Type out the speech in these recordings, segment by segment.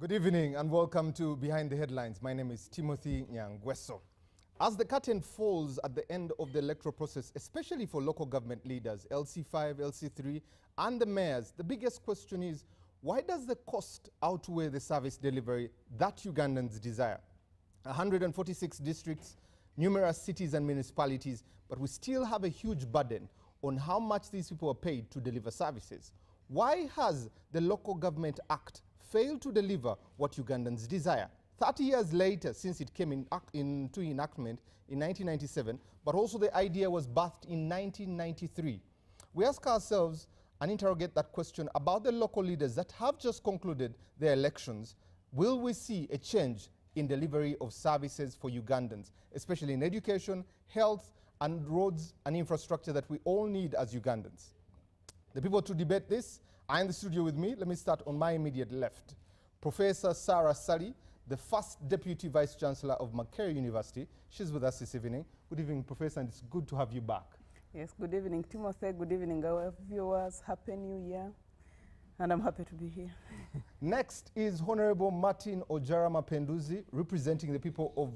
Good evening and welcome to Behind the Headlines. My name is Timothy Nyangweso. As the curtain falls at the end of the electoral process, especially for local government leaders, LC5, LC3, and the mayors, the biggest question is, why does the cost outweigh the service delivery that Ugandans desire? 146 districts, numerous cities and municipalities, but we still have a huge burden on how much these people are paid to deliver services. Why has the Local Government Act failed to deliver what Ugandans desire? 30 years later, since it came into enactment in 1997, but also the idea was birthed in 1993. We ask ourselves and interrogate that question about the local leaders that have just concluded their elections. Will we see a change in delivery of services for Ugandans, especially in education, health, and roads and infrastructure that we all need as Ugandans? The people to debate this are in the studio with me. Let me start on my immediate left. Professor Sarah Sally, the first Deputy Vice Chancellor of Makerere University. She's with us this evening. Good evening, Professor, and it's good to have you back. Yes, good evening, Timothy. Good evening, our viewers. Happy New Year. And I'm happy to be here. Next is Honorable Martin Ojarama Penduzi, representing the people of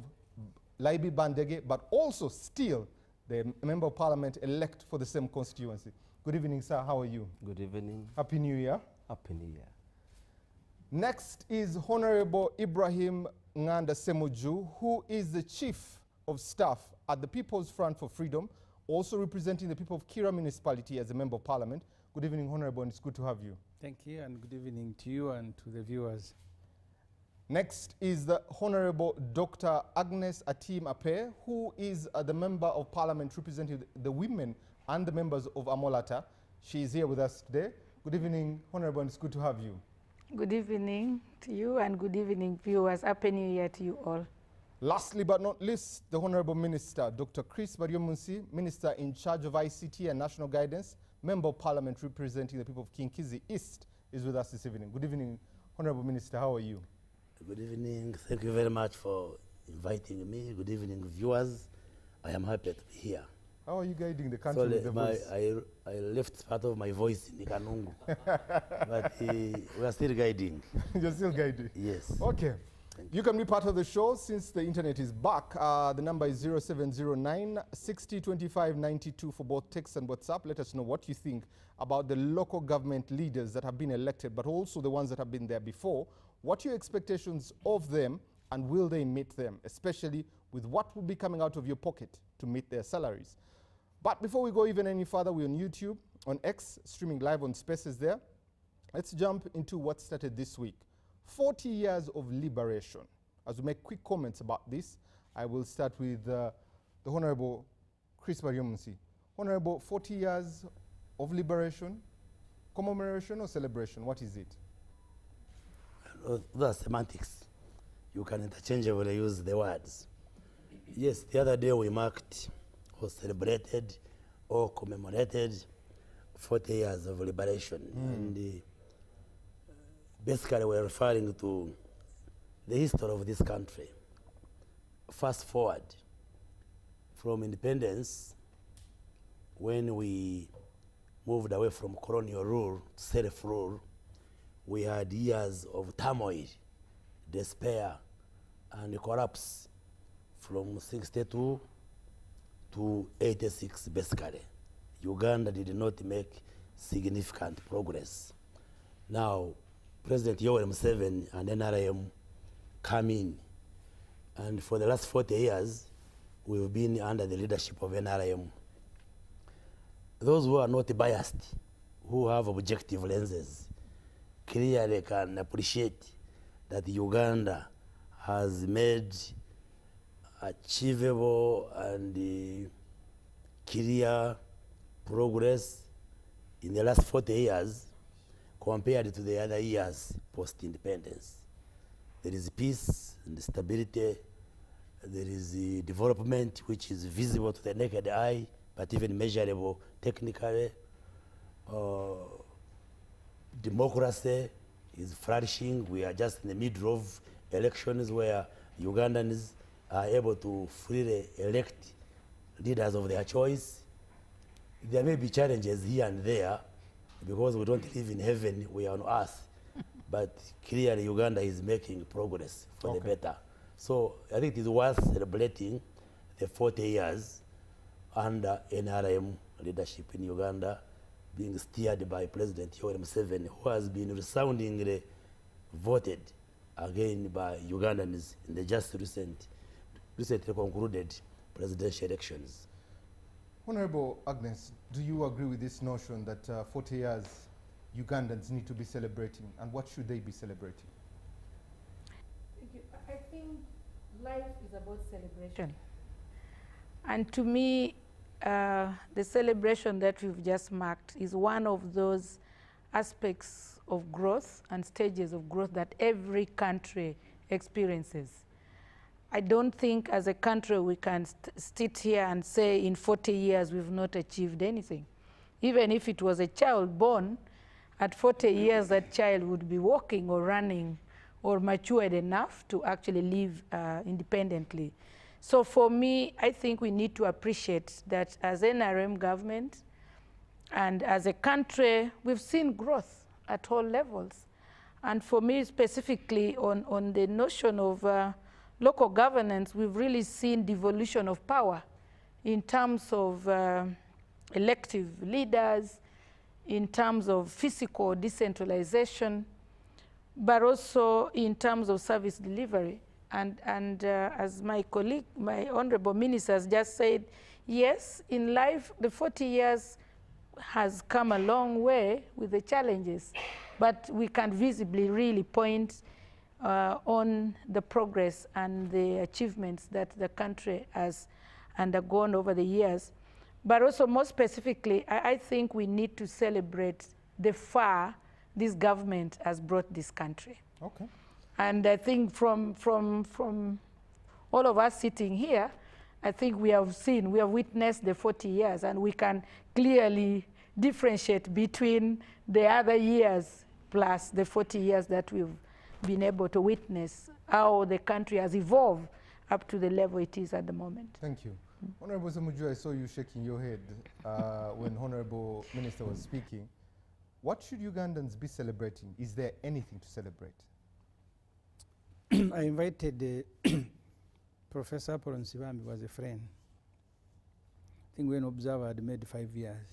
Laibi Bandege, but also still the Member of Parliament elect for the same constituency. Good evening, sir. How are you? Good evening. Happy New Year. Happy New Year. Next is Honorable Ibrahim Nganda Semuju, who is the Chief of Staff at the People's Front for Freedom, also representing the people of Kira Municipality as a Member of Parliament. Good evening, Honorable, and it's good to have you. Thank you, and good evening to you and to the viewers. Next is the Honorable Dr. Agnes Atim Ape, who is the Member of Parliament representing the women and the members of Amolata. She is here with us today. Good evening, Honorable, and it's good to have you. Good evening to you and good evening, viewers. Happy New Year to you all. Lastly but not least, the Honorable Minister, Dr. Chris Baryomunsi, Minister in charge of ICT and National Guidance, Member of Parliament representing the people of Kinkizi East, is with us this evening. Good evening, Honorable Minister. How are you? Good evening. Thank you very much for inviting me. Good evening, viewers. I am happy to be here. How are you guiding the country with the voice? I left part of my voice in Kanungu, but we are still guiding. You're still guiding? Yes. Okay. You can be part of the show since the internet is back. The number is 0709 60 25 92 for both text and WhatsApp. Let us know what you think about the local government leaders that have been elected, but also the ones that have been there before. What are your expectations of them, and will they meet them, especially with what will be coming out of your pocket to meet their salaries? But before we go even any further, we're on YouTube, on X, streaming live on Spaces there. Let's jump into what started this week. 40 years of liberation. As we make quick comments about this, I will start with the Honorable Chris Baryomunsi. Honorable, 40 years of liberation, commemoration or celebration? What is it? Those are semantics. You can interchangeably use the words. Yes, the other day we marked or celebrated or commemorated 40 years of liberation. And basically we're referring to the history of this country. Fast forward from independence, when we moved away from colonial rule to self-rule, we had years of turmoil, despair, and collapse from 62 to 86, basically. Uganda did not make significant progress. Now, President Yoweri Museveni and NRM come in, and for the last 40 years, we've been under the leadership of NRM. Those who are not biased, who have objective lenses, clearly can appreciate that Uganda has made achievable and clear progress in the last 40 years compared to the other years post-independence. There is peace and stability. There is development which is visible to the naked eye, but even measurable technically. Democracy is flourishing. We are just in the middle of elections where Ugandans are able to freely elect leaders of their choice. There may be challenges here and there because we don't live in heaven, we are on earth. but clearly Uganda is making progress for the Okay. better. So I think it is worth celebrating the 40 years under NRM leadership in Uganda, being steered by President Yoweri Museveni, who has been resoundingly voted again by Ugandans in the just recently concluded presidential elections. Honorable Agnes, do you agree with this notion that 40 years Ugandans need to be celebrating, and what should they be celebrating? Thank you. I think life is about celebration. And to me, the celebration that we've just marked is one of those aspects of growth and stages of growth that every country experiences. I don't think as a country we can sit here and say in 40 years we've not achieved anything. Even if it was a child born, at 40 years that child would be walking or running or matured enough to actually live independently. So for me, I think we need to appreciate that as NRM government and as a country, we've seen growth at all levels. And for me, specifically on the notion of local governance, we've really seen devolution of power in terms of elective leaders, in terms of physical decentralization, but also in terms of service delivery. And as my colleague, my honorable minister has just said, yes, in life, the 40 years has come a long way with the challenges, but we can visibly really point on the progress and the achievements that the country has undergone over the years. But also more specifically, I think we need to celebrate the far this government has brought this country. Okay. And I think from all of us sitting here, I think we have witnessed the 40 years, and we can clearly differentiate between the other years plus the 40 years that we've been able to witness how the country has evolved up to the level it is at the moment. Thank you. Honorable Zamuju, I saw you shaking your head when Honorable Minister was speaking. What should Ugandans be celebrating? Is there anything to celebrate? I invited Professor Poronsibambi was a friend. I think when Observer had made 5 years.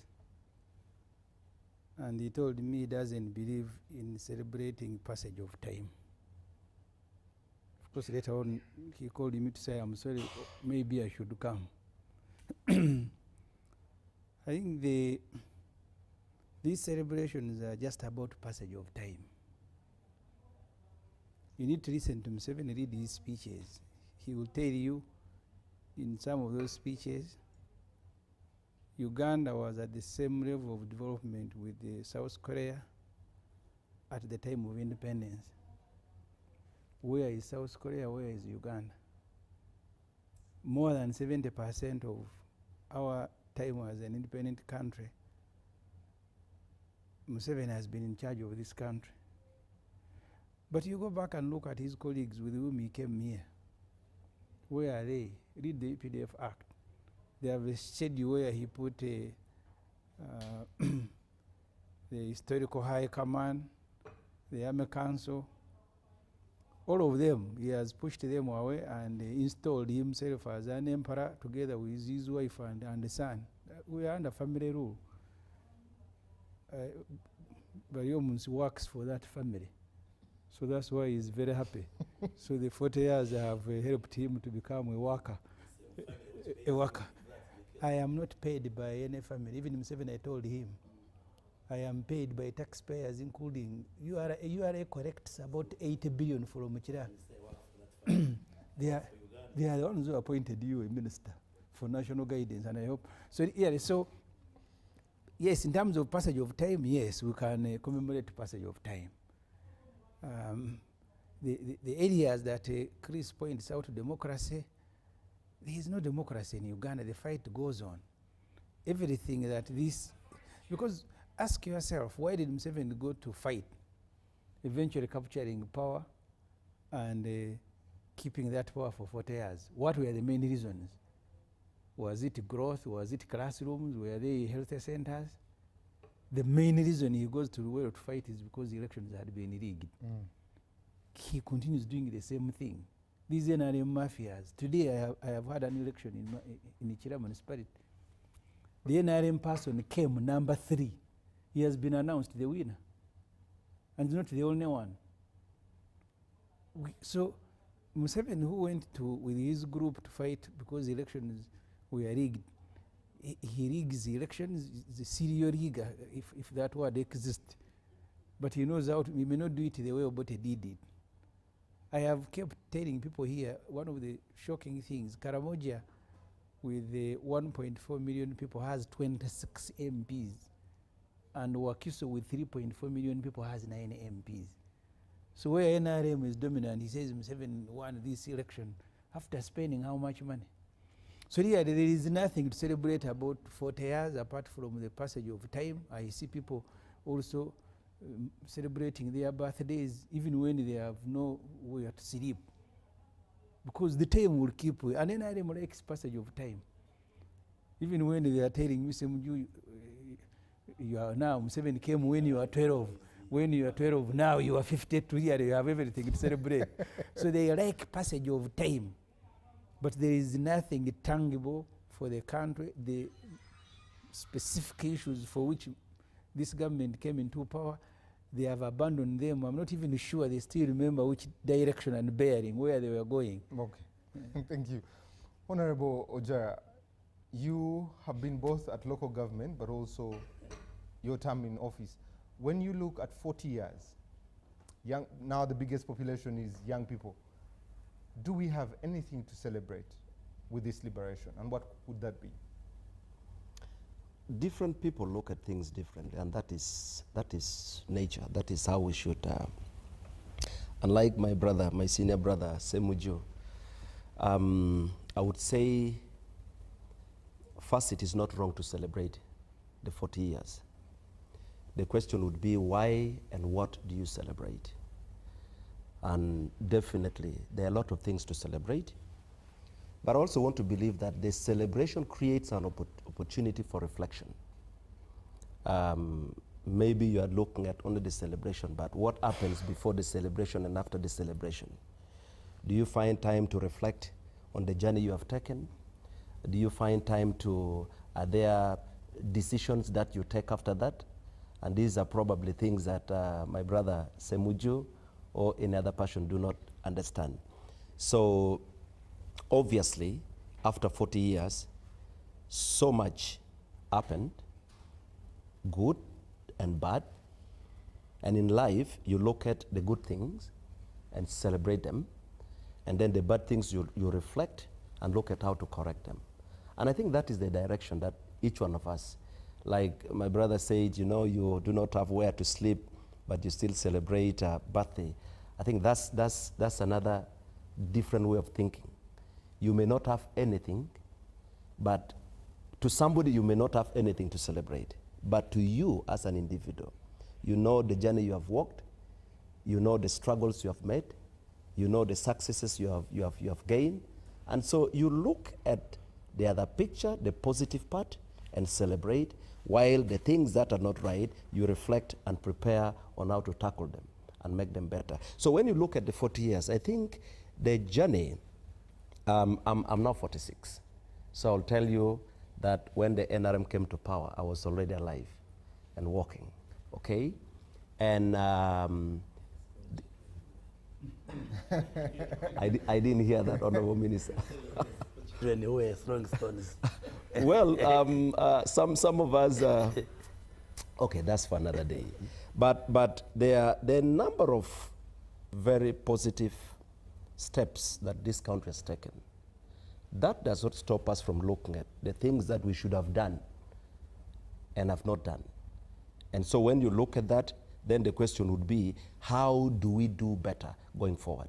And he told me he doesn't believe in celebrating passage of time. Of course, later on, he called me to say, I'm sorry, maybe I should come. I think these celebrations are just about passage of time. You need to listen to Museveni read his speeches. He will tell you in some of those speeches, Uganda was at the same level of development with South Korea at the time of independence. Where is South Korea? Where is Uganda? More than 70% of our time as an independent country, Museveni has been in charge of this country. But you go back and look at his colleagues with whom he came here. Where are they? Read the EPDF Act. They have a schedule where he put the Historical High Command, the Army Council. All of them, he has pushed them away and installed himself as an emperor together with his wife and the son. We are under family rule. Bariomunsi works for that family. So that's why he's very happy. So the 40 years have helped him to become a worker. A worker. I am not paid by any family. Even Museveni, I told him, I am paid by taxpayers, including URA collects about 80 billion from Muchira. They are the ones who appointed you a minister for national guidance, and I hope. So, yeah, so yes, in terms of passage of time, yes, we can commemorate passage of time. The areas that Chris points out, democracy, there is no democracy in Uganda. The fight goes on. Everything that this, because ask yourself, why did Museveni go to fight, eventually capturing power and keeping that power for 40 years? What were the main reasons? Was it growth? Was it classrooms? Were they health centers? The main reason he goes to Luwero to fight is because the elections had been rigged. He continues doing the same thing. These NRM mafias. Today I have had an election in Ichira municipality. The NRM person came number 3. He has been announced the winner. And he's not the only one. So Museveni, who went with his group to fight because the elections were rigged, he rigs the elections, the serial rigger, if that word exists. But he knows how to, he may not do it the way Obote did it. I have kept telling people here, one of the shocking things, Karamoja, with the 1.4 million people, has 26 MPs. And Wakiso, with 3.4 million people, has 9 MPs. So where NRM is dominant, he says Museveni won this election after spending how much money? So here there is nothing to celebrate about 40 years apart from the passage of time. I see people also celebrating their birthdays even when they have nowhere to sleep. Because the time will keep, and NRM likes passage of time. Even when they are telling you, you are now, Museveni came when you are 12. When you are 12, now you are 52 years, you have everything to celebrate. So they like passage of time. But there is nothing tangible for the country. The specific issues for which this government came into power, they have abandoned them. I'm not even sure they still remember which direction and bearing, where they were going. Okay, yeah. Thank you. Honorable Ojara, you have been both at local government, but also your term in office. When you look at 40 years, now the biggest population is young people. Do we have anything to celebrate with this liberation, and what would that be? Different people look at things differently, and that is nature. That is how we should. Unlike my brother, my senior brother, Semujo, I would say, first, it is not wrong to celebrate the 40 years. The question would be why and what do you celebrate? And definitely, there are a lot of things to celebrate. But I also want to believe that the celebration creates an opportunity for reflection. Maybe you are looking at only the celebration, but what happens before the celebration and after the celebration? Do you find time to reflect on the journey you have taken? Do you find time to, are there decisions that you take after that? And these are probably things that my brother Semuju or any other person do not understand. So obviously, after 40 years, so much happened, good and bad. And in life, you look at the good things and celebrate them. And then the bad things, you reflect and look at how to correct them. And I think that is the direction that each one of us, like my brother said, you know, you do not have where to sleep, but you still celebrate a birthday. I think that's another different way of thinking. You may not have anything, but to somebody you may not have anything to celebrate. But to you as an individual, you know the journey you have walked, you know the struggles you have made, you know the successes you have gained, and so you look at the other picture, the positive part, and celebrate, while the things that are not right, you reflect and prepare on how to tackle them and make them better. So when you look at the 40 years, I think the journey, I'm now 46. So I'll tell you that when the NRM came to power, I was already alive and walking, okay? And I didn't hear that, Honorable Minister. Anyway, throwing stones. Well, some of us, okay, that's for another day. But there are a number of very positive steps that this country has taken. That does not stop us from looking at the things that we should have done and have not done. And so when you look at that, then the question would be, how do we do better going forward?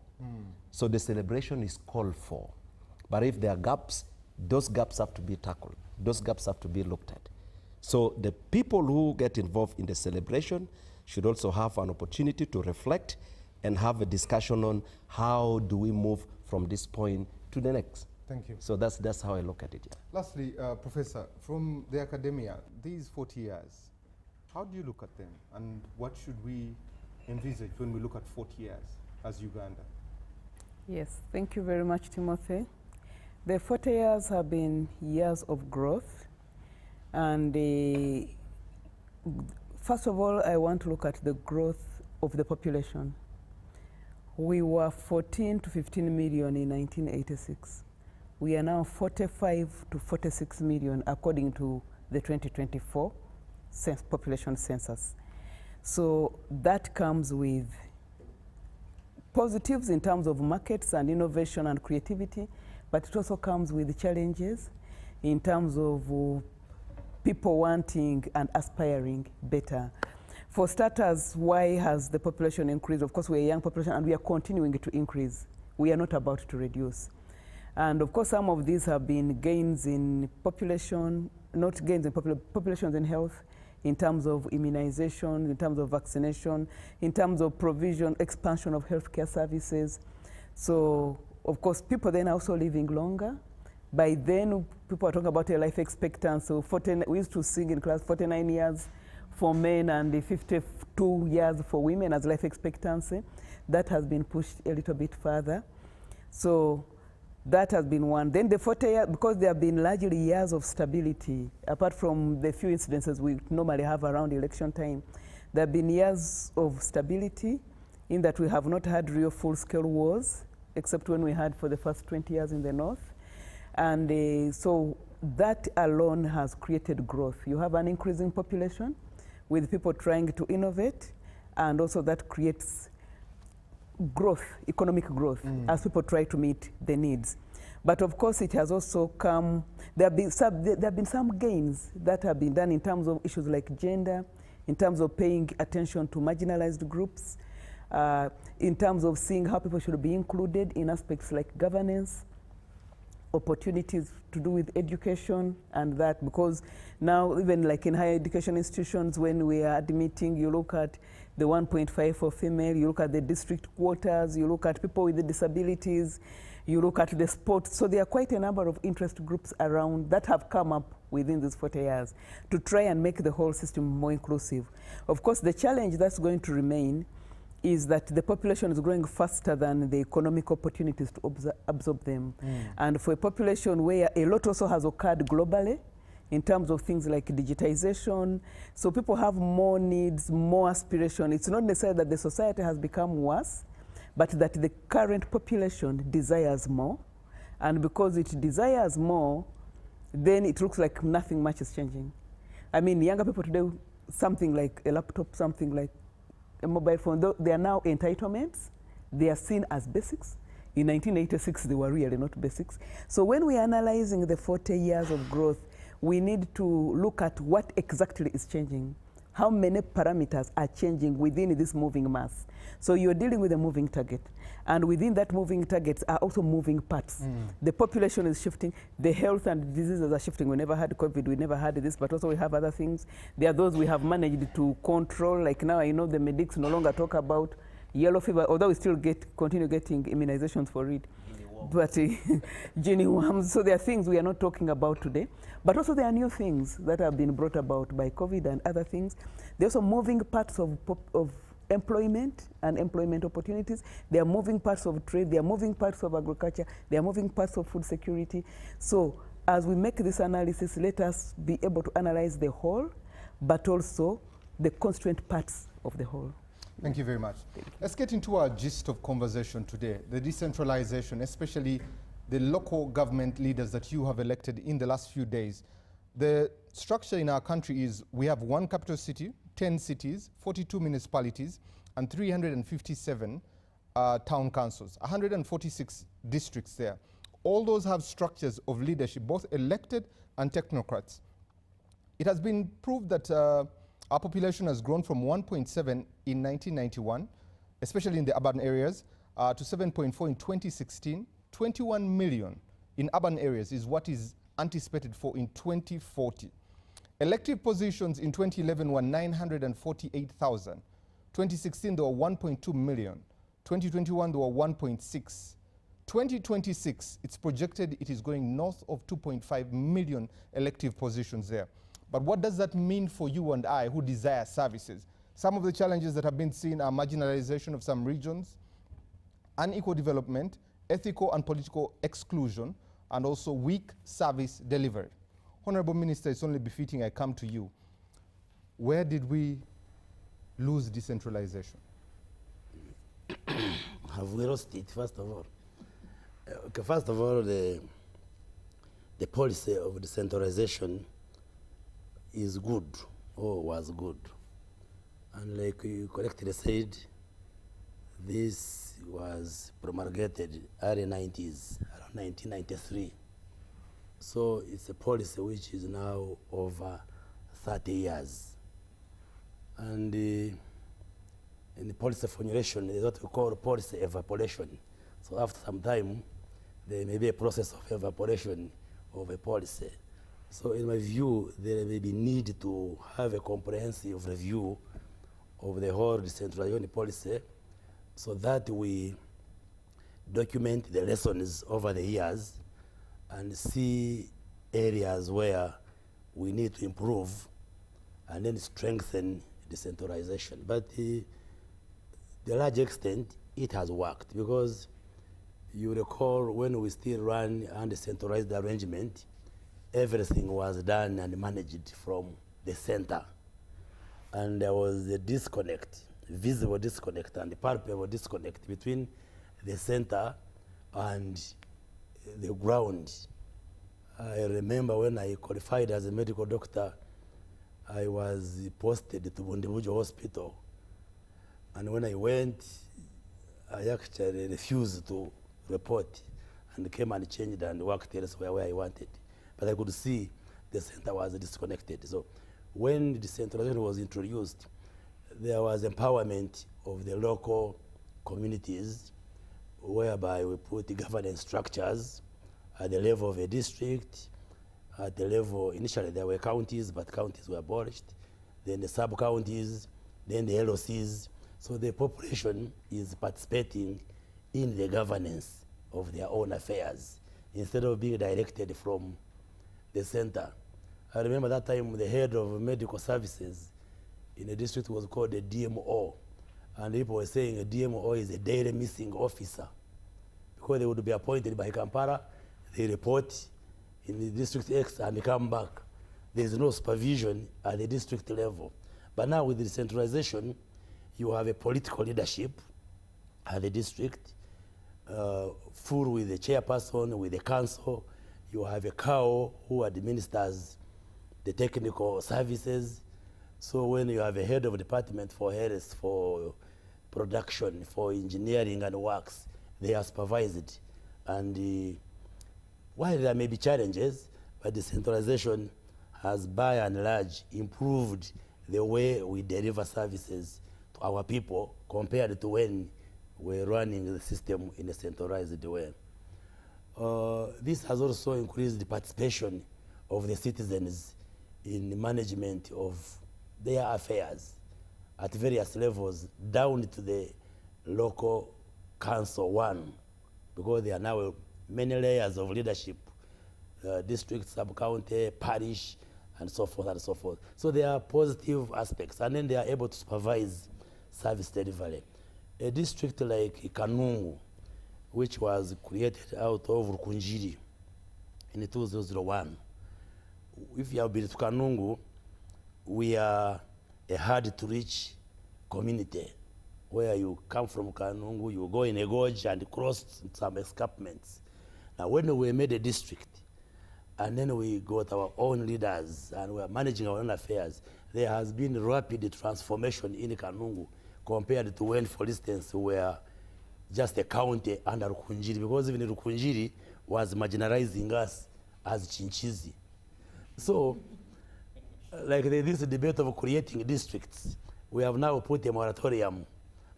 So the celebration is called for. But if there are gaps, those gaps have to be tackled. Those gaps have to be looked at. So the people who get involved in the celebration should also have an opportunity to reflect and have a discussion on how do we move from this point to the next. Thank you. So that's how I look at it. Yeah. Lastly, Professor, from the academia, these 40 years, How do you look at them, and what should we envisage when we look at 40 years as Uganda? Yes, thank you very much, Timothy. The 40 years have been years of growth, and first of all, I want to look at the growth of the population. We were 14 to 15 million in 1986. We are now 45 to 46 million according to the 2024 population census. So that comes with positives in terms of markets and innovation and creativity, but it also comes with challenges in terms of people wanting and aspiring better. For starters, why has the population increased? Of course, we're a young population and we are continuing to increase. We are not about to reduce. And of course, some of these have been gains in population, not gains in populations in health, in terms of immunization, in terms of vaccination, in terms of provision, expansion of healthcare services. So, of course, people then are also living longer. By then, people are talking about a life expectancy. So we used to sing in class 49 years for men and 52 years for women as life expectancy. That has been pushed a little bit further. So that has been one. Then the 40 years, because there have been largely years of stability, apart from the few incidences we normally have around election time, there have been years of stability in that we have not had real full-scale wars, except when we had for the first 20 years in the north. And so that alone has created growth. You have an increasing population with people trying to innovate, and also that creates growth, economic growth, as people try to meet the needs. But of course, it has also come, there have been some gains that have been done in terms of issues like gender, in terms of paying attention to marginalized groups, in terms of seeing how people should be included in aspects like governance, opportunities to do with education and that, because now even like in higher education institutions, when we are admitting, you look at the 1.5 for female, you look at the district quotas, you look at people with the disabilities, you look at the sports. So there are quite a number of interest groups around that have come up within these 40 years to try and make the whole system more inclusive. Of course, the challenge that's going to remain is that the population is growing faster than the economic opportunities to absorb them. And for a population where a lot also has occurred globally in terms of things like digitization, so people have more needs, more aspiration. It's not necessarily that the society has become worse, but that the current population desires more. And because it desires more, then it looks like nothing much is changing. I mean, younger people today, something like a laptop, something like a mobile phone, they are now entitlements. They are seen as basics. In 1986, they were really not basics. So when we are analyzing the 40 years of growth, we need to look at what exactly is changing. How many parameters are changing within this moving mass? So you're dealing with a moving target. And within that moving targets are also moving parts. The population is shifting. The health and diseases are shifting. We never had COVID, we never had this, but also we have other things. There are those we have managed to control. Like now I know the medics no longer talk about yellow fever, although we still continue getting immunizations for it. But Guinea worms. So there are things we are not talking about today. But also there are new things that have been brought about by COVID and other things. There are also moving parts of employment and employment opportunities. There are moving parts of trade. There are moving parts of agriculture. There are moving parts of food security. So as we make this analysis, let us be able to analyze the whole, but also the constituent parts of the whole. Thank you very much. Let's get into our gist of conversation today, the decentralization, especially the local government leaders that you have elected in the last few days. The structure in our country is we have one capital city, 10 cities, 42 municipalities, and 357 town councils, 146 districts there. All those have structures of leadership, both elected and technocrats. It has been proved that our population has grown from 1.7 in 1991, especially in the urban areas, to 7.4 in 2016. 21 million in urban areas is what is anticipated for in 2040. Elective positions in 2011 were 948,000. 2016, there were 1.2 million. 2021, there were 1.6. 2026, it's projected it is going north of 2.5 million elective positions there. But what does that mean for you and I who desire services? Some of the challenges that have been seen are marginalization of some regions, unequal development, ethical and political exclusion, and also weak service delivery. Honorable Minister, it's only befitting I come to you. Where did we lose decentralization? Have we lost it, first of all? Okay, first of all, the policy of decentralization is good, or was good. And like you correctly said, this was promulgated early 90s, around 1993. So it's a policy which is now over 30 years. And in the policy formulation, is what we call policy evaporation. So after some time, there may be a process of evaporation of a policy. So in my view, there may be need to have a comprehensive review of the whole decentralization policy so that we document the lessons over the years and see areas where we need to improve and then strengthen decentralization. But to a large extent, it has worked because you recall when we still ran a decentralized arrangement, everything was done and managed from the center. And there was a disconnect, visible disconnect and palpable disconnect between the center and the ground. I remember when I qualified as a medical doctor, I was posted to Bundibujo Hospital. And when I went, I actually refused to report and came and changed and worked elsewhere where I wanted. But I could see the center was disconnected. So when decentralization was introduced, there was empowerment of the local communities whereby we put the governance structures at the level of a district, at the level, initially there were counties, but counties were abolished, then the sub-counties, then the LOCs. So the population is participating in the governance of their own affairs instead of being directed from the center. I remember that time the head of medical services in the district was called a DMO. And people were saying a DMO is a daily missing officer because they would be appointed by Kampala, they report in the district X and they come back. There is no supervision at the district level. But now with the decentralization, you have a political leadership at the district, full with the chairperson, with the council. You have a CAO who administers the technical services. So when you have a head of department for health, for production, for engineering and works, they are supervised. And while there may be challenges, but decentralization has by and large improved the way we deliver services to our people compared to when we're running the system in a centralized way. This has also increased the participation of the citizens in the management of their affairs at various levels, down to the local council one, because there are now many layers of leadership, district, sub-county, parish, and so forth and so forth. So there are positive aspects, and then they are able to supervise service delivery. A district like Kanungu, which was created out of Rukunjiri in 2001. If you have been to Kanungu, we are a hard-to-reach community where you come from Kanungu, you go in a gorge and cross some escarpments. Now, when we made a district, and then we got our own leaders, and we are managing our own affairs, there has been rapid transformation in Kanungu compared to when, for instance, we were just a county under Rukunjiri, because even Rukunjiri was marginalizing us as Chinchizi. So, like this debate of creating districts, we have now put a moratorium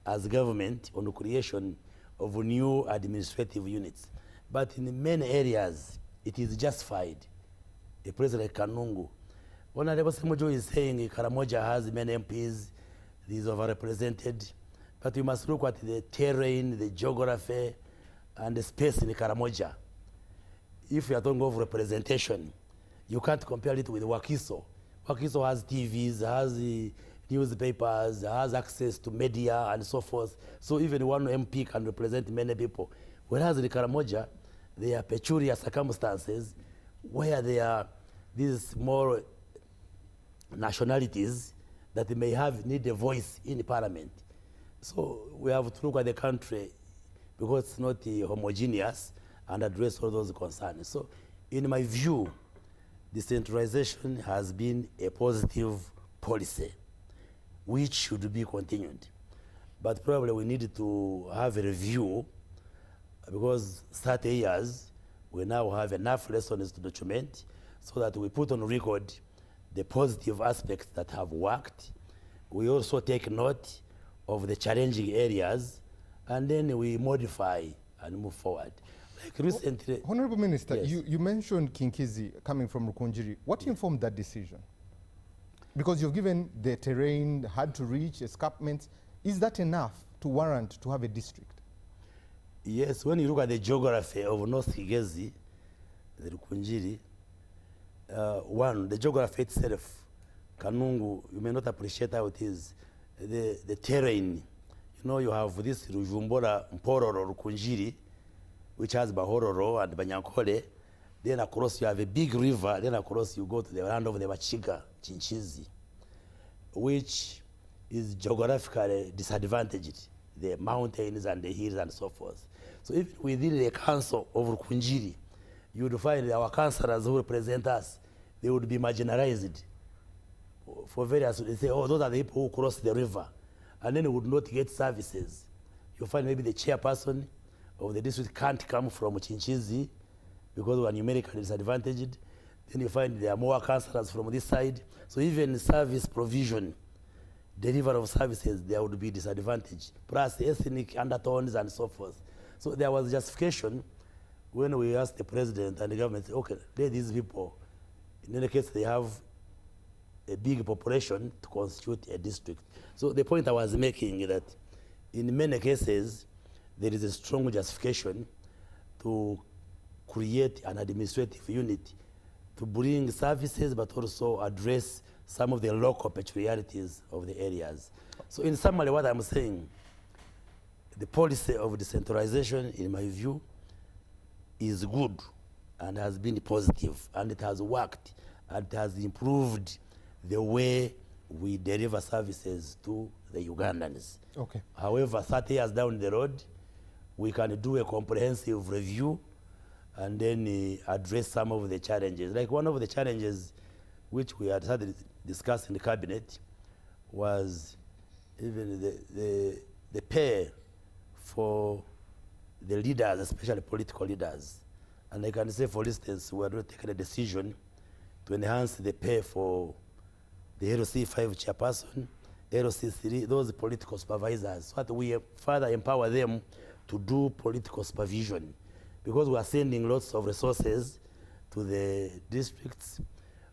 as government on the creation of new administrative units. But in many areas, it is justified. A place like Kanungu. Honorable Semojo is saying Karamoja has many MPs, these overrepresented, but we must look at the terrain, the geography, and the space in Karamoja. If you are talking of representation, you can't compare it with Wakiso, Wakiso has TVs, has newspapers, has access to media and so forth. So even one MP can represent many people. Whereas in Karamoja, there are peculiar circumstances where there are these small nationalities that may need a voice in the parliament. So we have to look at the country because it's not homogeneous and address all those concerns. So in my view, decentralization has been a positive policy which should be continued. But probably we need to have a review because 30 years, we now have enough lessons to document so that we put on record the positive aspects that have worked. We also take note of the challenging areas, and then we modify and move forward. Like recently, Honorable Minister, yes. you mentioned Kinkizi coming from Rukunjiri. What informed that decision? Because you've given the terrain, hard to reach, escarpments. Is that enough to warrant to have a district? Yes, when you look at the geography of North Kigezi, the Rukunjiri, one, the geography itself, Kanungu, you may not appreciate how it is. The terrain, you know, you have this Rujumbura, Mpororo, Rukunjiri, which has Bahororo and Banyankole. Then across you have a big river. Then across you go to the land of the Wachiga, Chinchizi, which is geographically disadvantaged, the mountains and the hills and so forth. So even within the council of Rukunjiri, you would find our councillors who represent us, they would be marginalized for various, they say, oh, those are the people who cross the river, and then would not get services. You find maybe the chairperson of the district can't come from Chinchizi because we are numerically disadvantaged. Then you find there are more councillors from this side. So even service provision, delivery of services, there would be disadvantage, plus ethnic undertones and so forth. So there was justification when we asked the president and the government, okay, let these people, in any case, they have a big population to constitute a district. So the point I was making is that in many cases, there is a strong justification to create an administrative unit to bring services, but also address some of the local peculiarities of the areas. So in summary, what I'm saying, the policy of decentralization, in my view, is good and has been positive, and it has worked, and it has improved the way we deliver services to the Ugandans. Okay. However, 30 years down the road, we can do a comprehensive review and then address some of the challenges. Like one of the challenges which we had started discussed in the cabinet was even the pay for the leaders, especially political leaders. And I can say, for instance, we are not taking a decision to enhance the pay for the LC5 chairperson, LC3, those political supervisors, so that we further empower them to do political supervision. Because we are sending lots of resources to the districts.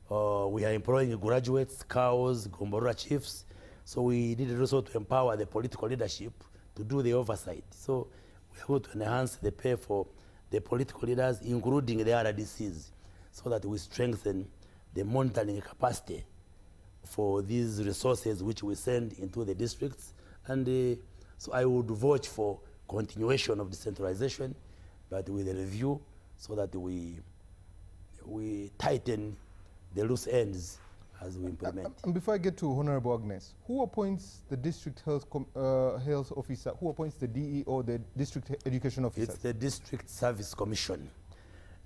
We are employing graduates, cows, Gomborora chiefs. So we needed also to empower the political leadership to do the oversight. So we are going to enhance the pay for the political leaders, including the RDCs, so that we strengthen the monitoring capacity for these resources which we send into the districts. And so I would vote for continuation of decentralization, but with a review so that we tighten the loose ends as we implement. And before I get to Honorable Agnes, who appoints the district health officer? Who appoints the DE or the district education officer? It's the District Service Commission.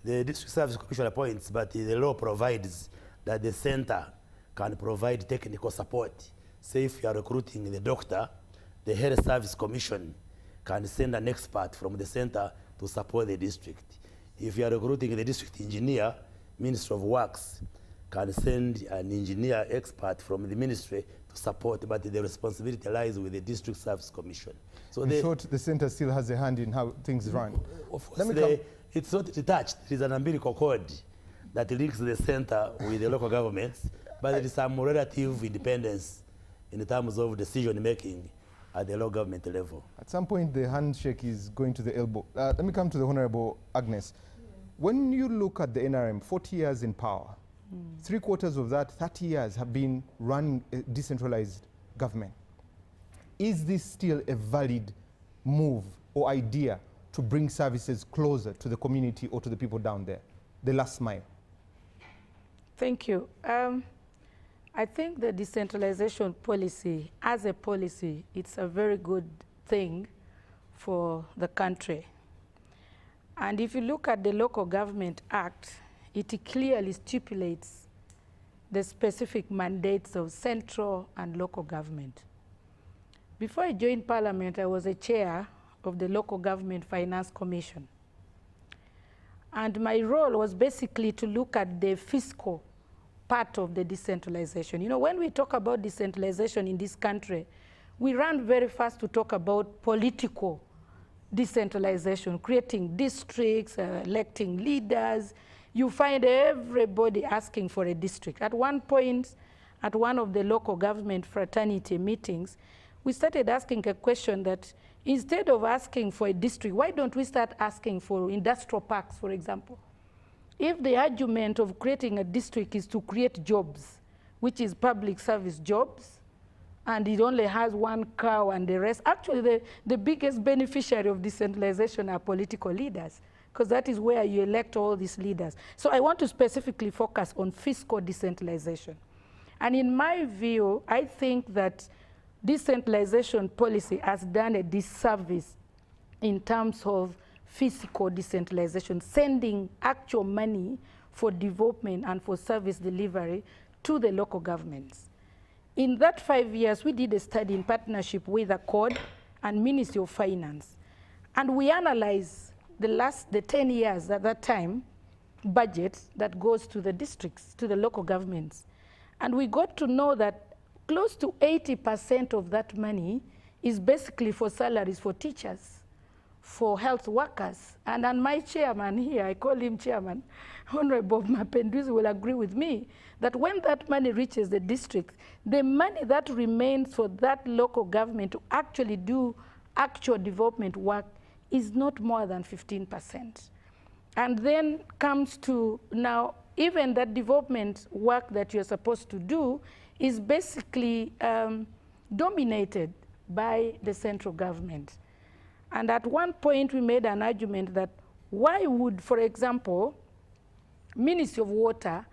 The District Service Commission appoints, but the law provides that the center can provide technical support. Say if you are recruiting the doctor, the Health Service Commission can send an expert from the center to support the district. If you are recruiting the district engineer, Ministry of Works can send an engineer expert from the ministry to support, but the responsibility lies with the District Service Commission. So in short, the center still has a hand in how things run. Of course, it's not detached. There is an umbilical cord that links the center with the local governments, but there is some relative independence in terms of decision making at the local government level. At some point, the handshake is going to the elbow. Let me come to the Honorable Agnes. When you look at the NRM, 40 years in power, 3/4 of that, 30 years, have been running a decentralized government. Is this still a valid move or idea to bring services closer to the community or to the people down there, the last mile? Thank you. I think the decentralization policy, as a policy, it's a very good thing for the country. And if you look at the Local Government Act, it clearly stipulates the specific mandates of central and local government. Before I joined Parliament, I was a chair of the Local Government Finance Commission. And my role was basically to look at the fiscal part of the decentralization. You know, when we talk about decentralization in this country, we run very fast to talk about political decentralization, creating districts, electing leaders. You find everybody asking for a district. At one point, at one of the local government fraternity meetings, we started asking a question that instead of asking for a district, why don't we start asking for industrial parks, for example? If the argument of creating a district is to create jobs, which is public service jobs, and it only has one cow and the rest, actually the biggest beneficiary of decentralization are political leaders, because that is where you elect all these leaders. So I want to specifically focus on fiscal decentralization. And in my view, I think that decentralization policy has done a disservice in terms of physical decentralization, sending actual money for development and for service delivery to the local governments. In that 5 years, we did a study in partnership with Accord and Ministry of Finance. And we analyzed the 10 years at that time budget that goes to the districts, to the local governments. And we got to know that close to 80% of that money is basically for salaries for teachers, for health workers. And my chairman here, I call him chairman, Honorable Mapenduzi will agree with me, that when that money reaches the district, the money that remains for that local government to actually do actual development work is not more than 15%. And then comes to now, even that development work that you're supposed to do is basically dominated by the central government. And at one point, we made an argument that why would, for example, Ministry of Water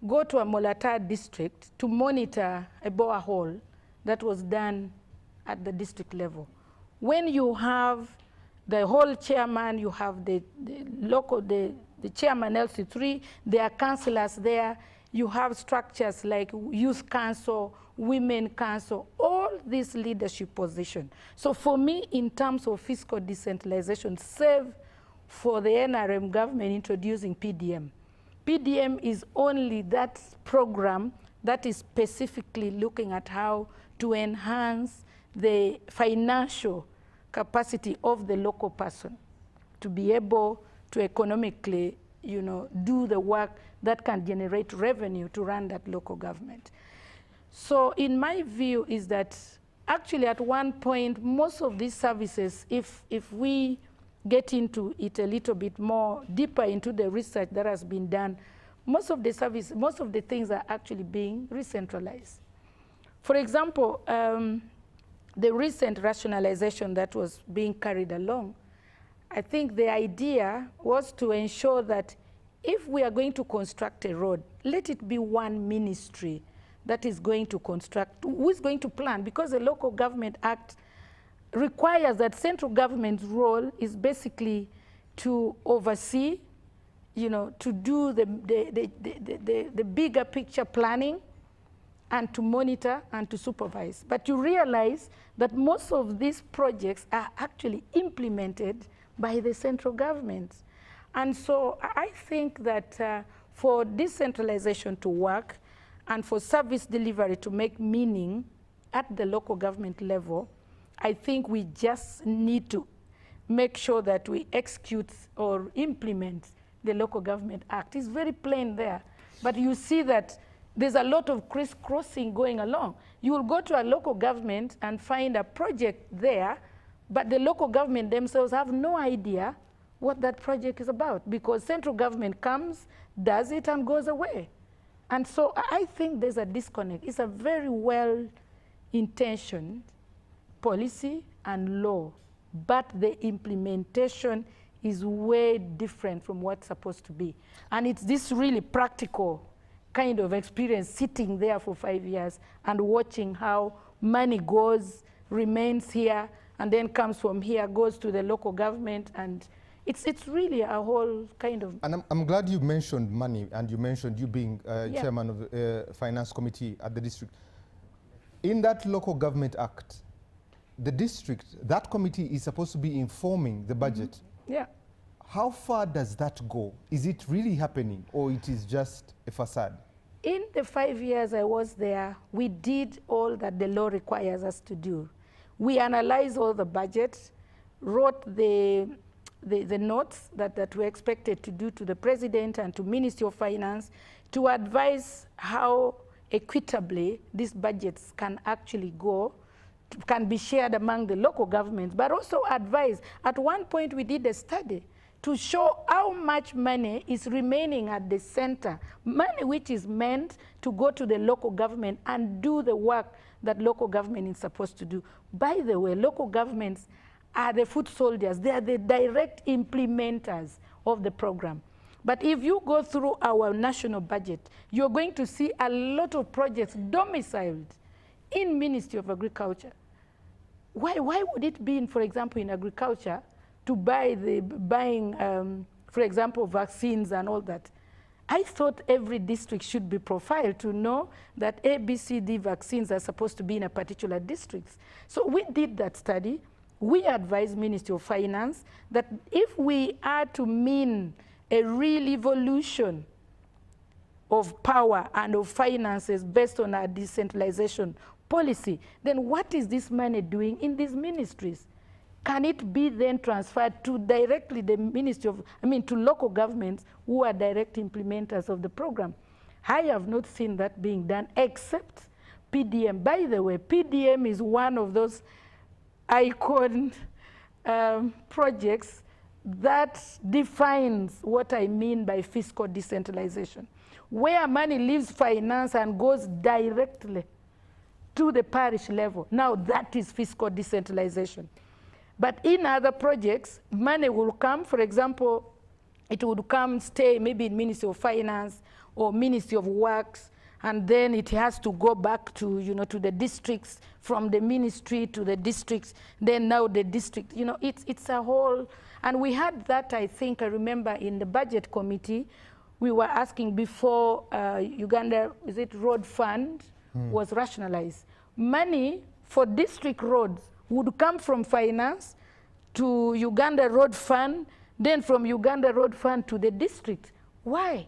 go to a Molatar district to monitor a borehole that was done at the district level? When you have the whole chairman, you have the chairman LC3, there are councillors there, you have structures like youth council, women council, all these leadership positions. So for me, in terms of fiscal decentralization, save for the NRM government introducing PDM. PDM is only that program that is specifically looking at how to enhance the financial capacity of the local person to be able to economically, do the work that can generate revenue to run that local government. So in my view is that actually at one point, most of these services, if we get into it a little bit more deeper into the research that has been done, most of the things are actually being re-centralized. For example, the recent rationalization that was being carried along, I think the idea was to ensure that if we are going to construct a road, let it be one ministry that is going to construct, who is going to plan, because the Local Government Act requires that central government's role is basically to oversee, to do the bigger picture planning and to monitor and to supervise. But you realize that most of these projects are actually implemented by the central government. And so I think that for decentralization to work and for service delivery to make meaning at the local government level, I think we just need to make sure that we execute or implement the Local Government Act. It's very plain there. But you see that there's a lot of crisscrossing going along. You will go to a local government and find a project there, but the local government themselves have no idea what that project is about, because central government comes, does it, and goes away. And so I think there's a disconnect. It's a very well-intentioned policy and law, but the implementation is way different from what's supposed to be. And it's this really practical kind of experience sitting there for 5 years and watching how money goes, remains here, and then comes from here, goes to the local government, and it's really a whole kind of... And I'm glad you mentioned money, and you mentioned you being chairman of the finance committee at the district. In that local government act, the district, that committee is supposed to be informing the budget. Yeah. How far does that go? Is it really happening, or it is just a facade? In the 5 years I was there, we did all that the law requires us to do. We analyzed all the budgets, wrote the notes that we expected to do to the president and to Ministry of Finance to advise how equitably these budgets can actually go, can be shared among the local governments, but also advise. At one point we did a study to show how much money is remaining at the center, money which is meant to go to the local government and do the work that local government is supposed to do. By the way, local governments are the foot soldiers. They are the direct implementers of the program. But if you go through our national budget, you're going to see a lot of projects domiciled in Ministry of Agriculture. Why would it be, for example, in agriculture, to buying, for example, vaccines and all that? I thought every district should be profiled to know that ABCD vaccines are supposed to be in a particular district. So we did that study. We advised Ministry of Finance that if we are to mean a real evolution of power and of finances based on our decentralization policy, then what is this money doing in these ministries? Can it be then transferred to directly the Ministry of, to local governments who are direct implementers of the program? I have not seen that being done except PDM. By the way, PDM is one of those icon projects that defines what I mean by fiscal decentralization, where money leaves finance and goes directly to the parish level. Now that is fiscal decentralization. But in other projects, money will come, for example, it would come, stay maybe in Ministry of Finance or Ministry of Works, and then it has to go back to, to the districts, from the ministry to the districts, then now the district, it's a whole, and we had that, I think, I remember in the budget committee, we were asking before Uganda, is it road fund, was rationalized. Money for district roads would come from finance to Uganda Road Fund, then from Uganda Road Fund to the district. Why?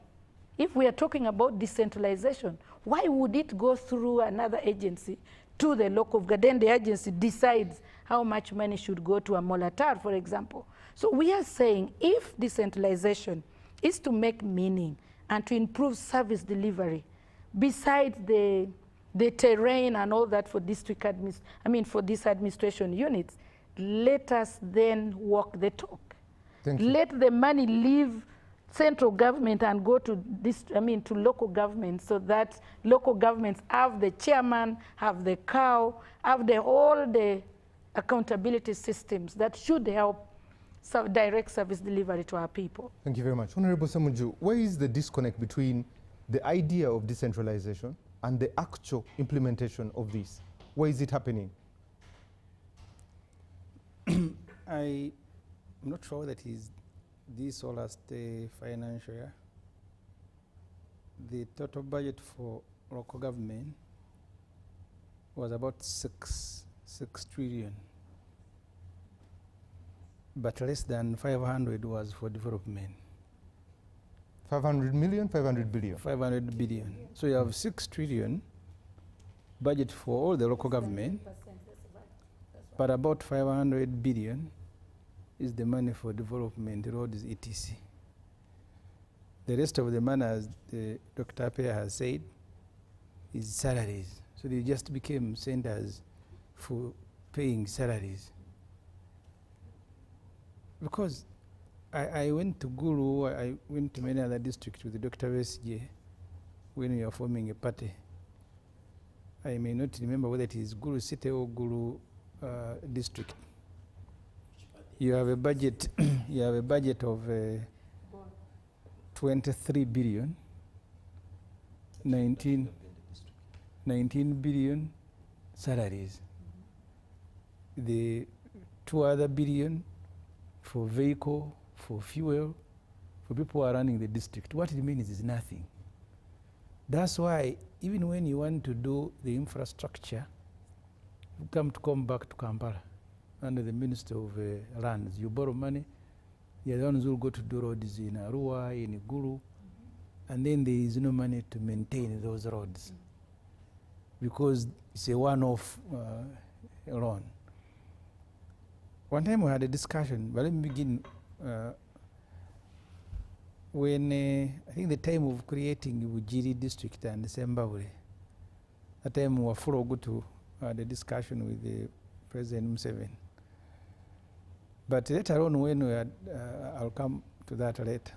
If we are talking about decentralization, why would it go through another agency to the local government? Then the agency decides how much money should go to a Molatar, for example. So we are saying if decentralization is to make meaning and to improve service delivery, besides the terrain and all that for district for these administration units, let us then walk the talk. Thank you. Let the money leave central government and go to this, to local government, so that local governments have the chairman, have the cow, have all the accountability systems that should help direct service delivery to our people. Thank you very much. Honorable Samunju, where is the disconnect between the idea of decentralization and the actual implementation of this? Where is it happening? I'm not sure that is this or last financial year. The total budget for local government was about 6 trillion. But less than 500 was for development. 500 million, 500 billion? 500 billion. So you have 6 trillion budget for all the local government, but about 500 billion is the money for development, roads, etc. The rest of the money, as Dr. Apea has said, is salaries. So they just became centers for paying salaries. Because I went to Gulu, I went to many other districts with Dr. SJ, when you are forming a party. I may not remember whether it is Gulu City or Gulu district. You have a budget. You have a budget of 23 billion, 19 billion salaries. The 2 other billion for vehicle, for fuel, for people who are running the district. What it means is nothing. That's why even when you want to do the infrastructure, you come back to Kampala under the Minister of Lands. You borrow money, you're the ones who will go to do roads in Arua, in Gulu, and then there is no money to maintain those roads because it's a one-off loan. One time we had a discussion, but let me begin. When I think the time of creating Bujiri district and Sembabule, that time we were full go to the discussion with the President Museveni. But later on, when we had, I'll come to that later.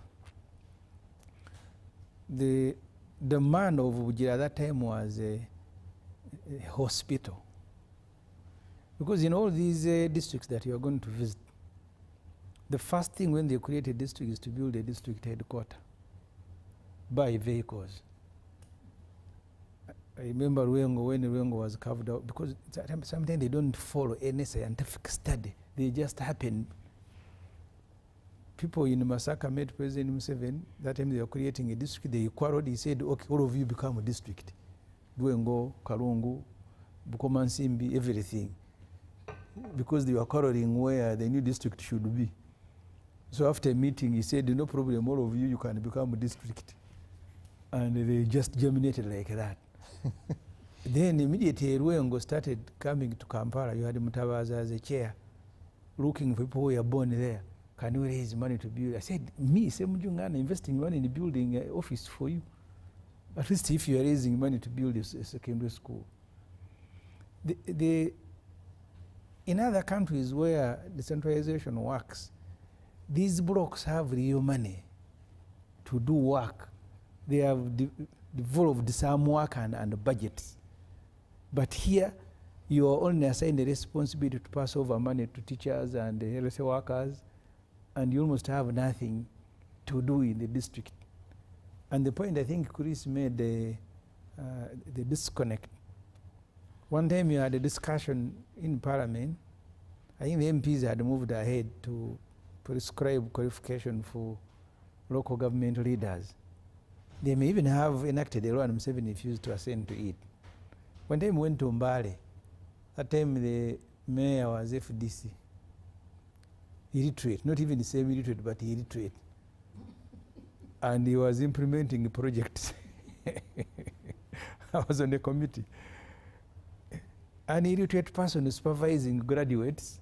The demand of Bujiri at that time was a hospital. Because in all these districts that you are going to visit, the first thing when they create a district is to build a district headquarters, buy vehicles. I remember when Ruengo was carved out, because sometimes they don't follow any scientific study. They just happen. People in Masaka met President Museveni. That time they were creating a district. They quarreled. He said, okay, all of you become a district. Ruengo, Kalungu, Bukomansimbi, everything. Because they were quarreling where the new district should be. So after a meeting, he said, no problem, all of you, you can become a district. And they just germinated like that. Then immediately, Ruengo started coming to Kampala. You had Mutabaza as a chair, looking for people who were born there. Can you raise money to build? I said, me, Semujungana, investing money in building an office for you. At least if you are raising money to build a secondary school. In other countries where decentralization works, these blocks have real money to do work. They have developed some work and budgets. But here, you are only assigned the responsibility to pass over money to teachers and health workers, and you almost have nothing to do in the district. And the point I think Chris made, the disconnect. One time you had a discussion in Parliament. I think the MPs had moved ahead to prescribe qualification for local government leaders. They may even have enacted a law and Museveni refused to assent to it. One time we went to Mbale. That time the mayor was FDC. Illiterate, not even the same illiterate, but illiterate. And he was implementing projects. I was on the committee. An illiterate person is supervising graduates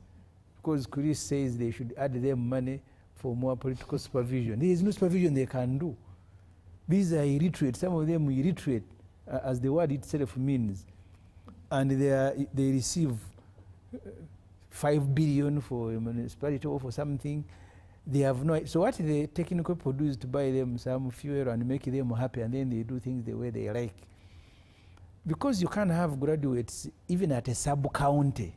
because Chris says they should add them money for more political supervision. There is no supervision they can do. These are illiterate, some of them illiterate, as the word itself means. And they receive 5 billion for a municipality or for something. They have no, so what the technical people do is to buy them some fuel and make them happy, and then they do things the way they like. Because you can't have graduates even at a sub-county,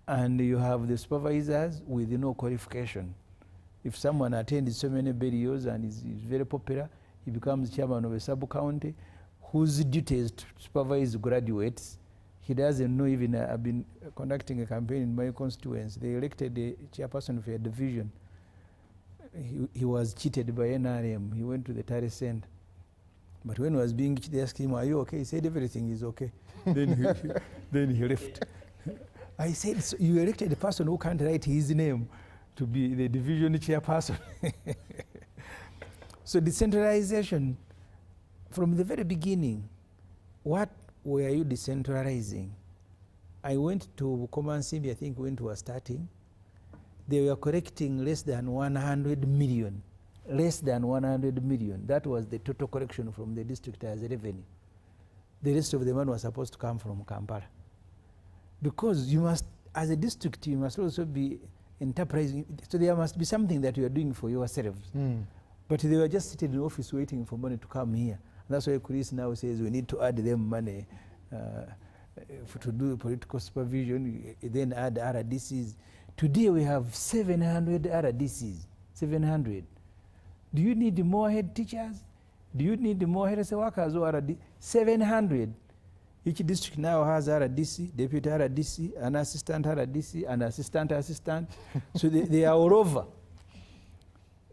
and you have the supervisors with no qualification. If someone attends so many burials and is very popular, he becomes chairman of a sub-county whose duty is to supervise graduates. He doesn't know even, I've been conducting a campaign in my constituency. They elected the chairperson for a division. He was cheated by NRM. He went to the Tare Center. But when he was being cheated, they asked him, are you okay? He said, everything is okay. Then he left. I said, so you elected a person who can't write his name to be the division chairperson. So decentralization, from the very beginning, what were you decentralizing? I went to Komansimbi, I think when we were starting. They were collecting less than 100 million. Less than 100 million. That was the total collection from the district as a revenue. The rest of the money was supposed to come from Kampala. Because you must, as a district, you must also be enterprising. So there must be something that you are doing for yourselves. But they were just sitting in the office waiting for money to come here. That's why Chris now says we need to add them money to do political supervision, then add RDCs. Today we have 700 RDCs, 700. Do you need more head teachers? Do you need more health workers or RD? 700. Each district now has RDC, deputy RDC, an assistant RDC, an assistant. So they are all over.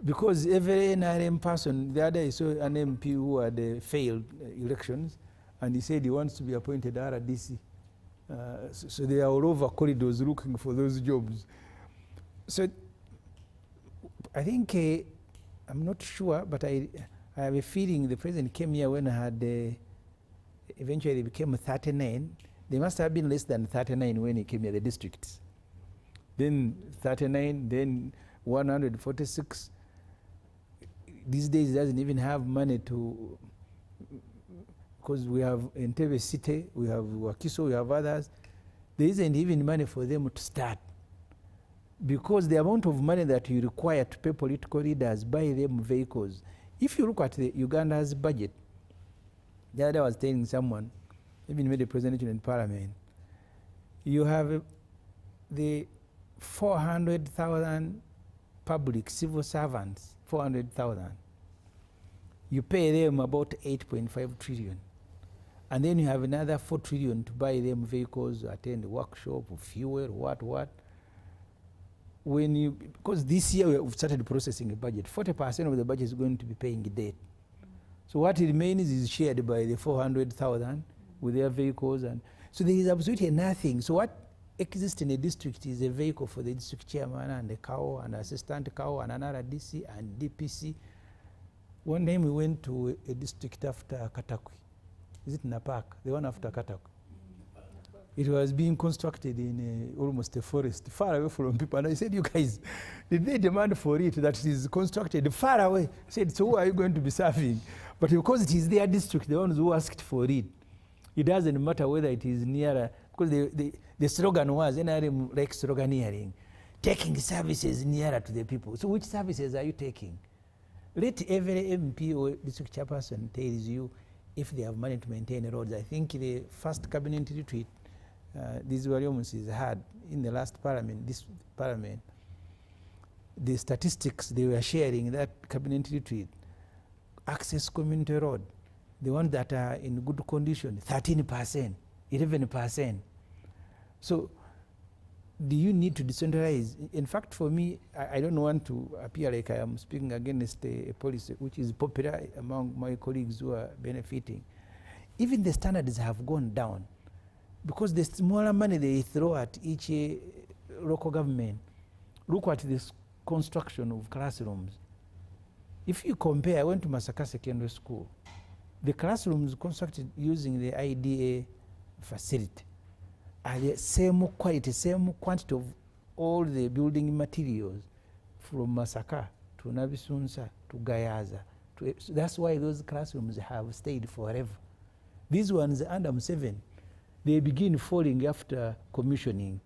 Because every NRM person, the other day I saw an MP who had failed elections, and he said he wants to be appointed RDC. So they are all over corridors looking for those jobs. So I think, I'm not sure, but I have a feeling the president came here when I had eventually became 39. They must have been less than 39 when he came here, the districts. Then 39, then 146. These days he doesn't even have money to, because we have Entebbe City, we have Wakiso, we have others. There isn't even money for them to start. Because the amount of money that you require to pay political leaders, buy them vehicles. If you look at the Uganda's budget, the other day I was telling someone, even made a presentation in Parliament, you have the 400,000 public civil servants, 400,000. You pay them about 8.5 trillion. And then you have another 4 trillion to buy them vehicles, attend workshop, fuel, what. When you, because this year we've started processing a budget, 40% of the budget is going to be paying debt. So what remains is shared by the 400,000 with their vehicles. And so there is absolutely nothing. So what exists in a district is a vehicle for the district chairman and a cow, and assistant cow, and another DC and DPC. One time we went to a district after Katakwi. Is it Napak? The one after Katakwi. It was being constructed in almost a forest, far away from people. And I said, you guys, did they demand for it that it is constructed far away? I said, so who are you going to be serving? But because it is their district, the ones who asked for it, it doesn't matter whether it is nearer, because the slogan was, NRM like sloganeering, taking services nearer to the people. So which services are you taking? Let every MP or district chairperson tells you if they have money to maintain roads. I think the first cabinet retreat these volumes had in the last parliament, this parliament, the statistics they were sharing in that cabinet retreat, access community road, the ones that are in good condition, 13%, 11%. So do you need to decentralize? In fact, for me, I don't want to appear like I am speaking against a policy which is popular among my colleagues who are benefiting. Even the standards have gone down, because the smaller money they throw at each local government. Look at this construction of classrooms. If you compare, I went to Masaka Secondary School. The classrooms constructed using the IDA facility are the same quality, same quantity of all the building materials from Masaka to Nabisunsa to Gayaza. So that's why those classrooms have stayed forever. These ones under M7, they begin falling after commissioning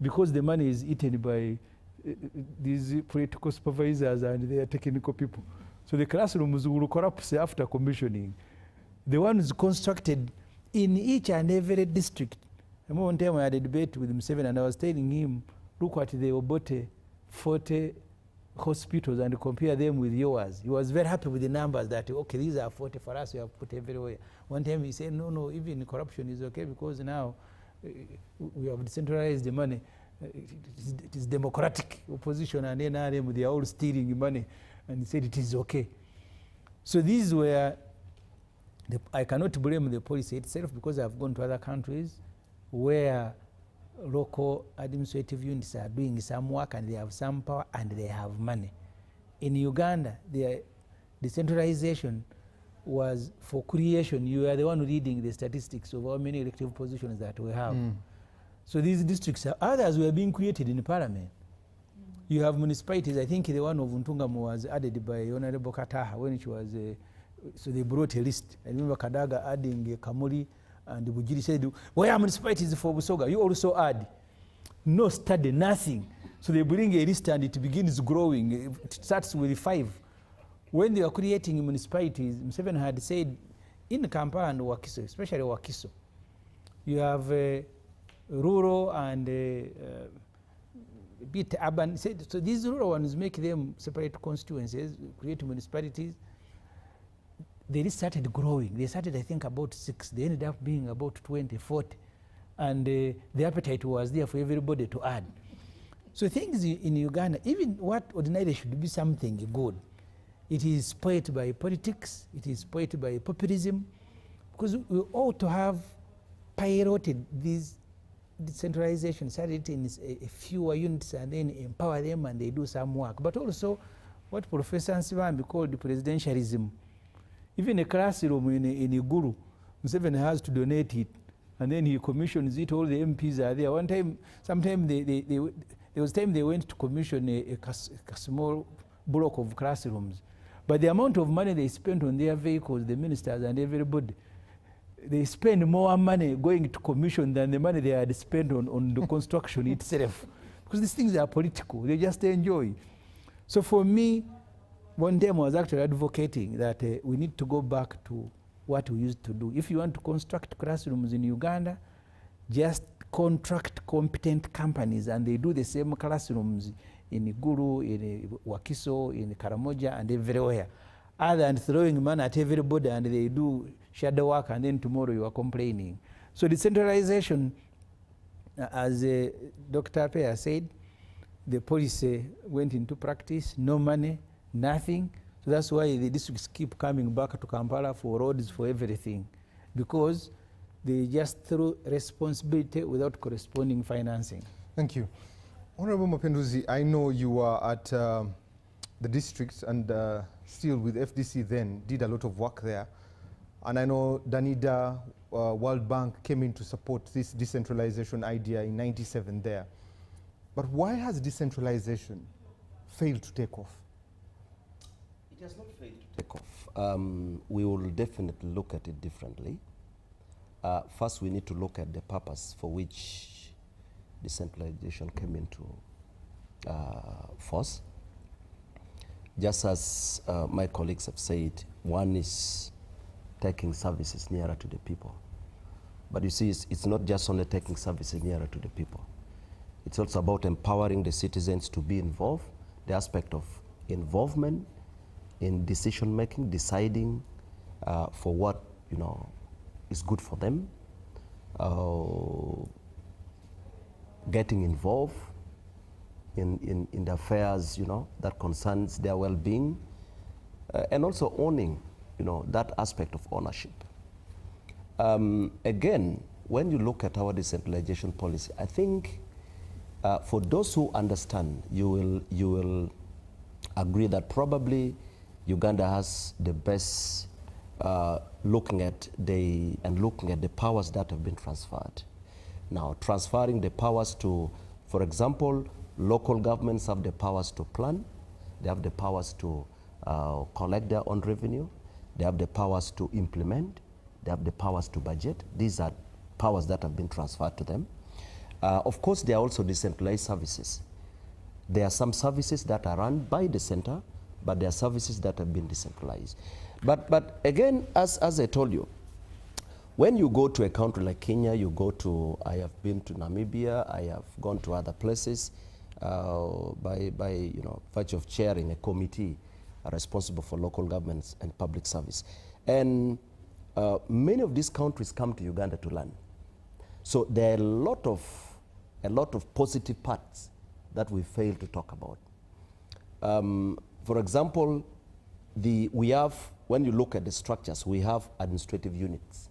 because the money is eaten by these political supervisors and their technical people. So the classrooms will collapse after commissioning. The ones constructed in each and every district. I remember one time I had a debate with M7 and I was telling him, look at the Obote 40 hospitals and compare them with yours. He was very happy with the numbers that, okay, these are 40 for us, we have put everywhere. One time he said, no, even corruption is okay because now we have decentralized the money. It is democratic opposition and NRM, they are all stealing money. And he said it is okay. So these were, I cannot blame the policy itself because I've gone to other countries where local administrative units are doing some work and they have some power and they have money. In Uganda, the decentralization was for creation. You are the one reading the statistics of how many elective positions that we have. So these districts, others were being created in parliament. You have municipalities. I think the one of Ntungamo was added by Honorable Kataha when it was, so they brought a list. I remember Kadaga adding Kamuli, and Bujiri said, where are municipalities for Busoga? You also add. No study, nothing. So they bring a list and it begins growing. It starts with 5. when they were creating municipalities, Museveni had said in Kampala and Wakiso, especially Wakiso, you have rural and bit urban. So these rural ones make them separate constituencies, create municipalities. They started growing. They started, I think, about 6. They ended up being about 20, 40. And the appetite was there for everybody to add. So things in Uganda, even what ordinarily should be something good, it is spoiled by politics, it is spoiled by populism, because we ought to have piloted this decentralization, started in a fewer units and then empower them and they do some work. But also what Professor Nsibambi called presidentialism. Even a classroom in Iguru, Museveni has to donate it, and then he commissions it, all the MPs are there. One time, sometime there was time they went to commission a small block of classrooms. But the amount of money they spent on their vehicles, the ministers and everybody, they spend more money going to commission than the money they had spent on the construction itself. Because these things are political, they just enjoy. So for me, one time I was actually advocating that we need to go back to what we used to do. If you want to construct classrooms in Uganda, just contract competent companies and they do the same classrooms in Iguru, in Wakiso, in Karamoja and everywhere. Other than throwing money at everybody and they do shadow work and then tomorrow you are complaining. So decentralization, as Dr. Peya said, the policy went into practice, no money, nothing. So that's why the districts keep coming back to Kampala for roads, for everything, because they just threw responsibility without corresponding financing. Thank you. Honorable Mapenduzi, I know you were at the districts and still with FDC then, did a lot of work there. And I know Danida, World Bank came in to support this decentralization idea in '97 there. But why has decentralization failed to take off? It has not failed to take off. We will definitely look at it differently. First, we need to look at the purpose for which decentralization came into force. Just as my colleagues have said, one is taking services nearer to the people. But you see, it's not just only taking services nearer to the people. It's also about empowering the citizens to be involved, the aspect of involvement in decision making, deciding for what is good for them, getting involved in the affairs that concerns their well-being, and also owning that aspect of ownership. Again, when you look at our decentralization policy, I think for those who understand, you will agree that probably Uganda has the best looking at the powers that have been transferred. Now, transferring the powers to, for example, local governments have the powers to plan, they have the powers to collect their own revenue, they have the powers to implement, they have the powers to budget. These are powers that have been transferred to them. Of course, there are also decentralized services. There are some services that are run by the center, but there are services that have been decentralized. But again, as I told you, when you go to a country like Kenya, I have been to Namibia, I have gone to other places by virtue of chairing a committee responsible for local governments and public service. And many of these countries come to Uganda to learn. So there are a lot of positive parts that we fail to talk about. For example, when you look at the structures, we have administrative units.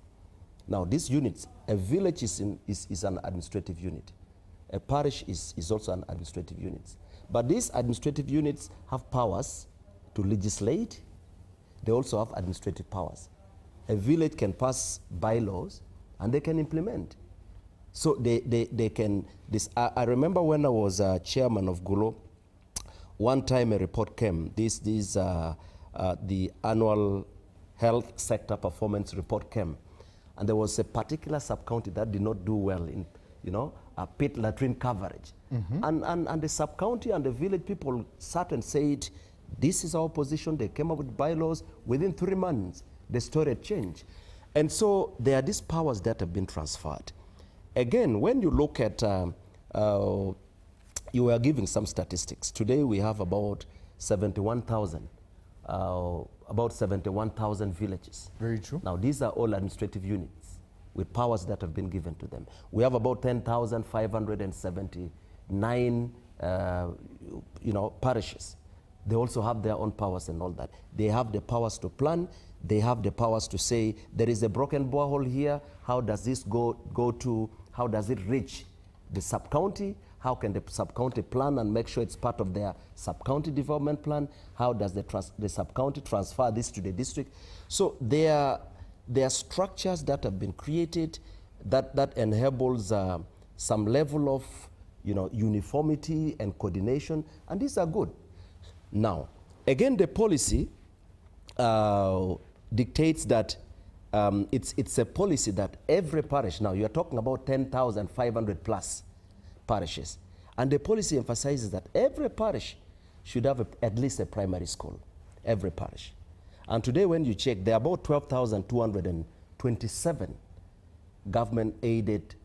Now, these units, a village is an administrative unit. A parish is also an administrative unit. But these administrative units have powers to legislate. They also have administrative powers. A village can pass bylaws and they can implement. So they can, I remember when I was chairman of GULO, one time a report came, the annual health sector performance report came, and there was a particular sub-county that did not do well in, pit latrine coverage. Mm-hmm. And the sub-county and the village people sat and said, this is our position. They came up with bylaws. Within 3 months, the story had changed. And so there are these powers that have been transferred. Again, when you look at, you were giving some statistics. Today we have about 71,000 villages. Very true. Now these are all administrative units with powers that have been given to them. We have about 10,579 parishes. They also have their own powers and all that. They have the powers to plan. They have the powers to say, there is a broken borehole here. How does this go to, how does it reach the sub-county? How can the sub-county plan and make sure it's part of their sub-county development plan? How does the sub-county transfer this to the district? So there are structures that have been created that enables some level of uniformity and coordination, and these are good. Now, again, the policy dictates that it's a policy that every parish, now you're talking about 10,500 plus parishes, and the policy emphasizes that every parish should have at least a primary school, every parish. And today when you check, there are about 12,227 government-aided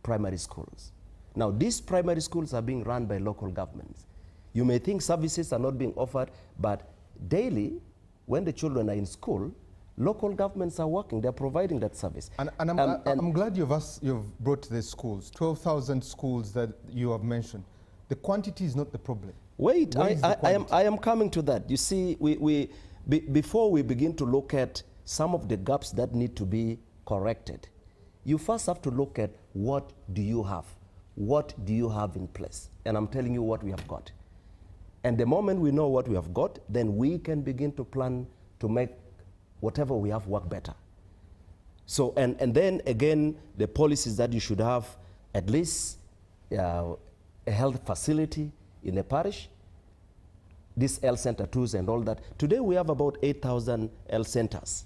primary schools. Now, these primary schools are being run by local governments. You may think services are not being offered, but daily, when the children are in school, local governments are working, they're providing that service. And I'm glad you've brought the schools, 12,000 schools that you have mentioned. The quantity is not the problem. Wait, I am coming to that. You see, before we begin to look at some of the gaps that need to be corrected, you first have to look at what do you have? What do you have in place? And I'm telling you what we have got. And the moment we know what we have got, then we can begin to plan to make whatever we have work better. So, and then again, the policies that you should have at least a health facility in a parish, these health center tools and all that. Today we have about 8,000 health centers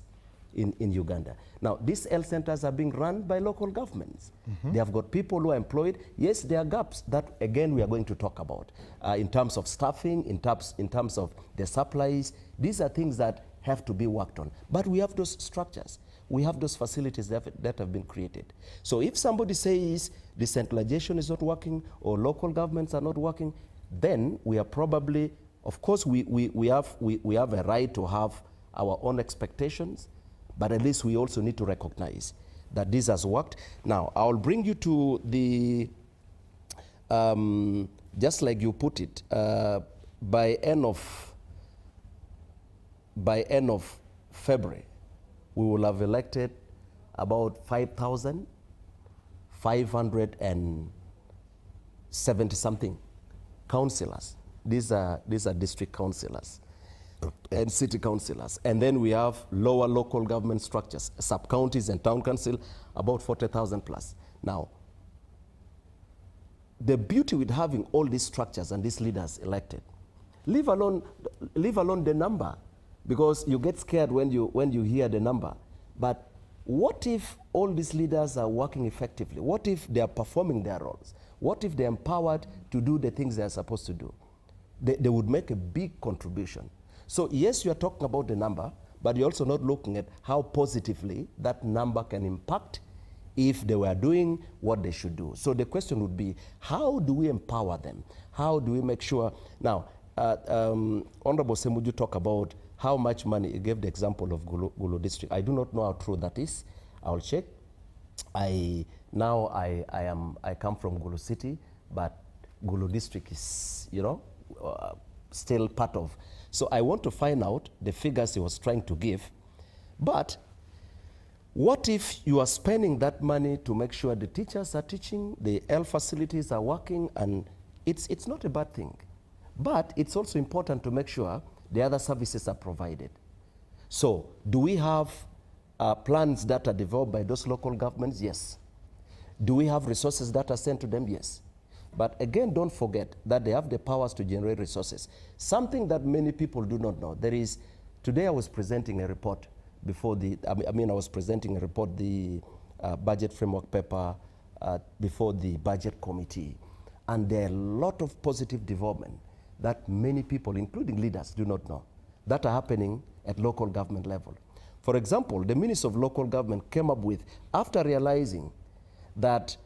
in Uganda. Now, these health centers are being run by local governments. Mm-hmm. They have got people who are employed. Yes, there are gaps that, again, we are going to talk about in terms of staffing, in terms of the supplies. These are things that have to be worked on. But we have those structures. We have those facilities that have been created. So if somebody says decentralization is not working or local governments are not working, then we are probably, of course, we have a right to have our own expectations, but at least we also need to recognize that this has worked. Now, I'll bring you to the, just like you put it, by end of February, we will have elected about 5,570 something councillors. These are district councillors and city councillors. And then we have lower local government structures, sub-counties and town council, about 40,000 plus. Now, the beauty with having all these structures and these leaders elected, leave alone the number, because you get scared when you hear the number. But what if all these leaders are working effectively? What if they are performing their roles? What if they're empowered to do the things they're supposed to do? They would make a big contribution. So yes, you're talking about the number, but you're also not looking at how positively that number can impact if they were doing what they should do. So the question would be, how do we empower them? How do we make sure? Now, Honorable Semuju talked about how much money. He gave the example of Gulu district. I do not know how true that is. I'll check. I come from Gulu city, but Gulu district is, still part of. So I want to find out the figures he was trying to give. But what if you are spending that money to make sure the teachers are teaching, the health facilities are working, and it's not a bad thing. But it's also important to make sure the other services are provided. So do we have plans that are developed by those local governments? Yes. Do we have resources that are sent to them? Yes. But again, don't forget that they have the powers to generate resources. Something that many people do not know. Today I was presenting a report before the budget framework paper before the budget committee. And there are a lot of positive development. that many people, including leaders, do not know, that are happening at local government level. For example, the Minister of Local Government came up with, after realizing that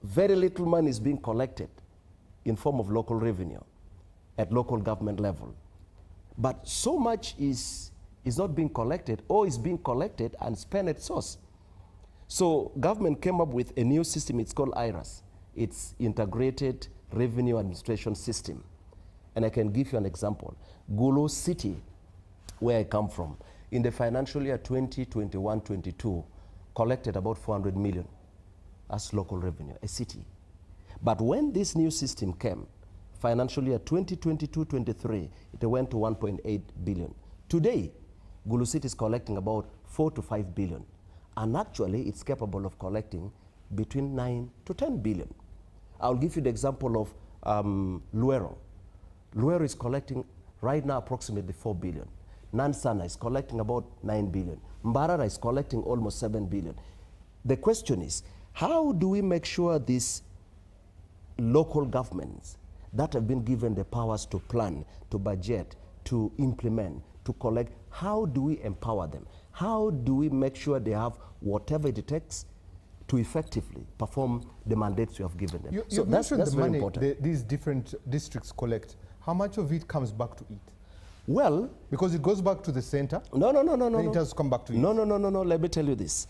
very little money is being collected in form of local revenue at local government level, but so much is not being collected or is being collected and spent at source. So government came up with a new system, it's called IRAS. It's Integrated Revenue Administration System. And I can give you an example. Gulu City, where I come from, in the financial year 2021-22, collected about 400 million as local revenue, a city. But when this new system came, financial year 2022-23, it went to 1.8 billion. Today, Gulu City is collecting about 4 to 5 billion. And actually, it's capable of collecting between 9 to 10 billion. I'll give you the example of Luero. Luero is collecting right now approximately 4 billion. Nansana is collecting about 9 billion. Mbarara is collecting almost 7 billion. The question is, how do we make sure these local governments that have been given the powers to plan, to budget, to implement, to collect, how do we empower them? How do we make sure they have whatever it takes to effectively perform the mandates we have given them? You that's mentioned the very money important. these different districts collect. How much of it comes back to it? Well, Because it goes back to the center. no. Then it has come back to you. No. Let me tell you this.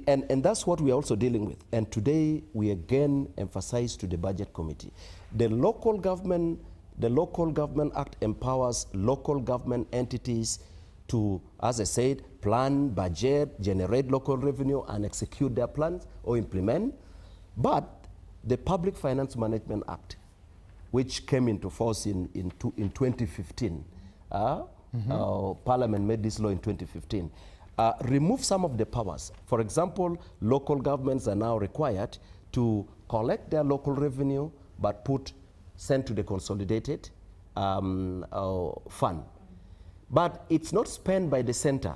And that's what we are also dealing with. And today we again emphasize to the Budget Committee. The Local Government Act empowers local government entities to, as I said, plan, budget, generate local revenue, and execute their plans or implement. But the Public Finance Management Act, which came into force in 2015, Parliament made this law in 2015, remove some of the powers. For example, local governments are now required to collect their local revenue, but send to the consolidated fund. But it's not spent by the center.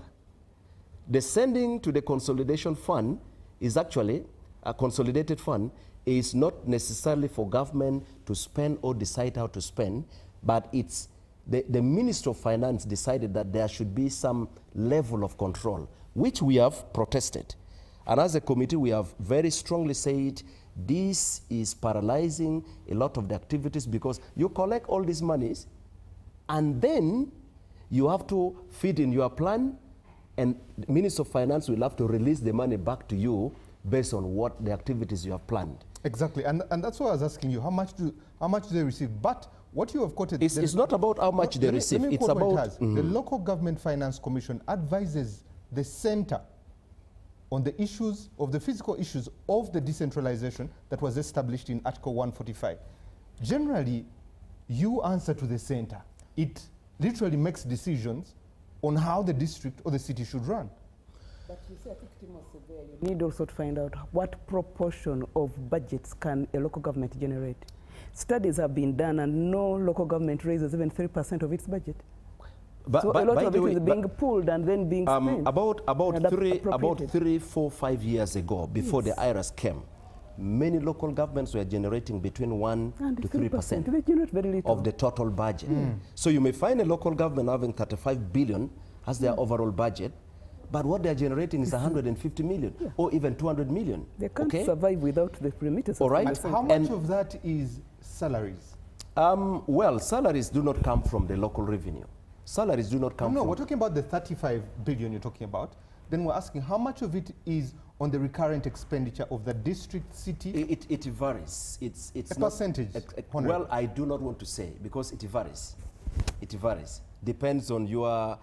The sending to the consolidation fund is actually, a consolidated fund is not necessarily for government to spend or decide how to spend, but it's the Minister of Finance decided that there should be some level of control, which we have protested. And as a committee, we have very strongly said this is paralyzing a lot of the activities, because you collect all these monies and then you have to feed in your plan, and the Minister of Finance will have to release the money back to you based on what the activities you have planned. Exactly, and that's why I was asking you, how much do they receive? But what you have quoted... It's not about how much they receive, it's about... The Local Government Finance Commission advises the center on the issues of the physical issues of the decentralization that was established in Article 145. Generally, you answer to the center. It literally makes decisions on how the district or the city should run. But you see, I think Timo said there, you need also to find out what proportion of budgets can a local government generate. Studies have been done and no local government raises even 3% of its budget. But, so a lot of it is being pulled and then being spent. About 3, 4, 5 years ago, before the IRAS came, many local governments were generating between 1 to 3% They generate very little. of the total budget. So you may find a local government having 35 billion as their overall budget, but what they're generating is 150 million or even 200 million. They can't survive without the remittance. All right. And how much of that is salaries? Well, salaries do not come from the local revenue. Salaries do not come No, from... we're talking about the 35 billion you're talking about. Then we're asking how much of it is on the recurrent expenditure of the district, city? It varies. It's a not percentage. Well, I do not want to say, because it varies. It varies. Depends on your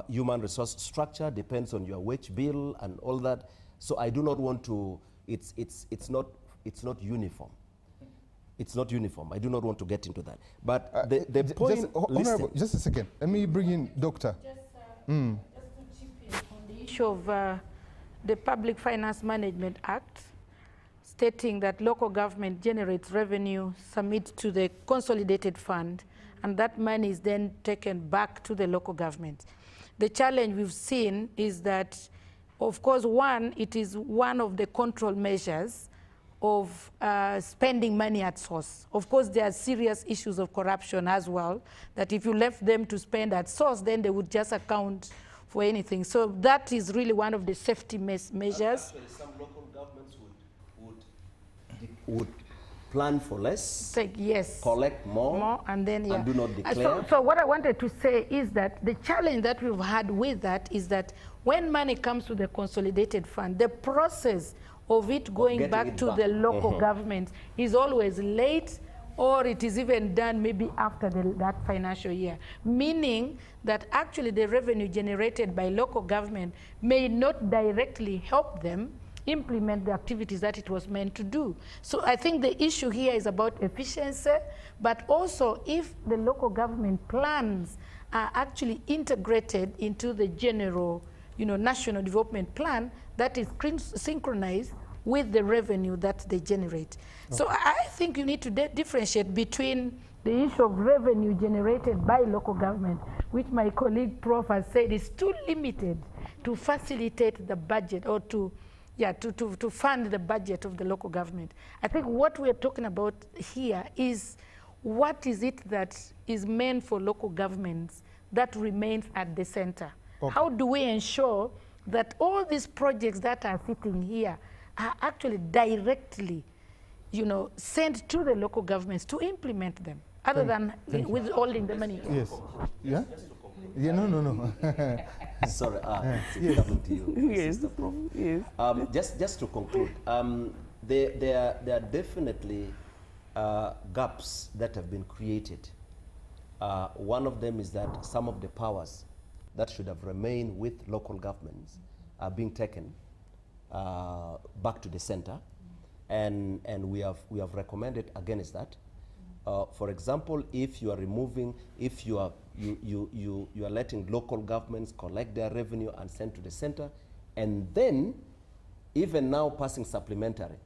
human resource structure, depends on your wage bill and all that. So I do not want to, it's not uniform. It's not uniform. I do not want to get into that. But the point... Honorable, just a second. Let me bring in Doctor. Just to chip in on the issue of the Public Finance Management Act, stating that local government generates revenue, submits to the consolidated fund, and that money is then taken back to the local government. The challenge we've seen is that, of course, one, it is one of the control measures of spending money at source. Of course, there are serious issues of corruption as well, that if you left them to spend at source, then they would just account for anything. So that is really one of the safety measures. Actually, some local governments would plan for less, yes, collect more, and then and do not declare. So what I wanted to say is that the challenge that we've had with that is that when money comes to the consolidated fund, the process of it going back to the local government is always late, or it is even done maybe after that financial year, meaning that actually the revenue generated by local government may not directly help them implement the activities that it was meant to do. So I think the issue here is about efficiency, but also if the local government plans are actually integrated into the general, national development plan that is synchronized with the revenue that they generate. Okay. So I think you need to differentiate between the issue of revenue generated by local government, which my colleague Prof has said is too limited to facilitate the budget or to fund the budget of the local government. I think what we're talking about here is what is it that is meant for local governments that remains at the center. Okay. How do we ensure that all these projects that are sitting here are actually directly, sent to the local governments to implement them, other than withholding the money? Yes. Yeah? Yeah, no. Sorry, it's coming to you, Yes. Sister Prof. Yes. Just to conclude, there are definitely gaps that have been created. One of them is that some of the powers that should have remained with local governments are being taken back to the center, and we have recommended against that. For example, if you are removing, if you are letting local governments collect their revenue and send to the center, and then even now passing supplementary.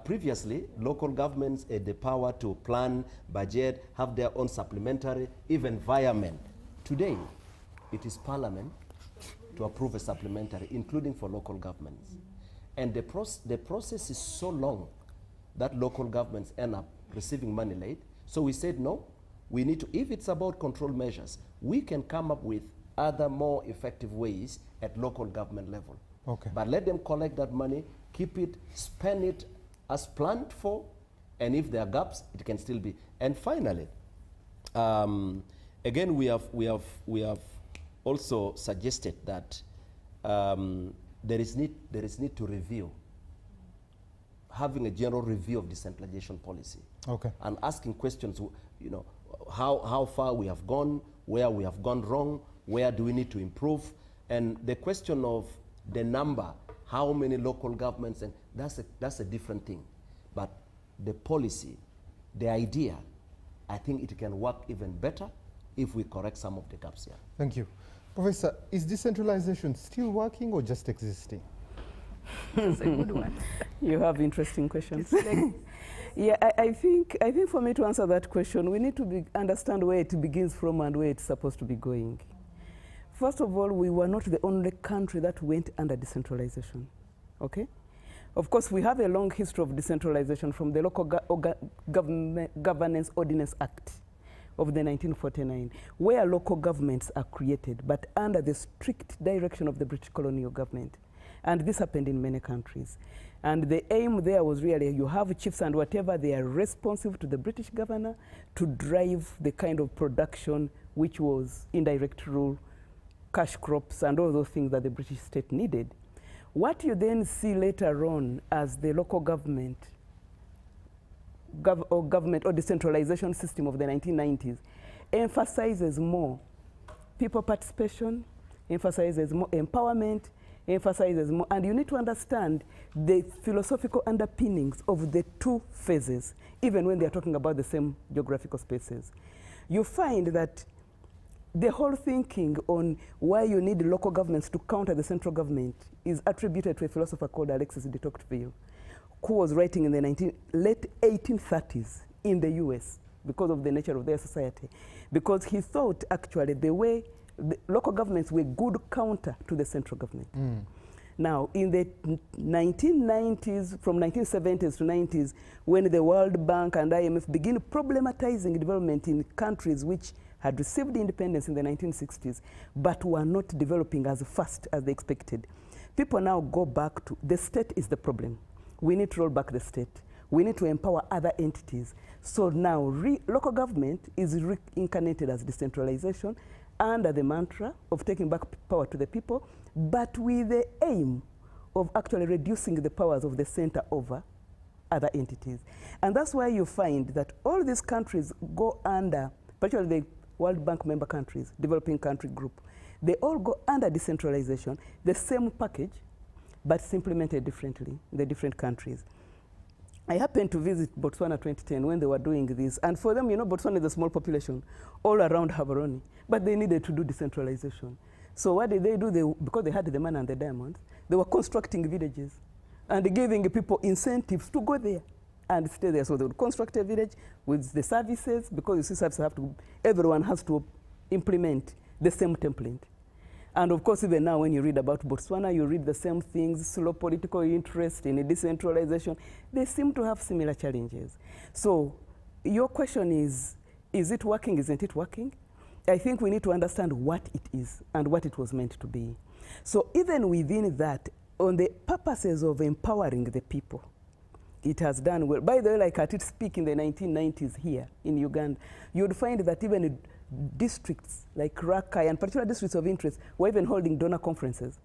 Previously, local governments had the power to plan, budget, have their own supplementary, even environment. Today, it is Parliament to approve a supplementary, including for local governments. And the process is so long that local governments end up receiving money late. So we said, no, we need to, if it's about control measures, we can come up with other more effective ways at local government level. Okay. But let them collect that money, keep it, spend it as planned for, and if there are gaps, it can still be. And finally, again, we have also suggested that there is need to review, having a general review of decentralization policy. Okay. And asking questions, how far we have gone, where we have gone wrong, where do we need to improve, and the question of the number, how many local governments, and that's a different thing. But the policy, the idea, I think it can work even better if we correct some of the gaps here. Thank you. Professor, is decentralization still working or just existing? That's a good one. You have interesting questions. Yeah, I think for me to answer that question, we need to understand where it begins from and where it's supposed to be going. First of all, we were not the only country that went under decentralization, okay? Of course, we have a long history of decentralization from the Local Governance Ordinance Act of the 1949, where local governments are created, but under the strict direction of the British colonial government. And this happened in many countries. And the aim there was really, you have chiefs and whatever, they are responsive to the British governor to drive the kind of production which was indirect rule, cash crops, and all those things that the British state needed. What you then see later on as the local government or decentralization system of the 1990s emphasizes more people participation, emphasizes more empowerment, emphasizes more, and you need to understand the philosophical underpinnings of the two phases, even when they're talking about the same geographical spaces. You find that the whole thinking on why you need local governments to counter the central government is attributed to a philosopher called Alexis de Tocqueville, who was writing in the late 1830s in the US because of the nature of their society. Because he thought actually the way the local governments were good counter to the central government. Now, in the 1990s, from 1970s to 90s, when the World Bank and IMF begin problematizing development in countries which had received independence in the 1960s, but were not developing as fast as they expected, people now go back to the state is the problem. We need to roll back the state. We need to empower other entities. So now local government is reincarnated as decentralization under the mantra of taking back power to the people, but with the aim of actually reducing the powers of the center over other entities. And that's why you find that all these countries go under, particularly the World Bank member countries, developing country group, they all go under decentralization, the same package, but it's implemented differently in the different countries. I happened to visit Botswana 2010 when they were doing this. And for them, you know, Botswana is a small population all around Habaroni, but they needed to do decentralization. So what did they do? Because they had the money and the diamonds, they were constructing villages and giving people incentives to go there and stay there. So they would construct a village with the services, because you see services have to, everyone has to implement the same template. And of course, even now when you read about Botswana, you read the same things, slow political interest in decentralization. They seem to have similar challenges. So your question is it working, isn't it working? I think we need to understand what it is and what it was meant to be. So even within that, on the purposes of empowering the people, it has done well. By the way, like at its peak in the 1990s here in Uganda, you would find that even districts like Rakai and particular districts of interest were even holding donor conferences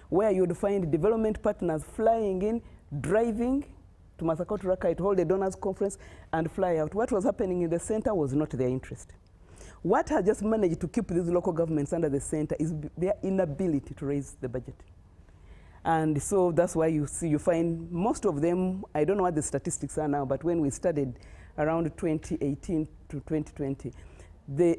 where you would find development partners flying in, driving to Masakot Rakai to hold a donors conference and fly out. What was happening in the center was not their interest. What has just managed to keep these local governments under the center is their inability to raise the budget. And so that's why you find most of them, I don't know what the statistics are now, but when we studied around 2018 to 2020,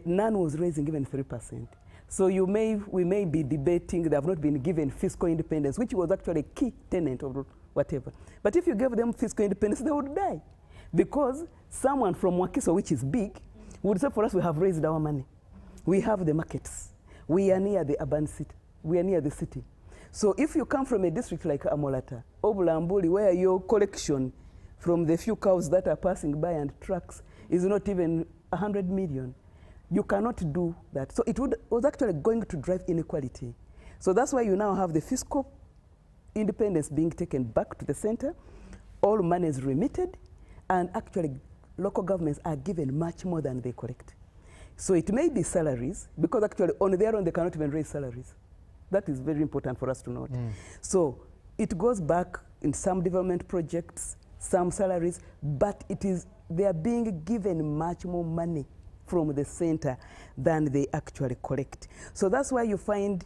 none was raising even 3%. So we may be debating they have not been given fiscal independence, which was actually a key tenet of whatever. But if you gave them fiscal independence, they would die. Because someone from Wakiso, which is big, would say, for us, we have raised our money. We have the markets. We are near the urban city. We are near the city. So if you come from a district like Amolata or Bulambuli, where your collection from the few cows that are passing by and trucks is not even 100 million, you cannot do that. So it was actually going to drive inequality. So that's why you now have the fiscal independence being taken back to the center, all money is remitted, and actually local governments are given much more than they collect. So it may be salaries, because actually on their own they cannot even raise salaries. That is very important for us to note. So it goes back in some development projects, some salaries, but they are being given much more money from the center than they actually collect. So that's why you find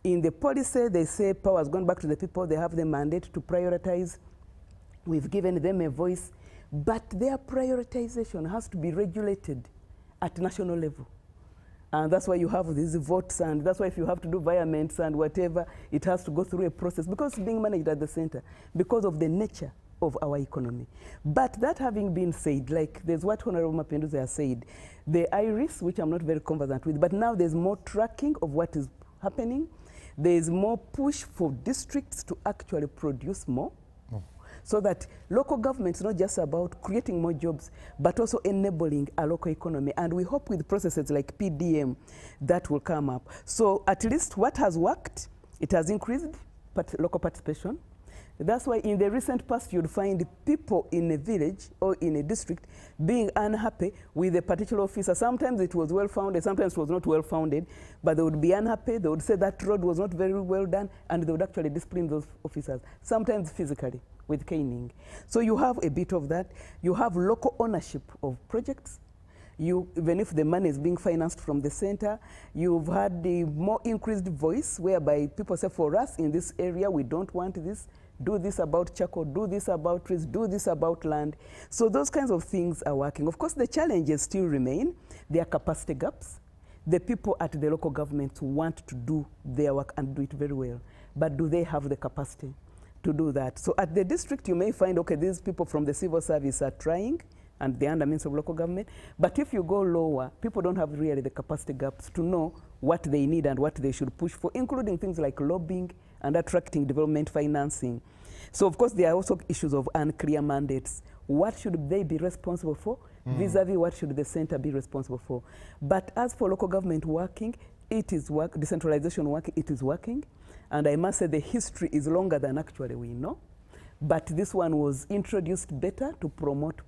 in the policy, they say power has gone back to the people, they have the mandate to prioritize. We've given them a voice, but their prioritization has to be regulated at national level. And that's why you have these votes, and that's why if you have to do environments and whatever, it has to go through a process, because it's being managed at the center, because of the nature of our economy. But that having been said, like there's what Honorable Mapenduzi has said, the IRIS, which I'm not very conversant with, but now there's more tracking of what is happening. There's more push for districts to actually produce more. So that local government is not just about creating more jobs, but also enabling a local economy. And we hope with processes like PDM that will come up. So at least what has worked, it has increased local participation. That's why in the recent past, you'd find people in a village or in a district being unhappy with a particular officer. Sometimes it was well-founded, sometimes it was not well-founded, but they would be unhappy. They would say that road was not very well done, and they would actually discipline those officers, sometimes physically, with caning. So you have a bit of that. You have local ownership of projects. Even if the money is being financed from the center, you've had the more increased voice, whereby people say, for us in this area, we don't want this. Do this about charcoal, do this about trees, do this about land. So those kinds of things are working. Of course, the challenges still remain. There are capacity gaps. The people at the local governments want to do their work and do it very well. But do they have the capacity to do that? So at the district, you may find, okay, these people from the civil service are trying and the under means of local government. But if you go lower, people don't have really the capacity gaps to know what they need and what they should push for, including things like lobbying and attracting development financing. So of course there are also issues of unclear mandates. What should they be responsible for? Vis-a-vis what should the center be responsible for? But as for local government working, it is decentralization working, it is working. And I must say the history is longer than actually we know. But this one was introduced better to promote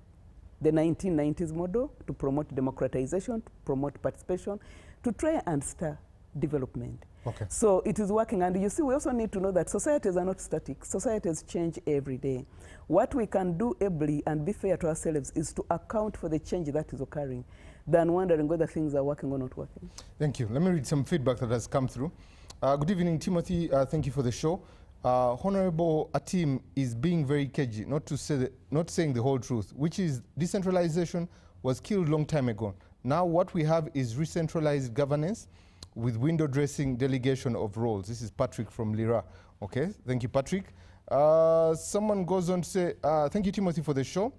the 1990s model, to promote democratization, to promote participation, to try and stir development. Okay. So it is working. And you see, we also need to know that societies are not static. Societies change every day. What we can do ably and be fair to ourselves is to account for the change that is occurring than wondering whether things are working or not working. Thank you. Let me read some feedback that has come through. Good evening, Timothy. Thank you for the show. Honorable Atim is being very cagey, not saying the whole truth, which is decentralization was killed long time ago. Now what we have is re-centralized governance with window dressing delegation of roles. This is Patrick from Lira. Okay, thank you, Patrick. Someone goes on to say, thank you, Timothy, for the show.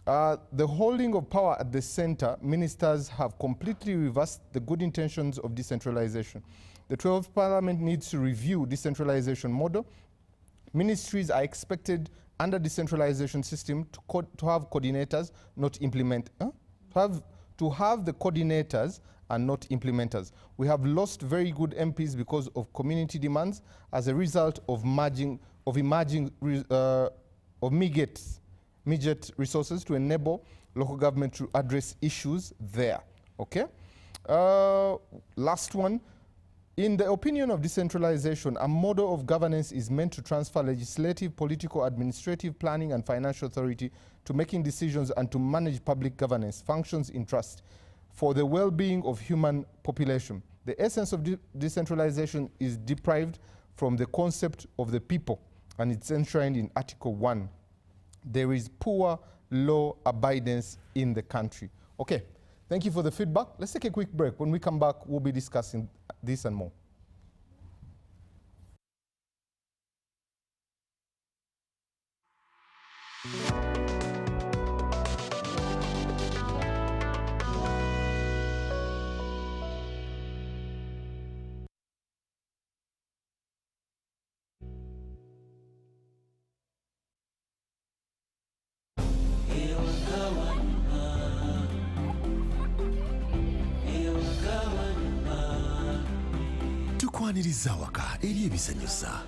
The holding of power at the center, ministers have completely reversed the good intentions of decentralization. The 12th Parliament needs to review decentralization model. Ministries are expected under decentralization system to have coordinators, not implement. To have the coordinators and not implementers. We have lost very good MPs because of community demands as a result of midget resources to enable local government to address issues there. Okay. Last one. In the opinion of decentralization, a model of governance is meant to transfer legislative, political, administrative, planning, and financial authority to making decisions and to manage public governance functions in trust for the well-being of human population. The essence of decentralization is deprived from the concept of the people, and it's enshrined in Article 1. There is poor law abidance in the country. Okay, thank you for the feedback. Let's take a quick break. When we come back, we'll be discussing this and more. tukwaniriza waka eri ebisanyusa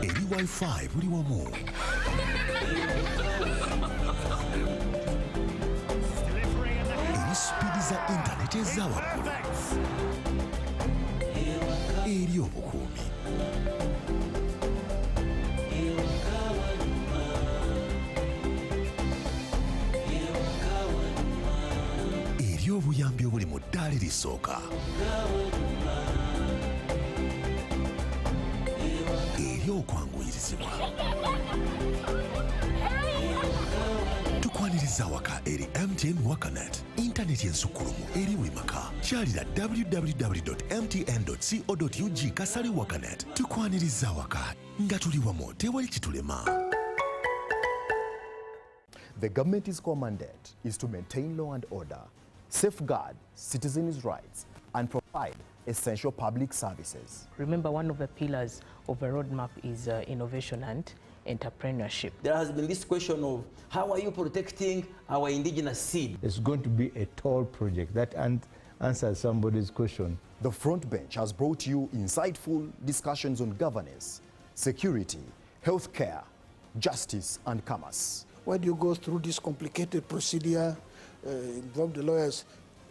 eri wifi buli wamu eri sipiidi za intaneti ezawaggulu eri obukuumi obuyambi obuli mu ddaala erisooka eri okwanguyirizibwa tukwaniriza waka eri MTN Wakanet intaneti ensukulumu eri buli maka kyalira www.mtn.co.ug kasale Wakanet tukwaniriza waka nga tuli wamu tewali kitulema. The government's core mandate is to maintain law and order, safeguard citizens' rights, and provide essential public services. Remember, one of the pillars of a roadmap is innovation and entrepreneurship. There has been this question of how are you protecting our indigenous seed? It's going to be a tall project that answers somebody's question. The front bench has brought you insightful discussions on governance, security, healthcare, justice, and commerce. When you go through this complicated procedure, involve the lawyers,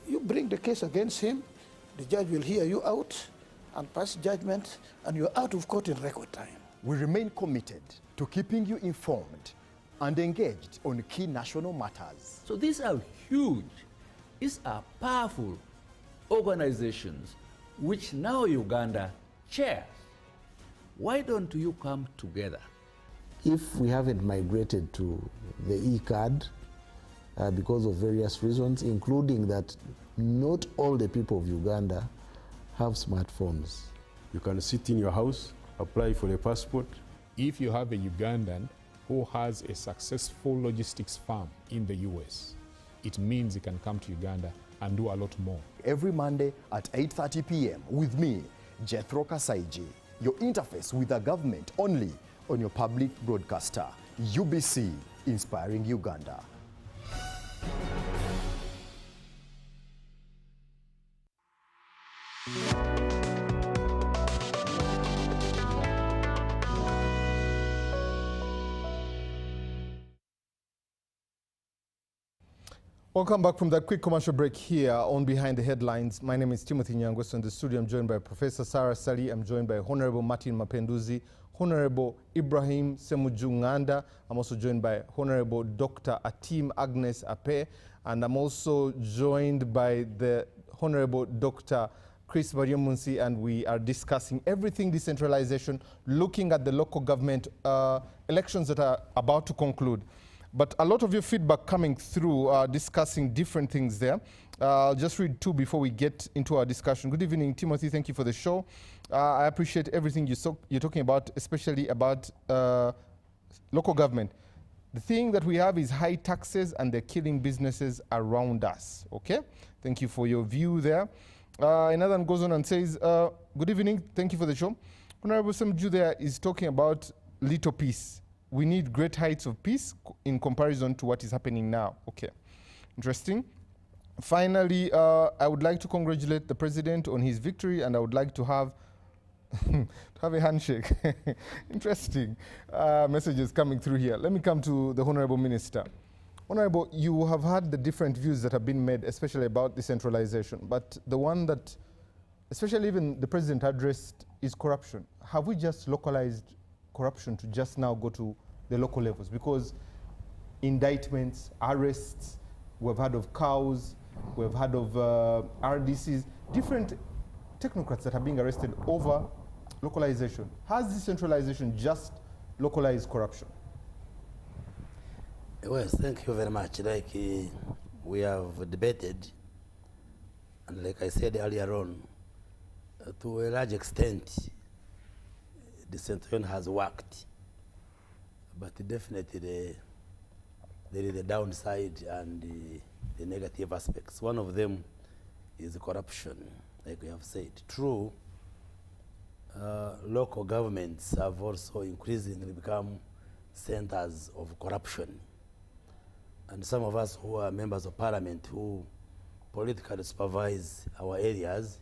you bring the case against him, the judge will hear you out and pass judgment, and you're out of court in record time. We remain committed to keeping you informed and engaged on key national matters. So these are huge, these are powerful organizations which now Uganda chairs. Why don't you come together? If we haven't migrated to the e-card because of various reasons, including that not all the people of Uganda have smartphones. You can sit in your house, apply for a passport, If you have a Ugandan who has a successful logistics firm in the US, it means he can come to Uganda and do a lot more. Every Monday at 8:30 p.m. with me, Jethro Kasaiji, your interface with the government only on your public broadcaster, UBC, Inspiring Uganda. Welcome back from that quick commercial break here on Behind the Headlines. My name is Timothy Nyangweso. In the studio, I'm joined by Professor Sarah Sali. I'm joined by Honorable Martin Mapenduzi, Honorable Ibrahim Semujunganda. I'm also joined by Honorable Dr. Atim Agnes Ape. And I'm also joined by the Honorable Dr. Chris Baryomunsi, and we are discussing everything decentralization, looking at the local government elections that are about to conclude. But a lot of your feedback coming through, discussing different things there. I'll just read two before we get into our discussion. Good evening, Timothy. Thank you for the show. I appreciate everything you're talking about, especially about local government. The thing that we have is high taxes and they're killing businesses around us. Okay? Thank you for your view there. Another one goes on and says, good evening. Thank you for the show. Honorable Samju there is talking about little peace. We need great heights of peace in comparison to what is happening now. Okay, interesting. Finally, I would like to congratulate the president on his victory, and I would like to have a handshake. Interesting messages coming through here. Let me come to the Honorable Minister. Honorable, you have had the different views that have been made, especially about decentralization, but the one that, especially even the president addressed, is corruption. Have we just localized corruption to just now go to the local levels? Because indictments, arrests, we've heard of cows, we've heard of RDCs, different technocrats that are being arrested over localization. Has decentralization just localized corruption? Well, thank you very much. Like we have debated, and like I said earlier on, to a large extent, decentralization has worked, but definitely there is a downside and the negative aspects. One of them is corruption, like we have said. True, local governments have also increasingly become centers of corruption. And some of us who are members of parliament who politically supervise our areas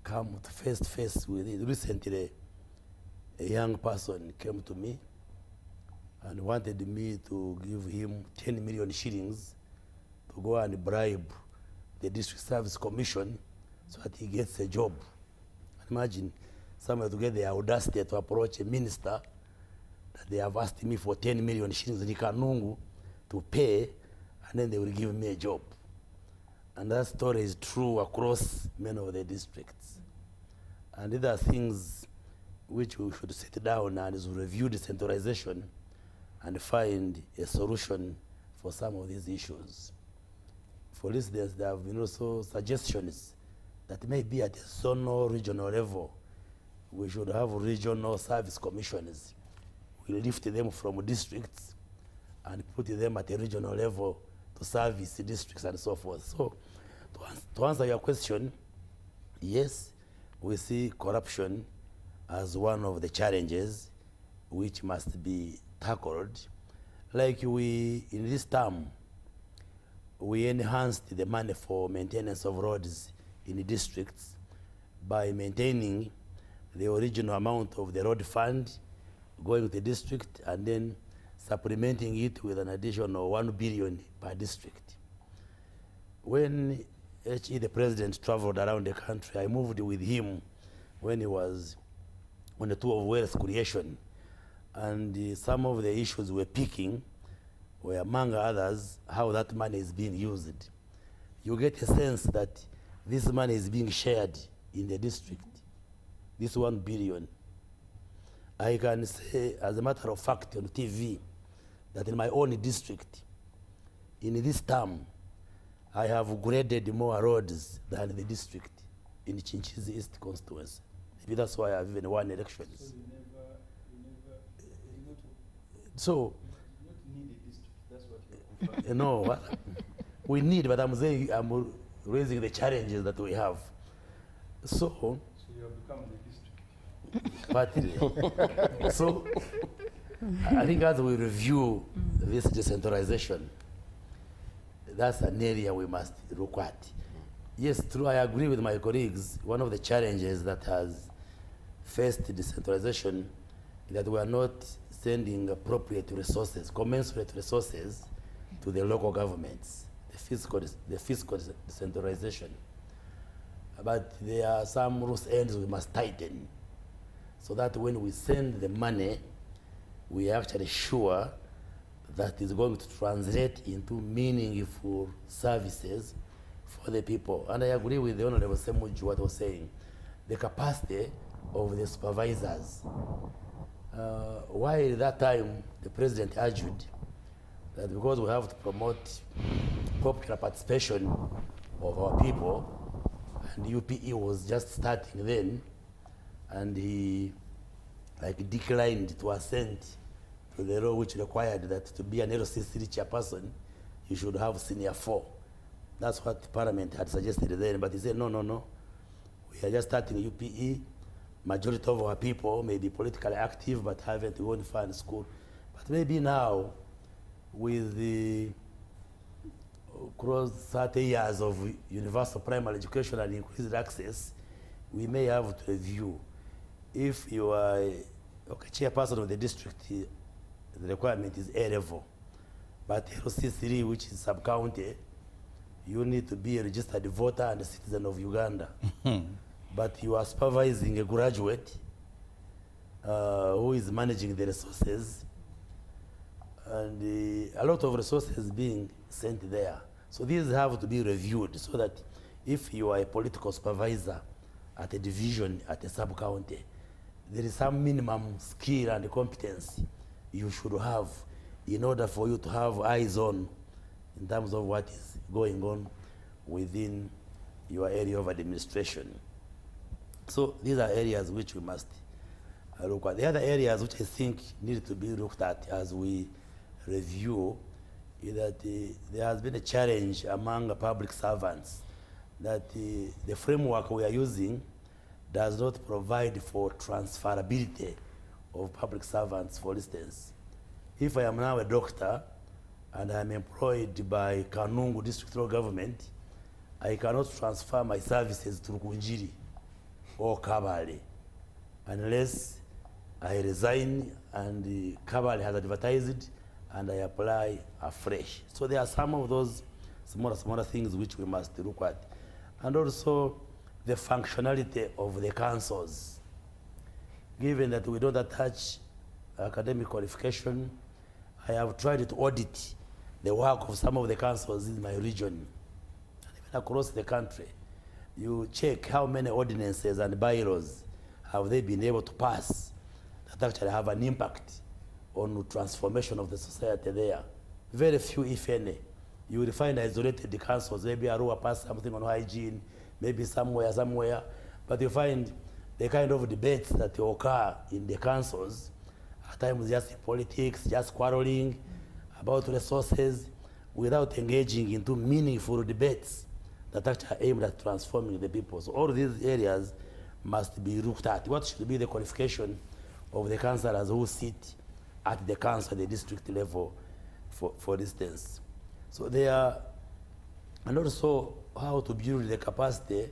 come face to face with it. Recently, a young person came to me and wanted me to give him 10 million shillings to go and bribe the District Service Commission so that he gets a job. Imagine someone to get the audacity to approach a minister that they have asked me for 10 million shillings in Kanungu to pay, and then they will give me a job. And that story is true across many of the districts. And these are things which we should sit down and review decentralization and find a solution for some of these issues. For instance, there have been also suggestions that maybe at a zonal, regional level, we should have regional service commissioners. We lift them from districts and put them at a regional level to service districts and so forth. So, to answer your question, yes, we see corruption as one of the challenges which must be tackled. Like in this term, we enhanced the money for maintenance of roads in the districts by maintaining the original amount of the road fund going to the district and then supplementing it with an additional 1 billion per district. When H.E. the president traveled around the country, I moved with him when he was on the tour of wealth creation. And some of the issues we're picking were, among others, how that money is being used. You get a sense that this money is being shared in the district, this 1 billion. I can say, as a matter of fact, on TV, that in my own district, in this term, I have graded more roads than the district in Chinchizi East constituency. Maybe that's why I've even won elections. So, no, we need, but I'm saying I'm raising the challenges that we have. So you have become the district. But so I think as we review this decentralization, that's an area we must look at. Yes, true, I agree with my colleagues. One of the challenges that has faced decentralization is that we are not sending appropriate resources, commensurate resources to the local governments, the fiscal decentralization. But there are some loose ends we must tighten so that when we send the money, we are actually sure that is going to translate into meaningful services for the people. And I agree with the Honorable Semuju what was saying, the capacity of the supervisors. While at that time the President argued that because we have to promote popular participation of our people, and UPE was just starting then, and he declined to assent to the law which required that to be an LC3 chairperson, you should have senior 4. That's what Parliament had suggested then, but he said, no, no, no. We are just starting UPE. Majority of our people may be politically active but haven't gone far in school. But maybe now, with the across 30 years of universal primary education and increased access, we may have to review. If you are chairperson of the district, the requirement is A level. But LC3, which is sub-county, you need to be a registered voter and a citizen of Uganda. But you are supervising a graduate who is managing the resources, and a lot of resources being sent there. So these have to be reviewed so that if you are a political supervisor at a division, at a sub-county, there is some minimum skill and competence you should have in order for you to have eyes on in terms of what is going on within your area of administration. So these are areas which we must look at. The other areas which I think need to be looked at as we review is that there has been a challenge among public servants that the framework we are using does not provide for transferability of public servants. For instance, if I am now a doctor and I am employed by Kanungu District Government, I cannot transfer my services to Rukunjiri or Kabale unless I resign and Kabale has advertised and I apply afresh. So there are some of those smaller things which we must look at. And also the functionality of the councils. Given that we don't attach academic qualification, I have tried to audit the work of some of the councils in my region, and even across the country. You check how many ordinances and bylaws have they been able to pass that actually have an impact on the transformation of the society there. Very few, if any. You will find isolated councils, maybe Arua passed something on hygiene, maybe somewhere, but you find the kind of debates that occur in the councils, at times just politics, just quarreling about resources, without engaging into meaningful debates that actually aim at transforming the people. So all these areas must be looked at. What should be the qualification of the councillors who sit at the council, the district level, for instance. So they are, and also how to build the capacity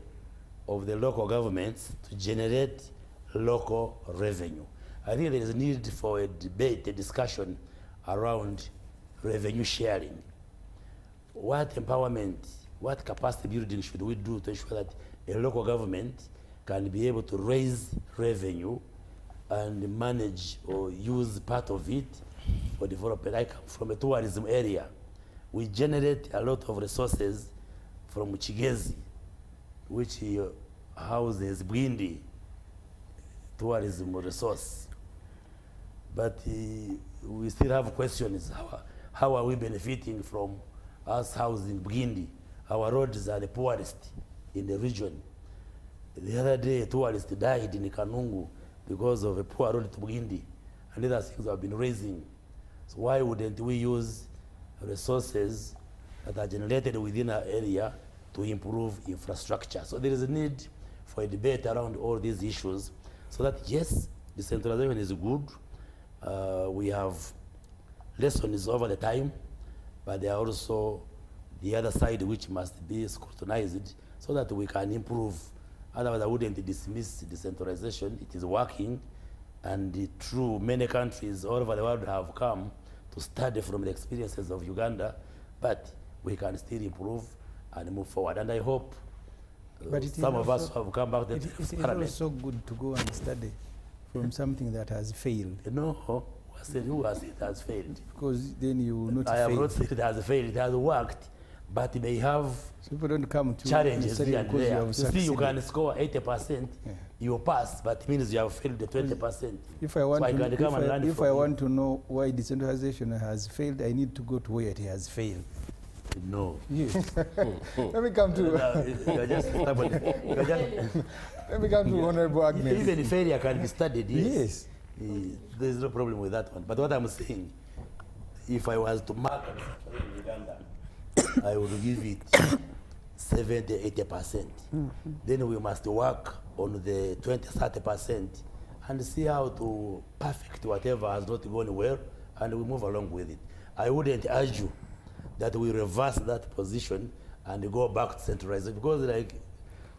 of the local governments to generate local revenue. I think there is a need for a debate, a discussion around revenue sharing. What empowerment, what capacity building should we do to ensure that a local government can be able to raise revenue and manage or use part of it for development? I come from a tourism area. We generate a lot of resources from Chigezi, which houses Bwindi tourism resource. But we still have questions. How are we benefiting from us housing Bwindi? Our roads are the poorest in the region. The other day, a tourist died in Kanungu because of a poor road to Bwindi. And other things have been raising So why wouldn't we use resources that are generated within our area to improve infrastructure? So there is a need for a debate around all these issues so that, yes, decentralization is good. We have lessons over the time, but there are also the other side which must be scrutinized so that we can improve. Otherwise, I wouldn't dismiss decentralization. It is working, and true, many countries all over the world have come to study from the experiences of Uganda, but we can still improve and move forward. And I hope some of us have come back to it is also good to go and study from something that has failed. No, who has it has failed? Because then you will not I fail. have not said it has failed, it has worked, but it may have so people don't come to challenges here and there. You see, you succeeded. can score 80%, you pass, but it means you have failed the 20%. If I want, so if I want to know why decentralization has failed, I need to go to where it has failed. No. Yes. Let me come to. You're just stubborn. Let me come to Honorable Agnes. Even failure can be studied. Yes. There's no problem with that one. But what I'm saying, if I was to mark in Uganda, I would give it 70–80%. Then we must work on the 20–30% and see how to perfect whatever has not gone well, and we move along with it. I wouldn't urge you that we reverse that position and go back to centralization, because like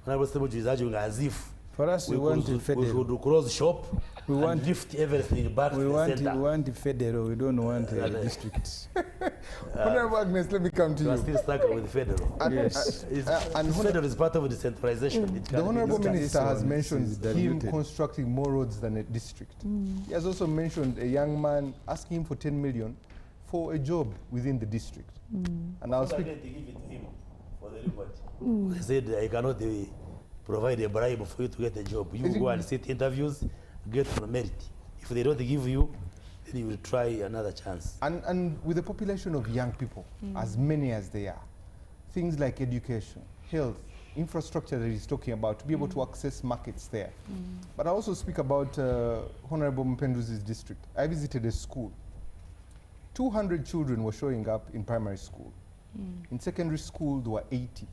Honorable Semuju is arguing as if for us we want to federal. We should close shop and lift everything back to the center. We want federal, we don't want districts. Honorable Agnes, let me come to you. You are still stuck with federal. Yes. And federal is part of the decentralization. The Honorable Minister has mentioned him constructing more roads than a district. He has also mentioned a young man asking him for 10 million for a job within the district. And I'll speak. To give it to him for the report. He said, I cannot provide a bribe for you to get a job. You go and sit interviews, get on merit. If they don't give you, then you will try another chance. And with the population of young people, as many as they are, things like education, health, infrastructure that he's talking about, to be able to access markets there. But I also speak about Honorable Mpenduzi's district. I visited a school. 200 children were showing up in primary school. In secondary school, there were 80.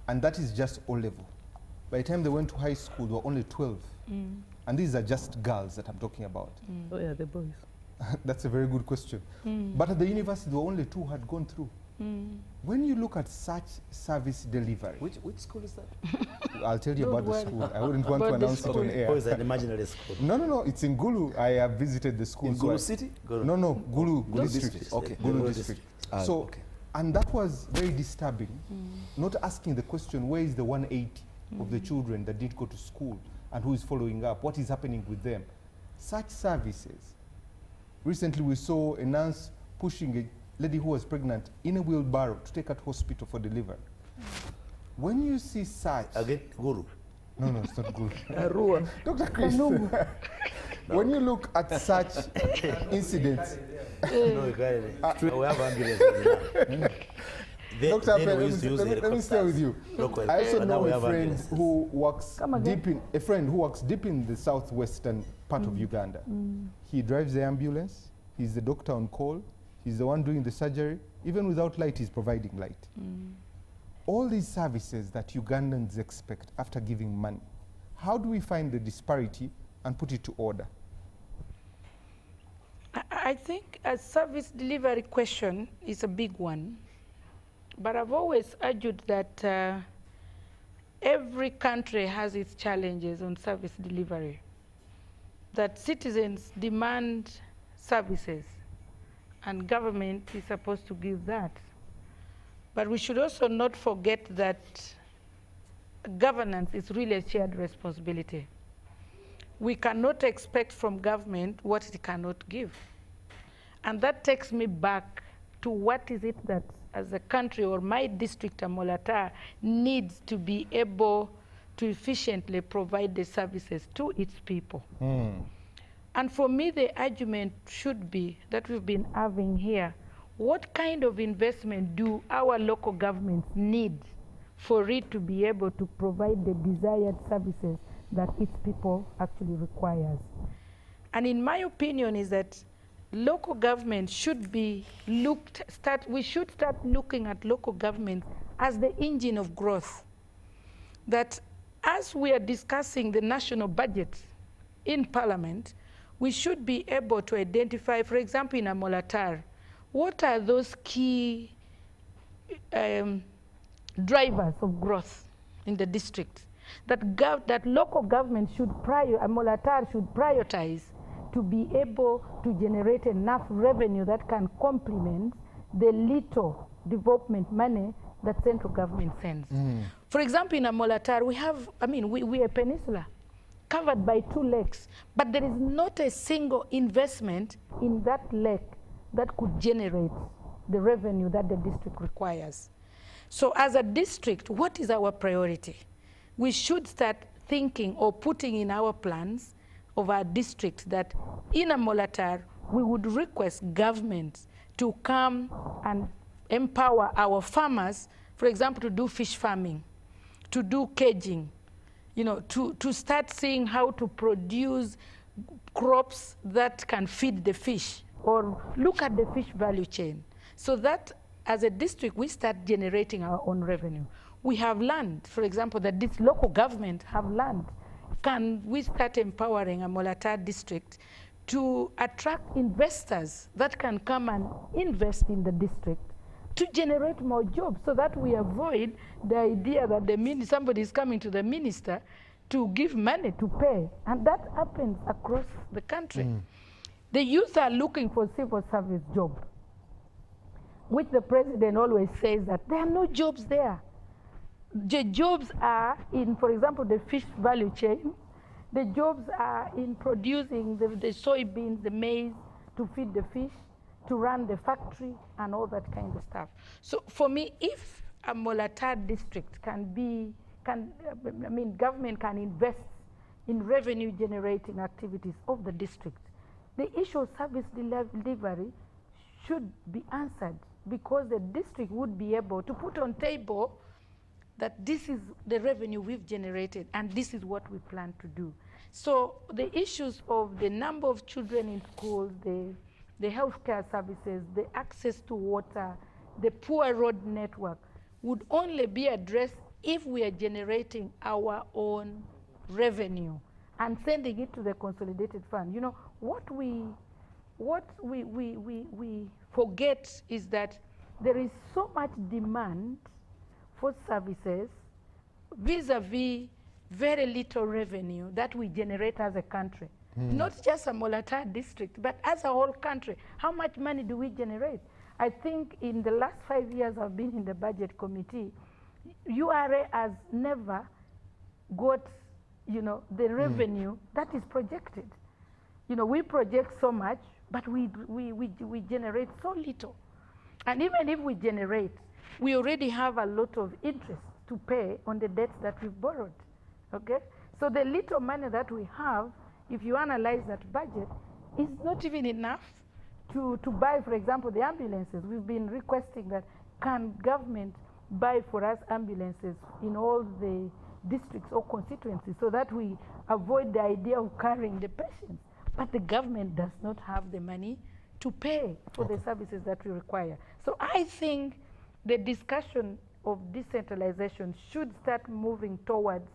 And that is just O-level. By the time they went to high school, there were only 12. And these are just girls that I'm talking about. Oh yeah, the boys. That's a very good question. But at the university, there were only 2 who had gone through. When you look at such service delivery... Which school is that? I'll tell you about the school. I wouldn't want to announce it on air. Oh, it's an imaginary school. No, it's in Gulu. I have visited the school. In Gulu City? No, Gulu district. Okay. Gulu district. And that was very disturbing, not asking the question, where is the 180 of the children that did go to school and who is following up? What is happening with them? Such services. Recently we saw a nurse pushing a lady who was pregnant in a wheelbarrow to take her to hospital for delivery. When you see such... Again, Guru. No, it's not Guru. Arua. Dr. Chris, when you look at such incidents... No, we have ambulances. Dr. Let me stay with you. I also know a friend who works deep in the southwestern part of Uganda. He drives the ambulance. He's the doctor on call. He's the one doing the surgery. Even without light, he's providing light. All these services that Ugandans expect after giving money, how do we find the disparity and put it to order? I think a service delivery question is a big one, but I've always argued that every country has its challenges on service delivery, that citizens demand services and government is supposed to give that. But we should also not forget that governance is really a shared responsibility. We cannot expect from government what it cannot give. And that takes me back to what is it that as a country or my district, Amolata, needs to be able to efficiently provide the services to its people. And for me, the argument should be that we've been having here, what kind of investment do our local governments need for it to be able to provide the desired services that its people actually requires? And in my opinion is that local government should be we should start looking at local government as the engine of growth. That as we are discussing the national budget in Parliament, we should be able to identify, for example, in Amolatar, what are those key drivers of growth in the district that local government should Amolatar should prioritize to be able to generate enough revenue that can complement the little development money that central government sends. For example, in Amolatar, we have, we are a peninsula covered by 2 lakes, but there is not a single investment in that lake that could generate the revenue that the district requires. So as a district, what is our priority? We should start thinking or putting in our plans of our district that in Amolatar, we would request government to come and empower our farmers, for example, to do fish farming, to do caging, to start seeing how to produce crops that can feed the fish, or look at the fish value chain, so that as a district, we start generating our own revenue. We have land, for example, that this local government have land. Can we start empowering Amolatar district to attract investors that can come and invest in the district to generate more jobs, so that we avoid the idea that somebody is coming to the minister to give money to pay, and that happens across the country. The youth are looking for civil service job, which the president always says that there are no jobs there. The jobs are in, for example, the fish value chain. The jobs are in producing the soybeans, the maize, to feed the fish, to run the factory, and all that kind of stuff. So for me, if a Amolatar district government can invest in revenue generating activities of the district, the issue of service delivery should be answered, because the district would be able to put on table that this is the revenue we've generated and this is what we plan to do. So the issues of the number of children in schools, the healthcare services, the access to water, the poor road network would only be addressed if we are generating our own revenue and sending it to the consolidated fund. What we forget is that there is so much demand for services vis-a-vis very little revenue that we generate as a country. Not just a Amolatar district, but as a whole country. How much money do we generate? I think in the last 5 years I've been in the budget committee, URA has never got the revenue that is projected. We project so much, but we generate so little. And even if we generate, we already have a lot of interest to pay on the debts that we've borrowed, okay? So the little money that we have, if you analyze that budget, is not even enough to buy, for example, the ambulances. We've been requesting that, can government buy for us ambulances in all the districts or constituencies, so that we avoid the idea of carrying the patients. But the government does not have the money to pay for the services that we require. So I think the discussion of decentralization should start moving towards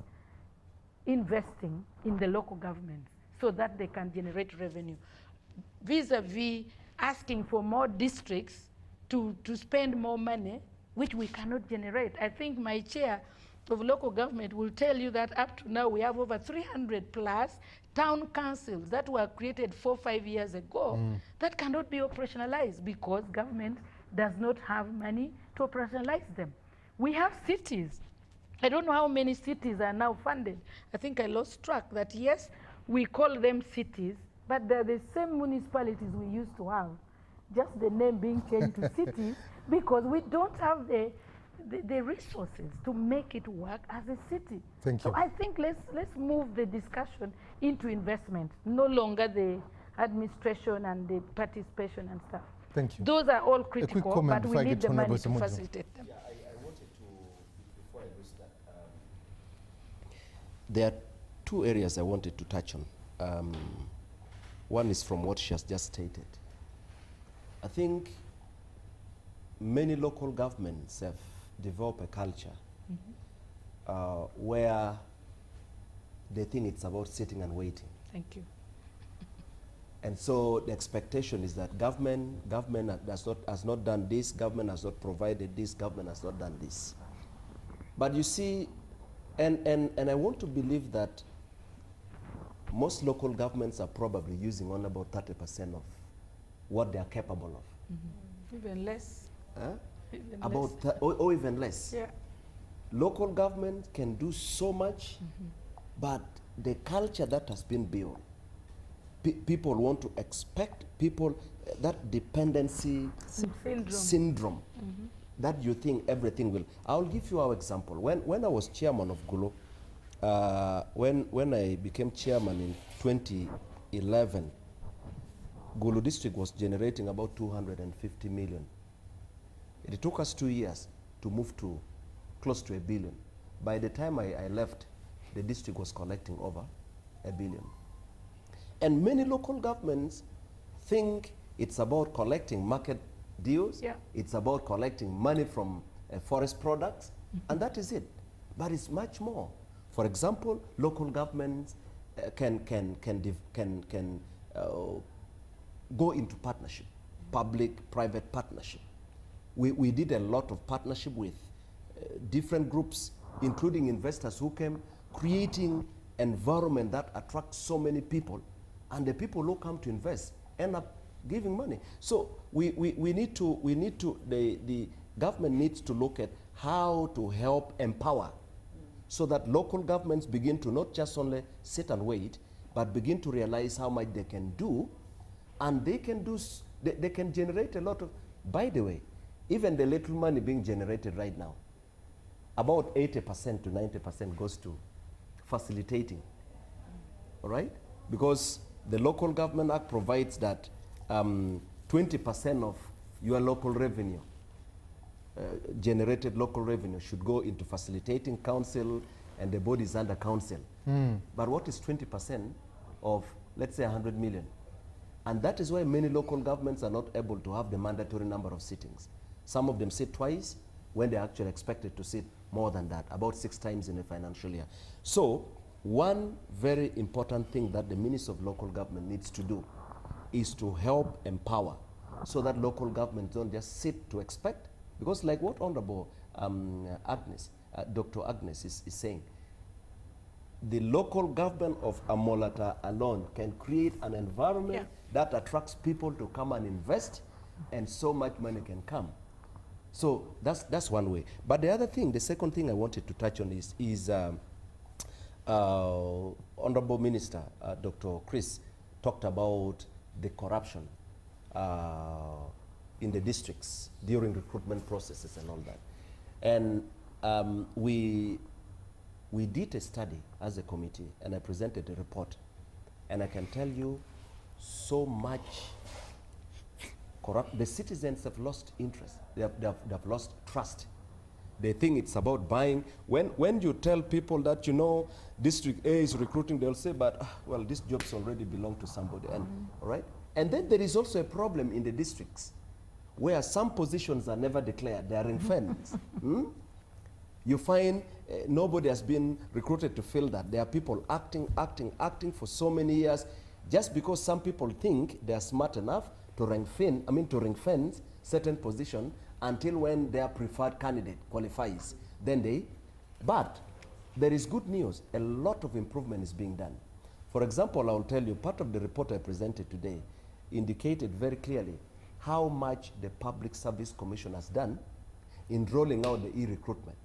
investing in the local governments so that they can generate revenue, vis-a-vis asking for more districts to spend more money, which we cannot generate. I think my chair of local government will tell you that up to now we have over 300 plus town councils that were created 4 or 5 years ago that cannot be operationalized because government does not have money to operationalize them. We have cities. I don't know how many cities are now funded. I think I lost track that, yes, we call them cities, but they're the same municipalities we used to have, just the name being changed to cities, because we don't have the resources to make it work as a city. Thank you. So I think let's move the discussion into investment, no longer the administration and the participation and stuff. Thank you. Those are all critical, comment but we need the money to facilitate them. Yeah, I wanted to, before I lose that, there are 2 areas I wanted to touch on. One is from what she has just stated. I think many local governments have developed a culture where they think it's about sitting and waiting. Thank you. And so the expectation is that government has not done this, government has not provided this, government has not done this. But you see, and I want to believe that most local governments are probably using only about 30% of what they are capable of. Even less. Huh? Even About less. or even less. Yeah. Local government can do so much, but the culture that has been built, people want to expect that dependency syndrome that you think everything will. I'll give you our example. When I was chairman of GULO, when I became chairman in 2011, GULO district was generating about 250 million. It took us 2 years to move to close to $1 billion. By the time I left, the district was collecting over $1 billion. And many local governments think it's about collecting market deals, it's about collecting money from forest products, and that is it. But it's much more. For example, local governments can go into partnership, public-private partnership. We did a lot of partnership with different groups, including investors who came, creating environment that attracts so many people, and the people who come to invest end up giving money. So the government needs to look at how to help empower so that local governments begin to not just only sit and wait, but begin to realize how much they can do, and they can generate a lot of, by the way, even the little money being generated right now, about 80% to 90% goes to facilitating, all right? Because the Local Government Act provides that 20% of your local revenue, generated local revenue, should go into facilitating council and the bodies under council. But what is 20% of, let's say, 100 million? And that is why many local governments are not able to have the mandatory number of sittings. Some of them sit twice when they're actually expected to sit more than that, about 6 times in a financial year. So one very important thing that the Minister of Local Government needs to do is to help empower so that local governments don't just sit to expect, because like what Honorable Dr. Agnes is saying, the local government of Amolata alone can create an environment that attracts people to come and invest, and so much money can come. So that's one way. But the other thing, the second thing I wanted to touch on is Honorable Minister Dr. Chris talked about the corruption in the districts during recruitment processes and all that. And we did a study as a committee, and I presented a report. And I can tell you, so much the citizens have lost interest. They have lost trust. They think it's about buying. When you tell people that, you know, District A is recruiting, they'll say, but, well, these jobs already belong to somebody. And, all right? And then there is also a problem in the districts where some positions are never declared. They are ring-fenced. You find nobody has been recruited to fill that. There are people acting for so many years just because some people think they are smart enough to ring-fence certain position until when their preferred candidate qualifies. But there is good news. A lot of improvement is being done. For example, I will tell you, part of the report I presented today indicated very clearly how much the Public Service Commission has done in rolling out the e-recruitment.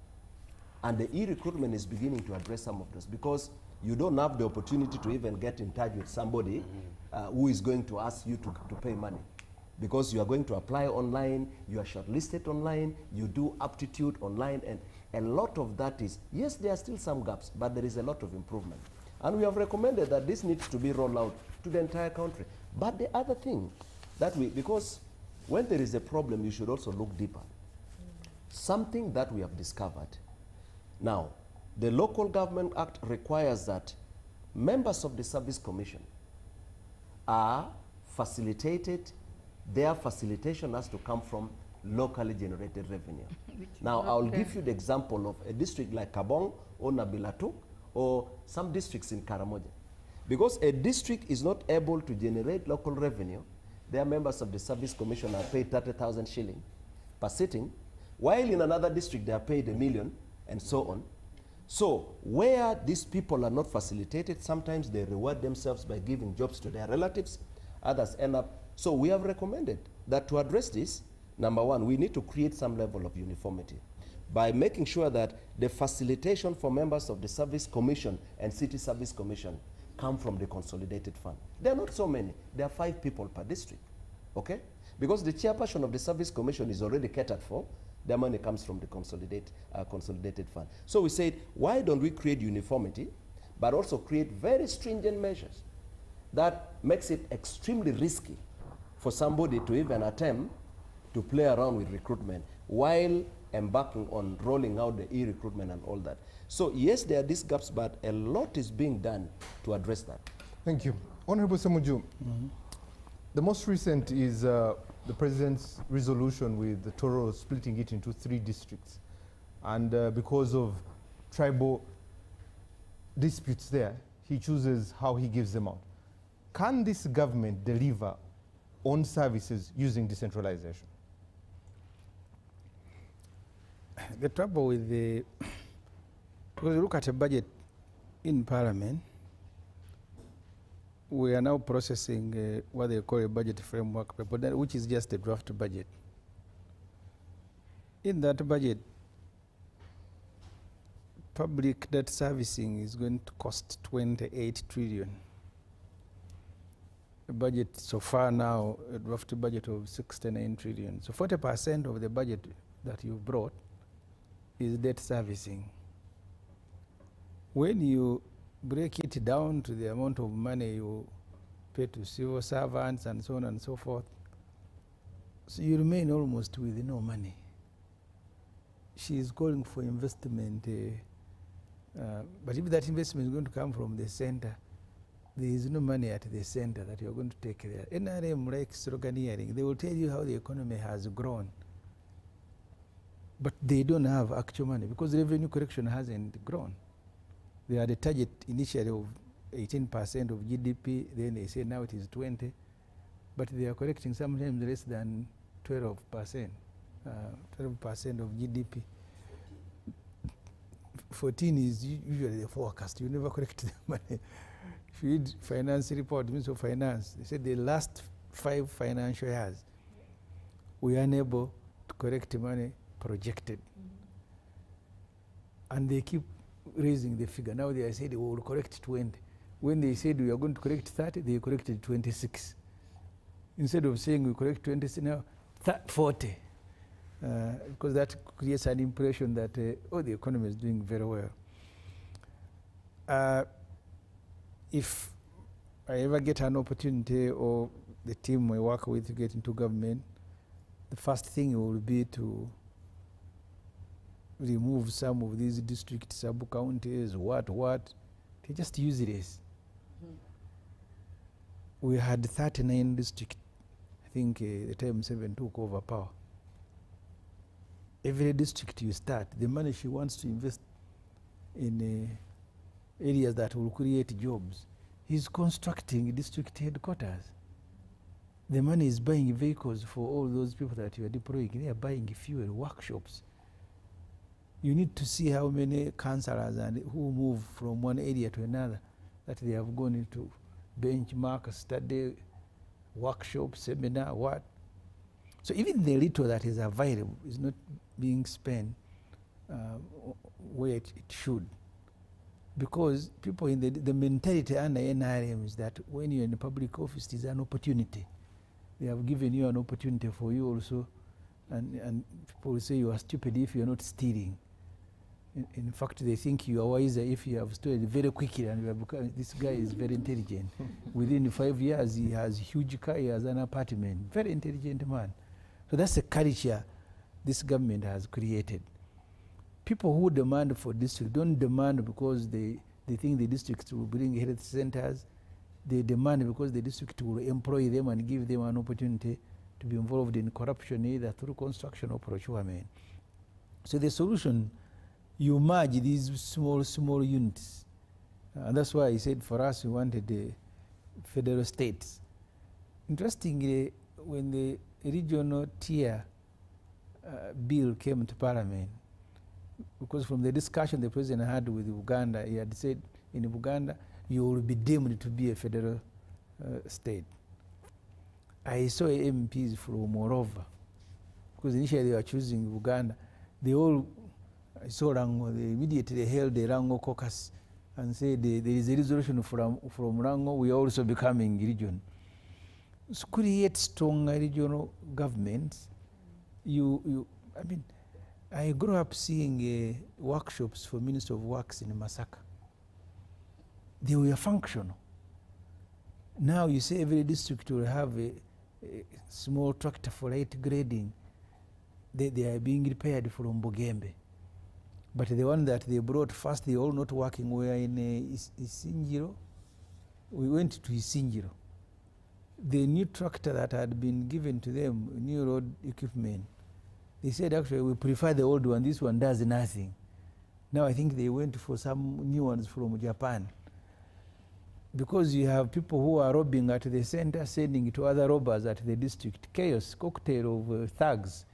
And the e-recruitment is beginning to address some of this, because you don't have the opportunity to even get in touch with somebody who is going to ask you to pay money. Because you are going to apply online, you are shortlisted online, you do aptitude online, and a lot of that is, yes, there are still some gaps, but there is a lot of improvement. And we have recommended that this needs to be rolled out to the entire country. But the other thing that because when there is a problem, you should also look deeper. Something that we have discovered. Now, the Local Government Act requires that members of the Service Commission are facilitated their facilitation has to come from locally generated revenue. Now, I'll give you the example of a district like Kabong or Nabilatu or some districts in Karamoja. Because a district is not able to generate local revenue, their members of the Service Commission are paid 30,000 shilling per sitting, while in another district they are paid $1 million and so on. So where these people are not facilitated, sometimes they reward themselves by giving jobs to their relatives, others end up. So we have recommended that to address this, number one, we need to create some level of uniformity by making sure that the facilitation for members of the Service Commission and City Service Commission come from the consolidated fund. There are not so many. There are 5 people per district, okay? Because the chairperson of the Service Commission is already catered for, their money comes from the consolidated fund. So we said, why don't we create uniformity, but also create very stringent measures that makes it extremely risky for somebody to even attempt to play around with recruitment while embarking on rolling out the e-recruitment and all that. So yes, there are these gaps, but a lot is being done to address that. Thank you. Honorable Semuju, the most recent is the President's resolution with the Toro splitting it into 3 districts. And because of tribal disputes there, he chooses how he gives them out. Can this government deliver on services using decentralization? The trouble with the, because you look at a budget in Parliament, we are now processing what they call a budget framework, which is just a draft budget. In that budget, public debt servicing is going to cost 28 trillion. The budget so far now, a draft budget of 69 trillion. So 40% of the budget that you brought is debt servicing. When you break it down to the amount of money you pay to civil servants and so on and so forth, so you remain almost with no money. She is calling for investment, but if that investment is going to come from the center, there is no money at the center that you are going to take there. NRM likes sloganeering. They will tell you how the economy has grown, but they don't have actual money because revenue correction hasn't grown. They had a target initially of 18% of GDP, then they say now it is 20, but they are correcting sometimes less than 12%, 12% of GDP. 14 is usually the forecast. You never correct the money. If you read finance report, Ministry of Finance, they said the last 5 financial years, we are unable to correct the money projected. And they keep raising the figure. Now they said we will correct 20. When they said we are going to correct 30, they corrected 26. Instead of saying we correct 26, now 40. Because that creates an impression that the economy is doing very well. If I ever get an opportunity or the team I work with to get into government, the first thing will be to remove some of these district sub-counties, they just use it as. We had 39 districts. I think the time 7 took over power. Every district you start, the money she wants to invest in areas that will create jobs, he's constructing district headquarters. The money is buying vehicles for all those people that you are deploying. They are buying fuel, workshops. You need to see how many councillors and who move from one area to another that they have gone into benchmark, study, workshop, seminar, what. So even the little that is available is not being spent where it should. Because people in the mentality under NRM is that when you're in the public office, it is an opportunity. They have given you an opportunity for you also, and people will say you are stupid if you're not stealing. In fact, they think you are wiser if you have stolen very quickly, and you have become, this guy is very intelligent. Within 5 years, he has a huge car, he has an apartment. Very intelligent man. So that's the culture this government has created. People who demand for district don't demand because they think the district will bring health centers. They demand because the district will employ them and give them an opportunity to be involved in corruption either through construction or procurement. So the solution, you merge these small units. And that's why I said for us we wanted the federal states. Interestingly, when the regional tier bill came to Parliament, because from the discussion the president had with Uganda, he had said in Uganda, you will be deemed to be a federal state. I saw MPs from Moreover, because initially they were choosing Uganda. They all, I saw Rango, they immediately held the Rango caucus and said there is a resolution from Rango, we are also becoming region. So create strong regional governments. I mean, I grew up seeing workshops for Minister of Works in Masaka. They were functional. Now you say every district will have a small tractor for light grading. They are being repaired from Bugembe. But the one that they brought first, they all not working, were in Isingiro. We went to Isingiro. The new tractor that had been given to them, new road equipment, they said actually we prefer the old one, this one does nothing. Now I think they went for some new ones from Japan. Because you have people who are robbing at the center, sending it to other robbers at the district. Chaos, cocktail of thugs.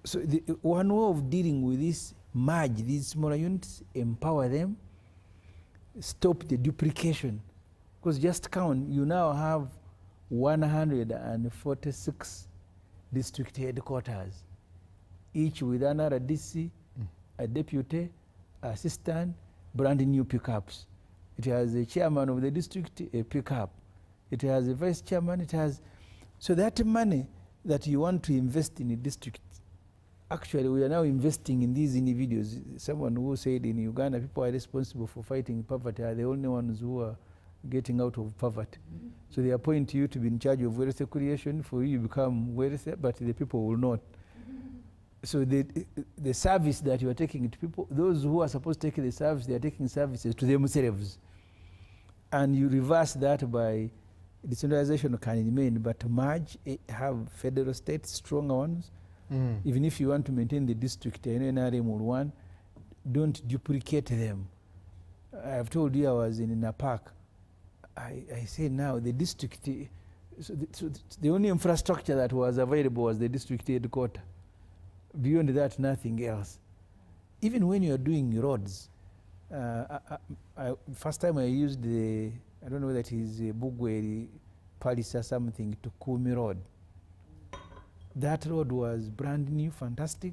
So the one way of dealing with this, merge these smaller units, empower them, stop the duplication. Because just count, you now have 146 district headquarters, each with another DC, a deputy, assistant, brand new pickups. It has a chairman of the district, a pickup. It has a vice chairman, it has... So that money that you want to invest in a district, actually we are now investing in these individuals. Someone who said in Uganda, people are responsible for fighting poverty are the only ones who are getting out of poverty. So they appoint you to be in charge of wealth creation, for you become wealthy, but the people will not. So the service that you are taking to people, those who are supposed to take the service, they are taking services to themselves. And you reverse that by decentralization can remain, but merge, have federal states, stronger ones. Even if you want to maintain the district, NRM will want, don't duplicate them. I have told you I was in Napak. I say now the district, so the only infrastructure that was available was the district headquarters. Beyond that, nothing else. Even when you are doing roads, first time I used the, I don't know whether it is Bugweri, Palis or something, to Kumi Road. That road was brand new, fantastic.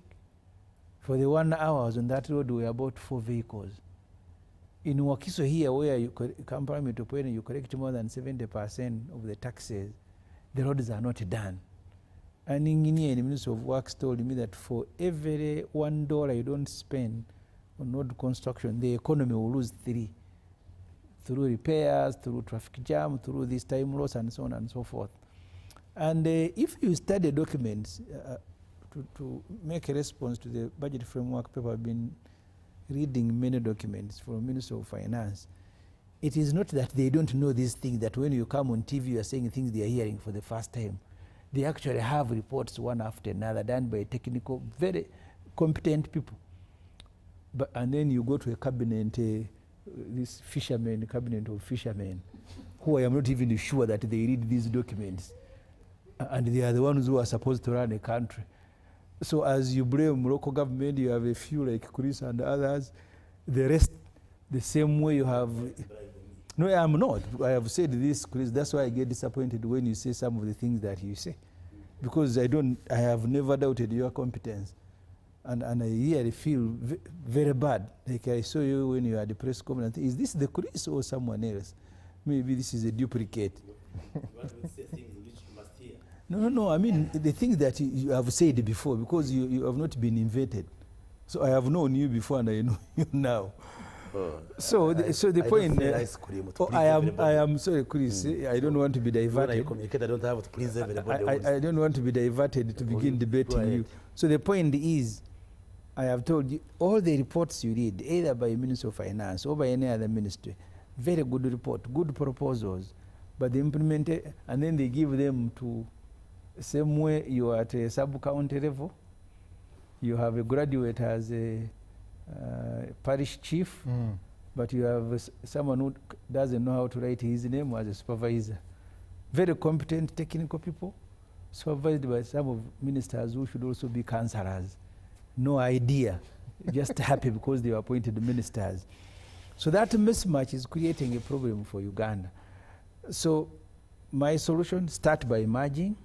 For the 1 hour on that road, we were about 4 vehicles. In Wakiso here, where you come from to point, you collect more than 70% of the taxes, the roads are not done. An engineer in the Ministry of Works told me that for every $1 you don't spend on road construction, the economy will lose 3. Through repairs, through traffic jam, through this time loss, and so on and so forth. And if you study documents, to make a response to the budget framework paper, I've been reading many documents from Minister of Finance. It is not that they don't know these things, that when you come on TV you are saying things they are hearing for the first time. They actually have reports one after another done by technical, very competent people. And then you go to a cabinet, this fishermen, cabinet of fishermen, who I am not even sure that they read these documents. And they are the ones who are supposed to run a country. So as you blame local government, you have a few like Chris and others. The rest, the same way you have... No, I am not. I have said this, Chris. That's why I get disappointed when you say some of the things that you say. Because I have never doubted your competence. And I really feel very bad. Like I saw you when you had the press conference. Is this the Chris or someone else? Maybe this is a duplicate. You want to say things which you must hear. No. I mean, the things that you have said before, because you have not been invented. So I have known you before and I know you now. So the point. I am sorry, Chris. I don't want to be diverted. When I communicate, I don't have to please everybody. I don't want to be diverted to begin debating you. So the point is, I have told you all the reports you read, either by Minister of Finance or by any other ministry, very good report, good proposals, but they implement it, and then they give them to Same way you are at a sub-county level, you have a graduate as a parish chief, but you have someone who doesn't know how to write his name as a supervisor. Very competent technical people, supervised by some of ministers who should also be councillors. No idea, just happy because they were appointed ministers. So that mismatch is creating a problem for Uganda. So my solution, start by merging,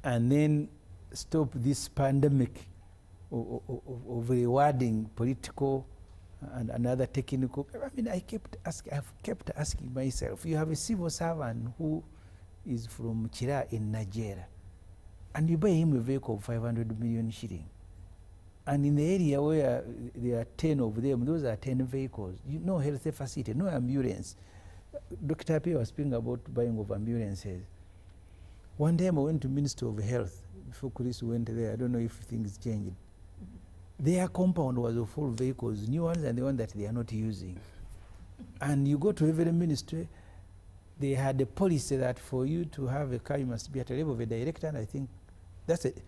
and then stop this pandemic of rewarding political and other technical. I mean, I've kept asking myself, you have a civil servant who is from Chira in Nigeria, and you buy him a vehicle of 500 million shilling. And in the area where there are 10 of them, those are 10 vehicles. No health facility, no ambulance. Dr. P was speaking about buying of ambulances. One time I went to Minister of Health, before Chris went there, I don't know if things changed. Their compound was of full vehicles, new ones and the one that they are not using. And you go to every ministry, they had a policy that for you to have a car, you must be at a level of a director, and I think that's it.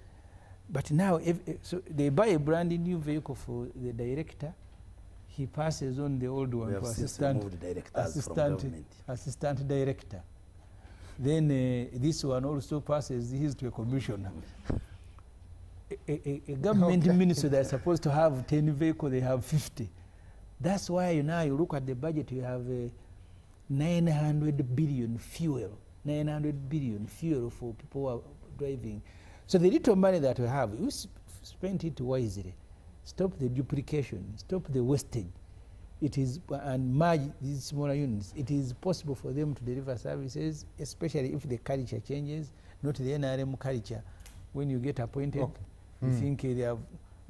But now, so they buy a brand new vehicle for the director, he passes on the old one to assistant director. Then this one also passes his to a commissioner. A government minister that's supposed to have 10 vehicles, they have 50. That's why now you look at the budget, you have 900 billion fuel, 900 billion fuel for people who are driving. So the little money that we have, we spend it wisely. Stop the duplication, stop the wastage. It is, and merge these smaller units. It is possible for them to deliver services, especially if the culture changes, not the NRM culture. When you get appointed, you think they have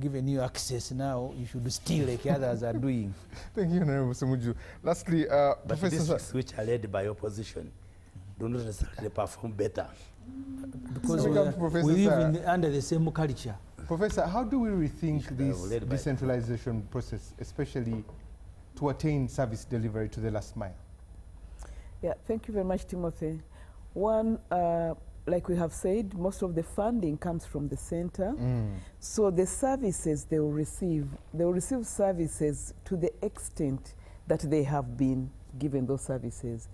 given you access now, you should steal like others are doing. Thank you, Honorable Semuju. Lastly, but Professor districts which are led by opposition do not necessarily perform better. Because we live under the same culture. Professor, how do we rethink this decentralization process, especially to attain service delivery to the last mile? Yeah, thank you very much, Timothy. One, like we have said, most of the funding comes from the center. So the services they will receive services to the extent that they have been given those services.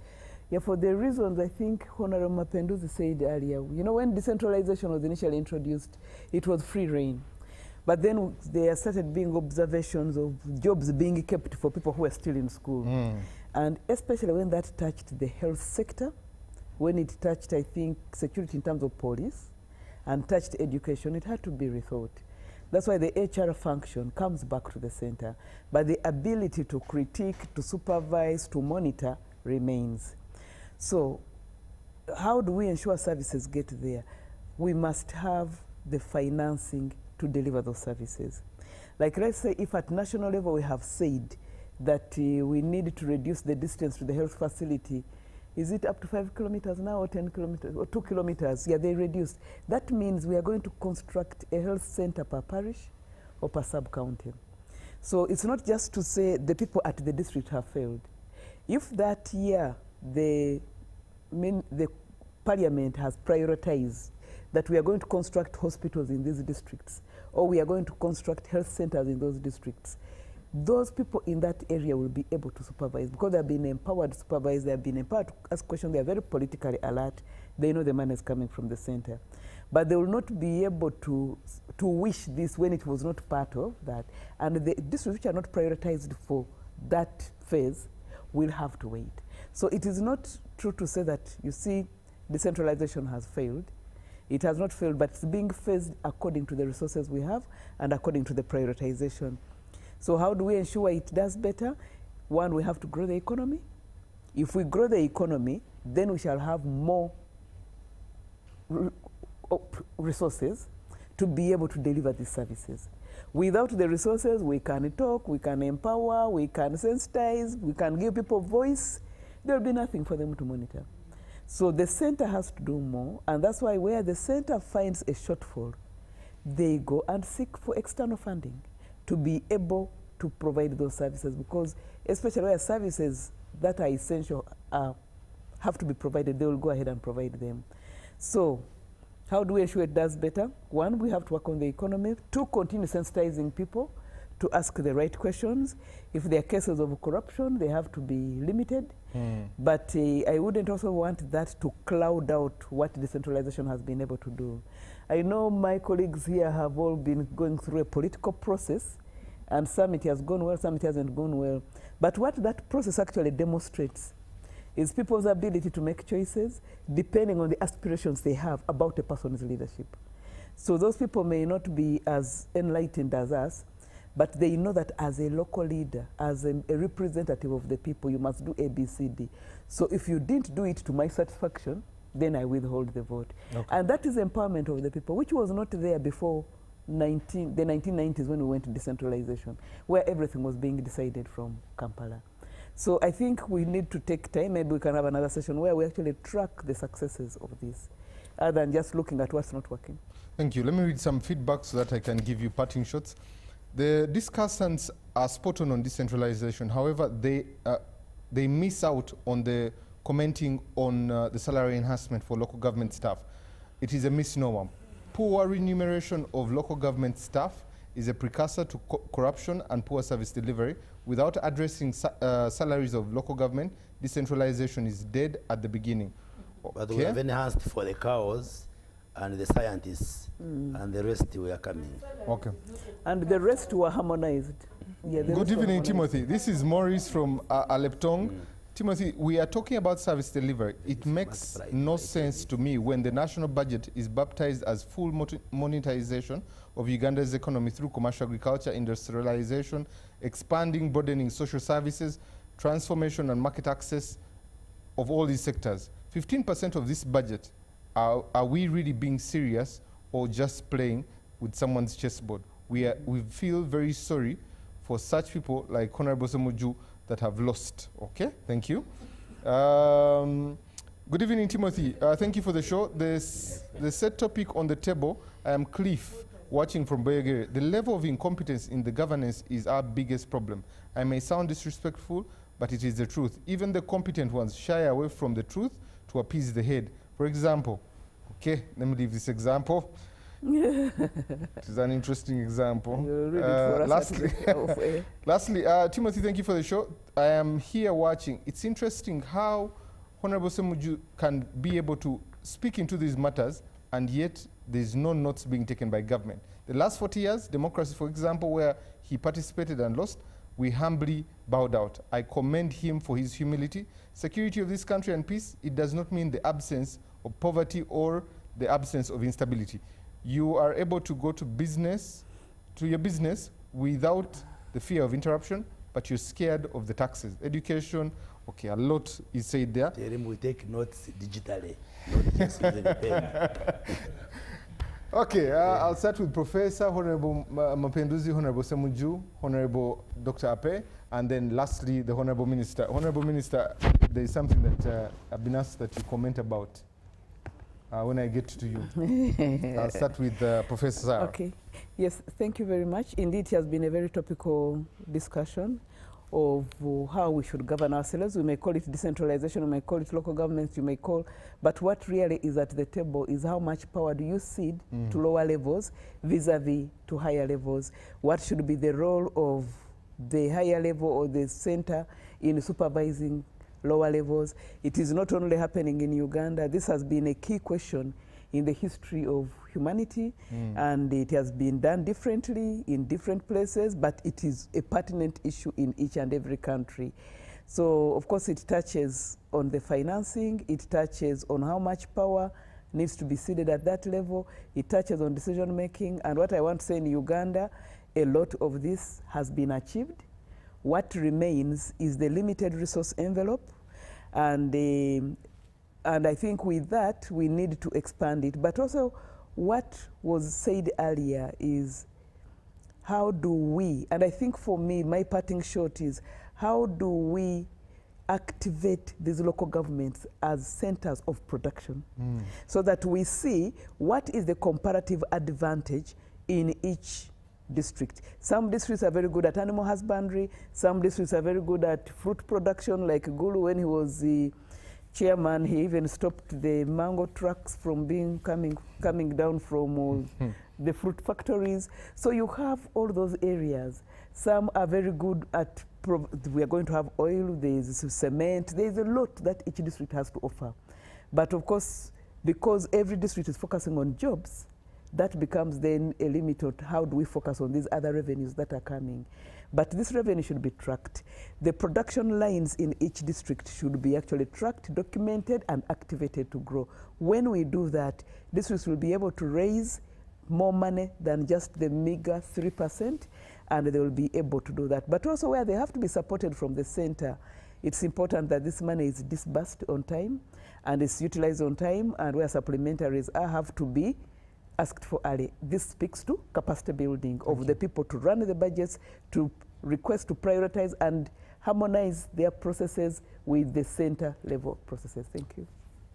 Yeah, for the reasons I think Honorable Mapenduzi said earlier, you know, when decentralization was initially introduced, it was free reign. But then there started being observations of jobs being kept for people who are still in school. And especially when that touched the health sector, when it touched, I think, security in terms of police, and touched education, it had to be rethought. That's why the HR function comes back to the center. But the ability to critique, to supervise, to monitor remains. So how do we ensure services get there? We must have the financing to deliver those services. Like, let's say if at national level we have said that we need to reduce the distance to the health facility, is it up to 5 kilometers now or 10 kilometers or 2 kilometers? Yeah, they reduced. That means we are going to construct a health center per parish or per sub-county. So it's not just to say the people at the district have failed. If that year the parliament has prioritized that we are going to construct hospitals in these districts, or we are going to construct health centers in those districts, those people in that area will be able to supervise because they have been empowered to supervise, they have been empowered to ask questions, they are very politically alert, they know the money is coming from the center. But they will not be able to wish this when it was not part of that. And the districts which are not prioritized for that phase will have to wait. So it is not true to say that, you see, decentralization has failed. It has not failed, but it's being phased according to the resources we have and according to the prioritization. So how do we ensure it does better? One, we have to grow the economy. If we grow the economy, then we shall have more resources to be able to deliver these services. Without the resources, we can talk, we can empower, we can sensitize, we can give people voice. There will be nothing for them to monitor. So the center has to do more, and that's why where the center finds a shortfall, they go and seek for external funding to be able to provide those services, because especially where services that are essential have to be provided, they will go ahead and provide them. So How do we ensure it does better? One, we have to work on the economy. Two, continue sensitizing people to ask the right questions. If there are cases of corruption, they have to be limited. But I wouldn't also want that to cloud out what decentralization has been able to do. I know my colleagues here have all been going through a political process, and some it has gone well, some it hasn't gone well. But what that process actually demonstrates is people's ability to make choices depending on the aspirations they have about a person's leadership. So those people may not be as enlightened as us, but they know that as a local leader, as a representative of the people, you must do A, B, C, D. So if you didn't do it to my satisfaction, then I withhold the vote. Okay. And that is empowerment of the people, which was not there before the 1990s when we went to decentralization, where everything was being decided from Kampala. So I think we need to take time. Maybe we can have another session where we actually track the successes of this, other than just looking at what's not working. Thank you. Let me read some feedback so that I can give you parting shots. The discussants are spot on decentralization. However, they miss out on the commenting on the salary enhancement for local government staff. It is a misnomer. Poor remuneration of local government staff is a precursor to corruption and poor service delivery. Without addressing salaries of local government, decentralization is dead at the beginning. But we have enhanced for the cows and the scientists, and the rest were coming. Okay. And the rest were harmonized. Yeah, good evening, Timothy. This is Maurice from Aleptong. Timothy, we are talking about service delivery. It makes no sense to me when the national budget is baptized as full monetization of Uganda's economy through commercial agriculture, industrialization, expanding, broadening social services, transformation and market access of all these sectors. 15% of this budget, are we really being serious or just playing with someone's chessboard? We feel very sorry for such people like Honorable Semuju that have lost. Okay, thank you. Good evening, Timothy. Thank you for the show. The set topic on the table, I am Cliff, watching from Boyagere. The level of incompetence in the governance is our biggest problem. I may sound disrespectful, but it is the truth. Even the competent ones shy away from the truth to appease the head. For example, okay, let me leave this example. It is an interesting example. Lastly, Timothy, thank you for the show. I am here watching. It's interesting how Honorable Semuju can be able to speak into these matters, and yet there's no notes being taken by government. The last 40 years, democracy, for example, where he participated and lost, we humbly bowed out. I commend him for his humility. Security of this country and peace, it does not mean the absence of poverty or the absence of instability. You are able to go to your business without the fear of interruption, but you're scared of the taxes. Education, okay, a lot is said there. Tell him we take notes digitally, not just using a pen. Okay, I'll start with Professor, Honorable Mapenduzi, Honorable Semuju, Honorable Dr. Ape, and then lastly, the Honorable Minister. Honorable Minister, there is something that I've been asked that you comment about. When I get to you. I'll start with Professor Sarah. Okay. Yes, thank you very much. Indeed, it has been a very topical discussion of how we should govern ourselves. We may call it decentralization, we may call it local governments, you may call, but what really is at the table is how much power do you cede to lower levels vis-a-vis to higher levels? What should be the role of the higher level or the center in supervising lower levels? It is not only happening in Uganda. This has been a key question in the history of humanity, and it has been done differently in different places, but it is a pertinent issue in each and every country. So, of course, it touches on the financing, it touches on how much power needs to be ceded at that level, it touches on decision making, and what I want to say in Uganda, a lot of this has been achieved. What remains is the limited resource envelope, and I think with that we need to expand it. But also what was said earlier is how do we, and I think for me my parting shot is how do we activate these local governments as centers of production so that we see what is the comparative advantage in each district. Some districts are very good at animal husbandry, some districts are very good at fruit production, like Gulu when he was chairman, he even stopped the mango trucks from coming down from the fruit factories. So you have all those areas. Some are very good at, we are going to have oil, there's cement, there's a lot that each district has to offer. But of course, because every district is focusing on jobs, that becomes then a limit of how do we focus on these other revenues that are coming. But this revenue should be tracked. The production lines in each district should be actually tracked, documented, and activated to grow. When we do that, districts will be able to raise more money than just the meager 3%, and they will be able to do that. But also where they have to be supported from the center, it's important that this money is disbursed on time and is utilized on time, and where supplementaries have to be asked for early. This speaks to capacity building of the people to run the budgets, to request to prioritize and harmonize their processes with the center level processes. Thank you.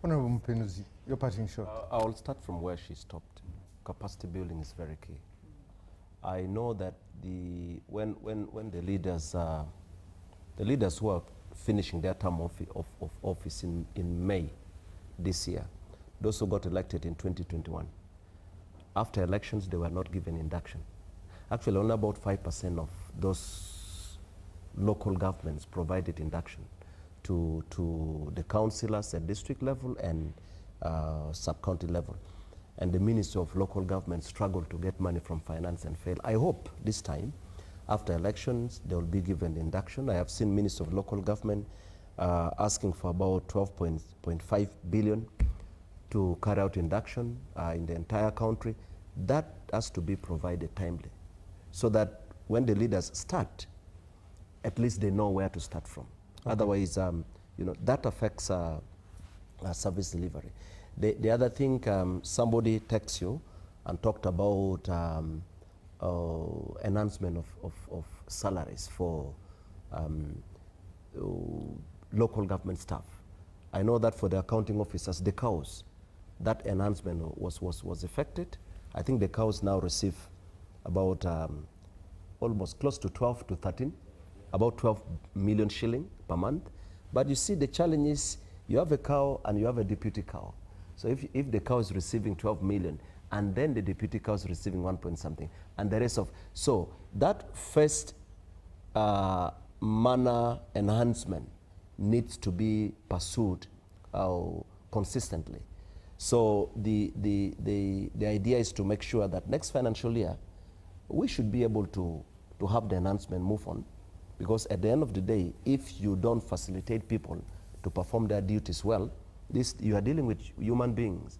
Honorable Mpenuzi, your parting shot. I will start from where she stopped. Capacity building is very key. I know that when the leaders who are finishing their term of office in May this year, those who got elected in 2021, after elections, they were not given induction. Actually, only about 5% of those local governments provided induction to the councillors at district level and sub-county level. And the Ministry of Local Government struggled to get money from finance and failed. I hope this time, after elections, they will be given induction. I have seen Ministry of Local Government asking for about 12.5 billion to carry out induction in the entire country. That has to be provided timely, so that when the leaders start, at least they know where to start from. Okay. Otherwise, that affects service delivery. The other thing, somebody texts you and talked about enhancement of salaries for local government staff. I know that for the accounting officers, the cows, that enhancement was effected. I think the cows now receive about almost close to 12 to 13, about 12 million shilling per month. But you see, the challenge is you have a cow and you have a deputy cow. So if the cow is receiving 12 million and then the deputy cow is receiving 1 point something and the rest of, so that first manner enhancement needs to be pursued consistently. So the idea is to make sure that next financial year, we should be able to have the enhancement move on, because at the end of the day, if you don't facilitate people to perform their duties well, you are dealing with human beings.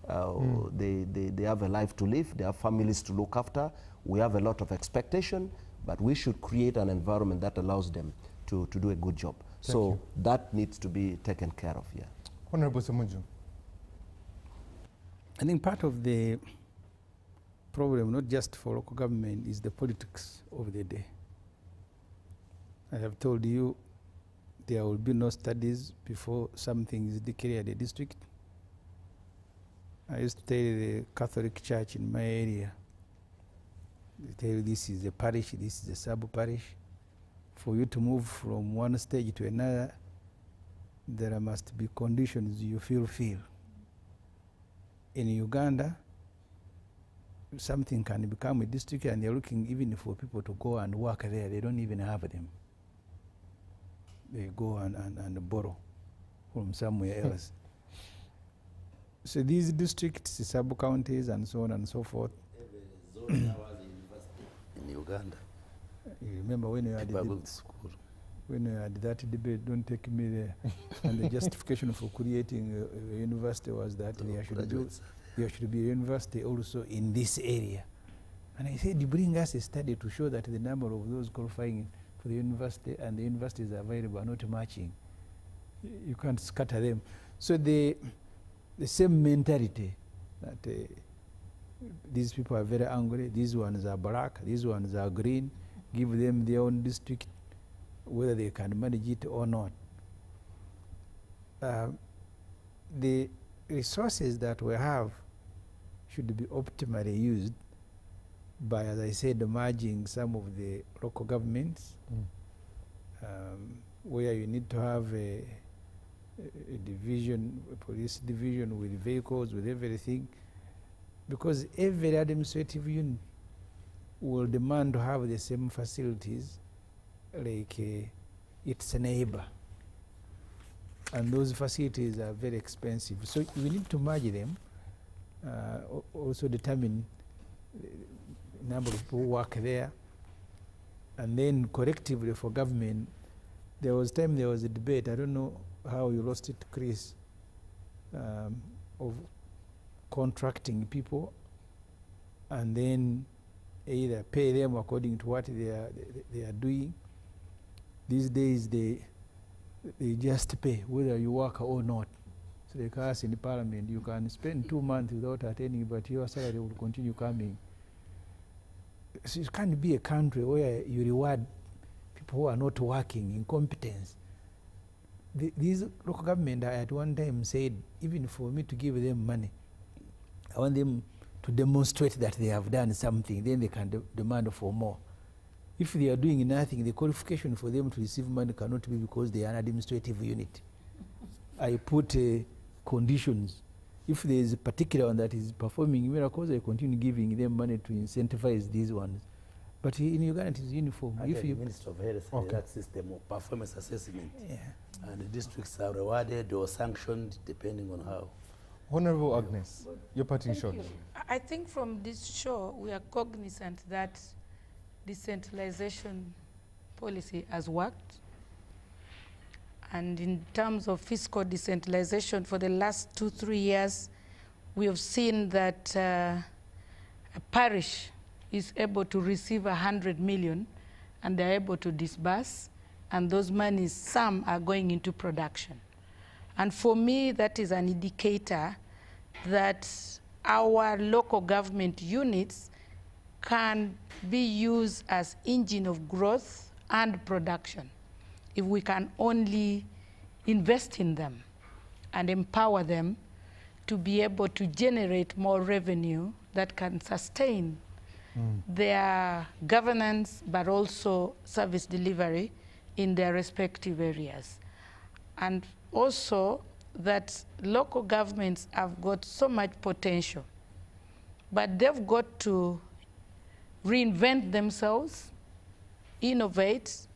They have a life to live, they have families to look after, we have a lot of expectation, but we should create an environment that allows them to do a good job. So that needs to be taken care of, yeah. Honorable Semunju. I think part of the problem, not just for local government, is the politics of the day. I have told you there will be no studies before something is declared a district. I used to tell the Catholic Church in my area, they tell you this is a parish, this is a sub-parish. For you to move from one stage to another, there must be conditions you fulfill. In Uganda, something can become a district and they're looking even for people to go and work there. They don't even have them. They go and borrow from somewhere else. So these districts, sub-counties and so on and so forth. In Uganda. You remember when you had that debate, don't take me there. And the justification for creating a university was that there should be a university also in this area. And I said, you bring us a study to show that the number of those qualifying for the university and the universities available are not matching. You can't scatter them. So the same mentality that these people are very angry, these ones are black, these ones are green, give them their own district, whether they can manage it or not. The resources that we have should be optimally used by, as I said, merging some of the local governments, where you need to have a division, a police division with vehicles, with everything, because every administrative unit will demand to have the same facilities like its neighbor. And those facilities are very expensive. So we need to merge them, also determine the number of people who work there, and then collectively for government. There was a debate, I don't know how you lost it, Chris, of contracting people and then either pay them according to what they are doing. These days they just pay whether you work or not. So they can ask in the parliament, you can spend 2 months without attending, but your salary will continue coming. So it can't be a country where you reward people who are not working, incompetence. These local government at one time said, even for me to give them money, I want them to demonstrate that they have done something, then they can demand for more. If they are doing nothing, the qualification for them to receive money cannot be because they are an administrative unit. I put conditions. If there is a particular one that is performing miracles, I continue giving them money to incentivize these ones. But in Uganda, it is uniform. If you Minister of Health, that system of performance assessment, and the districts are rewarded or sanctioned depending on how. Honorable Agnes, your parting shot. I think from this show, we are cognizant that decentralization policy has worked. And in terms of fiscal decentralization, for the last 2-3 years, we have seen that a parish is able to receive 100 million, and they're able to disburse, and those monies, some are going into production. And for me, that is an indicator that our local government units can be used as engine of growth and production if we can only invest in them and empower them to be able to generate more revenue that can sustain their governance, but also service delivery in their respective areas. And also that local governments have got so much potential, but they've got to reinvent themselves, innovate,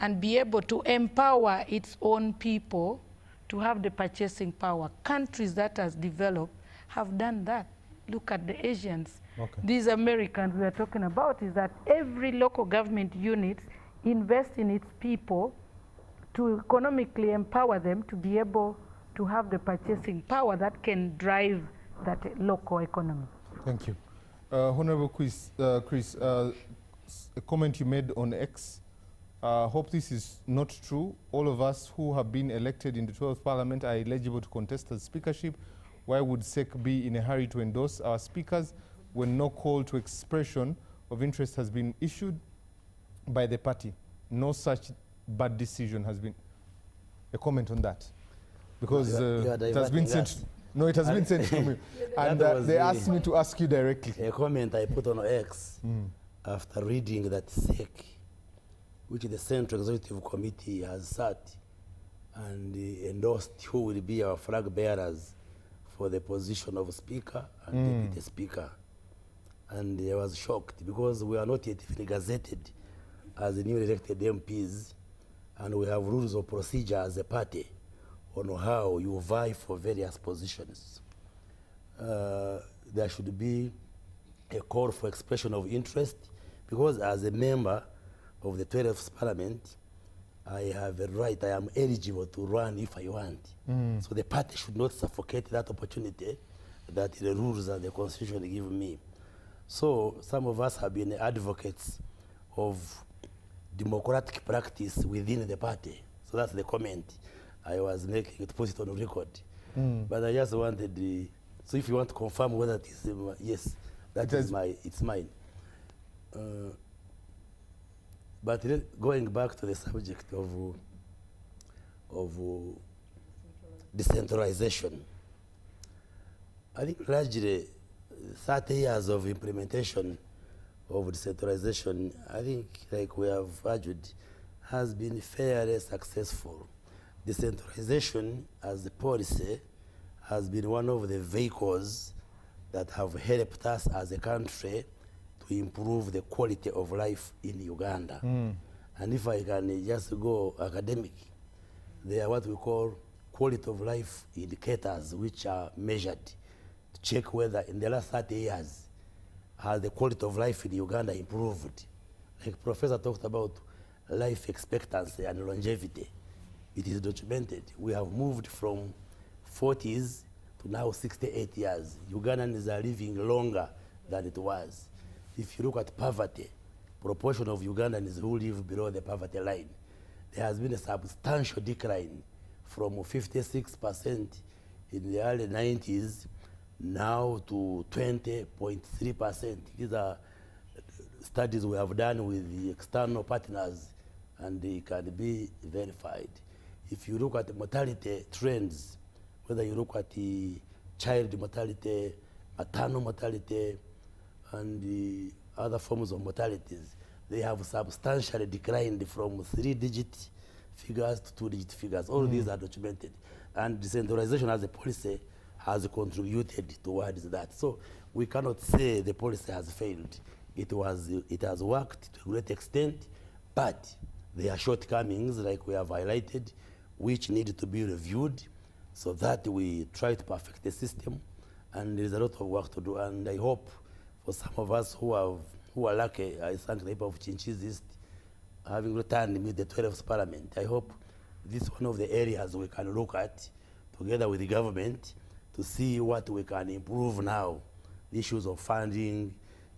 and be able to empower its own people to have the purchasing power. Countries that have developed have done that. Look at the Asians. Okay. These Americans we are talking about is that every local government unit invests in its people to economically empower them to be able to have the purchasing power that can drive that local economy. Thank you. Honorable Chris, a comment you made on X. Hope this is not true. All of us who have been elected in the 12th Parliament are eligible to contest the speakership. Why would SEC be in a hurry to endorse our speakers when no call to expression of interest has been issued by the party? No such bad decision has been. A comment on that, because it has been sent. No, it has been sent to me, and they asked me to ask you directly. A comment I put on X after reading that SEC, which the Central Executive Committee has sat and endorsed who will be our flag bearers for the position of Speaker and Deputy Speaker. And I was shocked because we are not yet even gazetted as the newly elected MPs, and we have rules of procedure as a party on how you vie for various positions. There should be a call for expression of interest, because as a member of the 12th Parliament, I have a right, I am eligible to run if I want. So the party should not suffocate that opportunity that the rules and the Constitution give me. So some of us have been advocates of democratic practice within the party. So that's the comment I was making, to put it on record. But I just wanted the, so if you want to confirm whether it is, yes, that is it's mine. But going back to the subject of decentralization, I think largely 30 years of implementation of decentralization, I think, like we have argued, has been fairly successful. Decentralization as a policy has been one of the vehicles that have helped us as a country to improve the quality of life in Uganda. And if I can just go academic, they are what we call quality of life indicators, which are measured to check whether in the last 30 years has the quality of life in Uganda improved. Like Professor talked about life expectancy and longevity. It is documented. We have moved from 40s to now 68 years. Ugandans are living longer than it was. If you look at poverty, proportion of Ugandans who live below the poverty line, there has been a substantial decline from 56% in the early 90s now to 20.3%. These are studies we have done with the external partners, and they can be verified. If you look at the mortality trends, whether you look at the child mortality, maternal mortality, and the other forms of mortalities, they have substantially declined from 3-digit figures to 2-digit figures. All these are documented. And decentralization as a policy has contributed towards that. So we cannot say the policy has failed. It has worked to a great extent, but there are shortcomings, like we have highlighted, which need to be reviewed so that we try to perfect the system. And there is a lot of work to do. And I hope for some of us who are lucky, I thank the people of Chinchiz East, having returned with the 12th Parliament. I hope this is one of the areas we can look at together with the government to see what we can improve now. The issues of funding,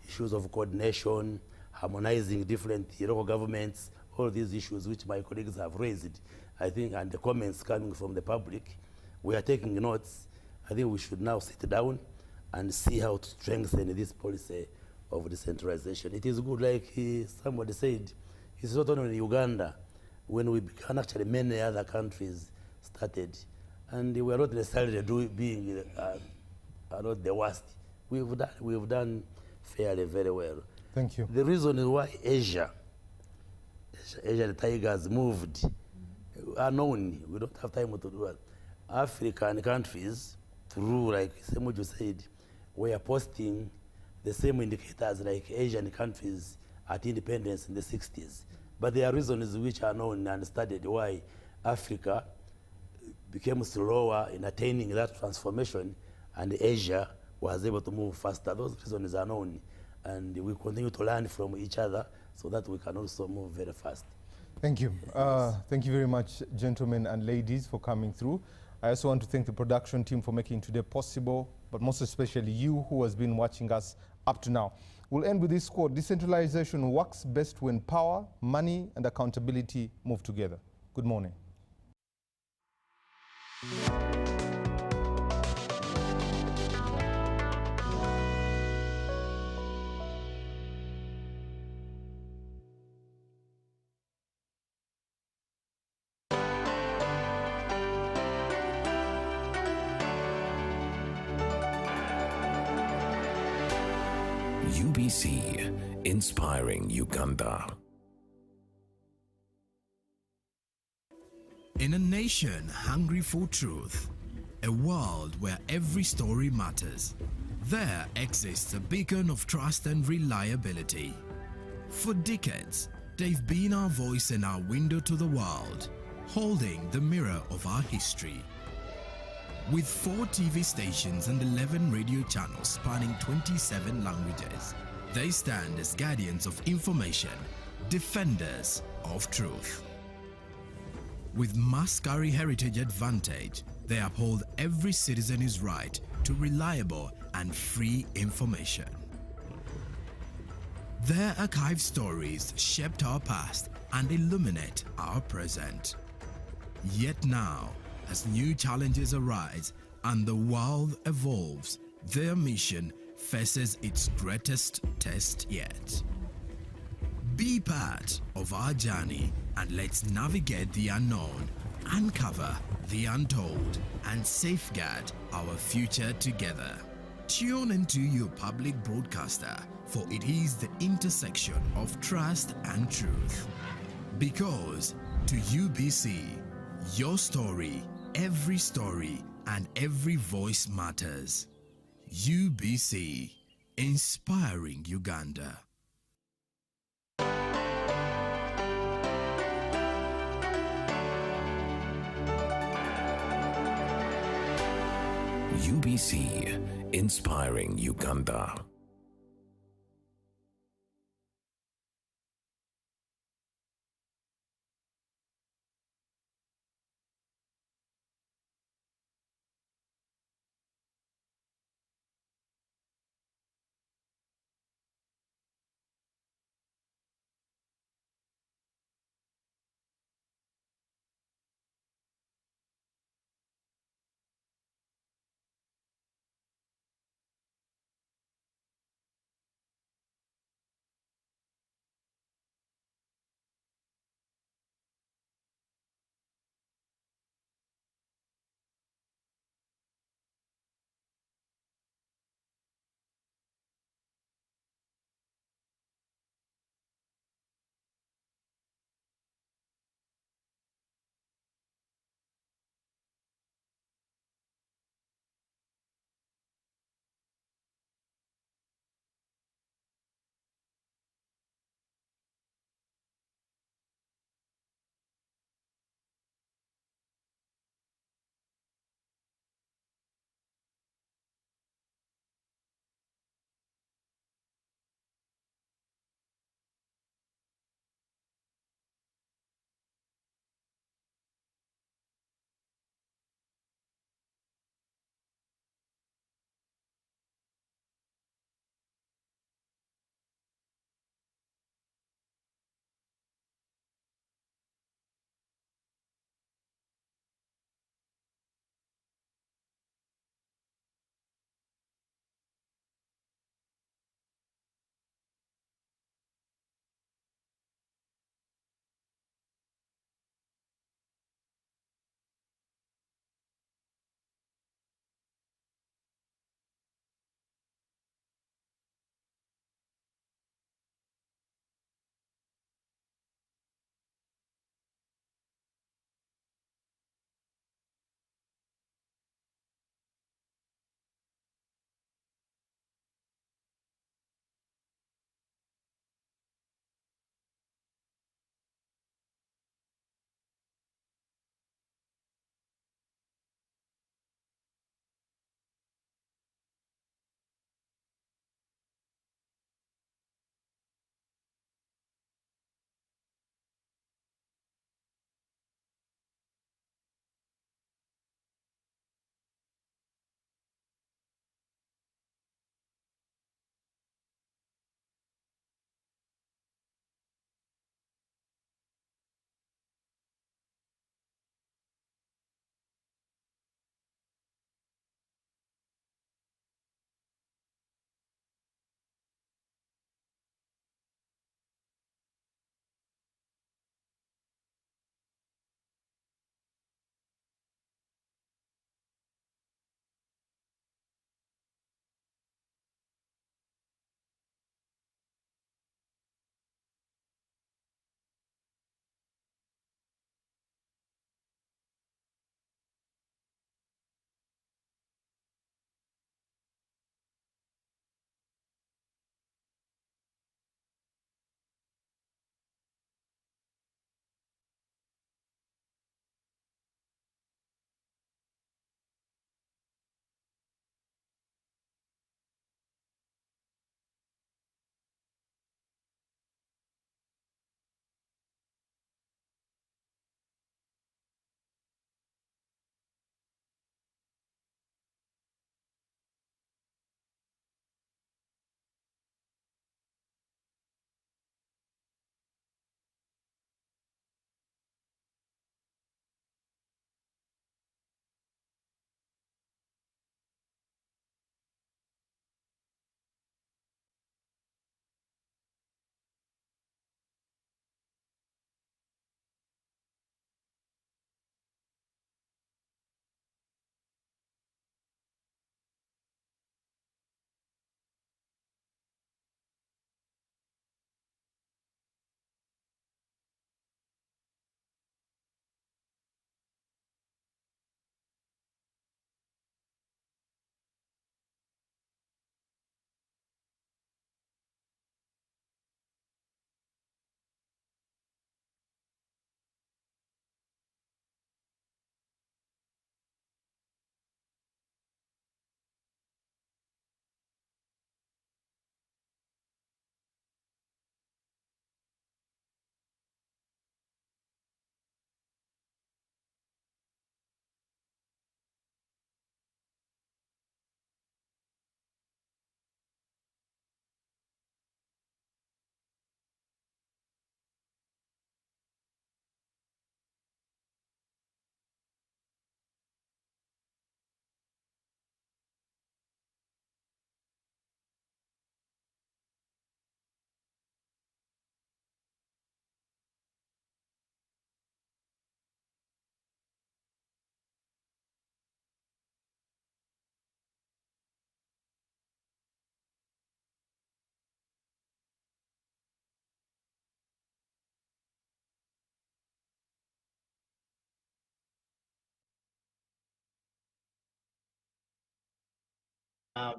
issues of coordination, harmonizing different local governments, all these issues which my colleagues have raised, I think, and the comments coming from the public, we are taking notes. I think we should now sit down and see how to strengthen this policy of decentralization. It is good, like somebody said, it's not only in Uganda. When we began, actually many other countries started, and we are not necessarily being not the worst. We've done fairly very well. Thank you. The reason why Asia, the tigers moved are known. We don't have time to do it. African countries, through, like Semuju said, we are posting the same indicators like Asian countries at independence in the 60s. But there are reasons which are known and studied why Africa became slower in attaining that transformation, and Asia was able to move faster. Those reasons are known, and we continue to learn from each other so that we can also move very fast. Thank you. Thank you very much, gentlemen and ladies, for coming through. I also want to thank the production team for making today possible, but most especially you who has been watching us up to now. We'll end with this quote: decentralization works best when power, money, and accountability move together. Good morning. UBC, inspiring Uganda. In a nation hungry for truth, a world where every story matters, there exists a beacon of trust and reliability. For decades, they've been our voice and our window to the world, holding the mirror of our history. With 4 TV stations and 11 radio channels spanning 27 languages, they stand as guardians of information, defenders of truth. With Mascari Heritage Advantage, they uphold every citizen's right to reliable and free information. Their archived stories shaped our past and illuminate our present. Yet now, as new challenges arise and the world evolves, their mission faces its greatest test yet. Be part of our journey and let's navigate the unknown, uncover the untold, and safeguard our future together. Tune into your public broadcaster, for it is the intersection of trust and truth. Because to UBC, Your story, and every voice matters. UBC, inspiring Uganda. UBC, inspiring Uganda.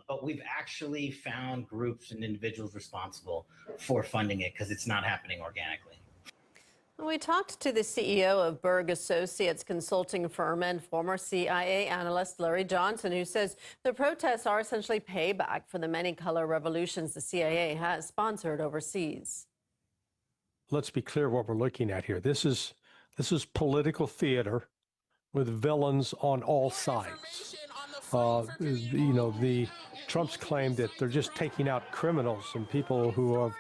but we've actually found groups and individuals responsible for funding it because it's not happening organically. We talked to the CEO of Berg Associates consulting firm and former CIA analyst Larry Johnson, who says the protests are essentially payback for the many color revolutions the CIA has sponsored overseas. Let's be clear what we're looking at here. This is political theater with villains on all sides. You know, Trump's claim that they're just taking out criminals and people who have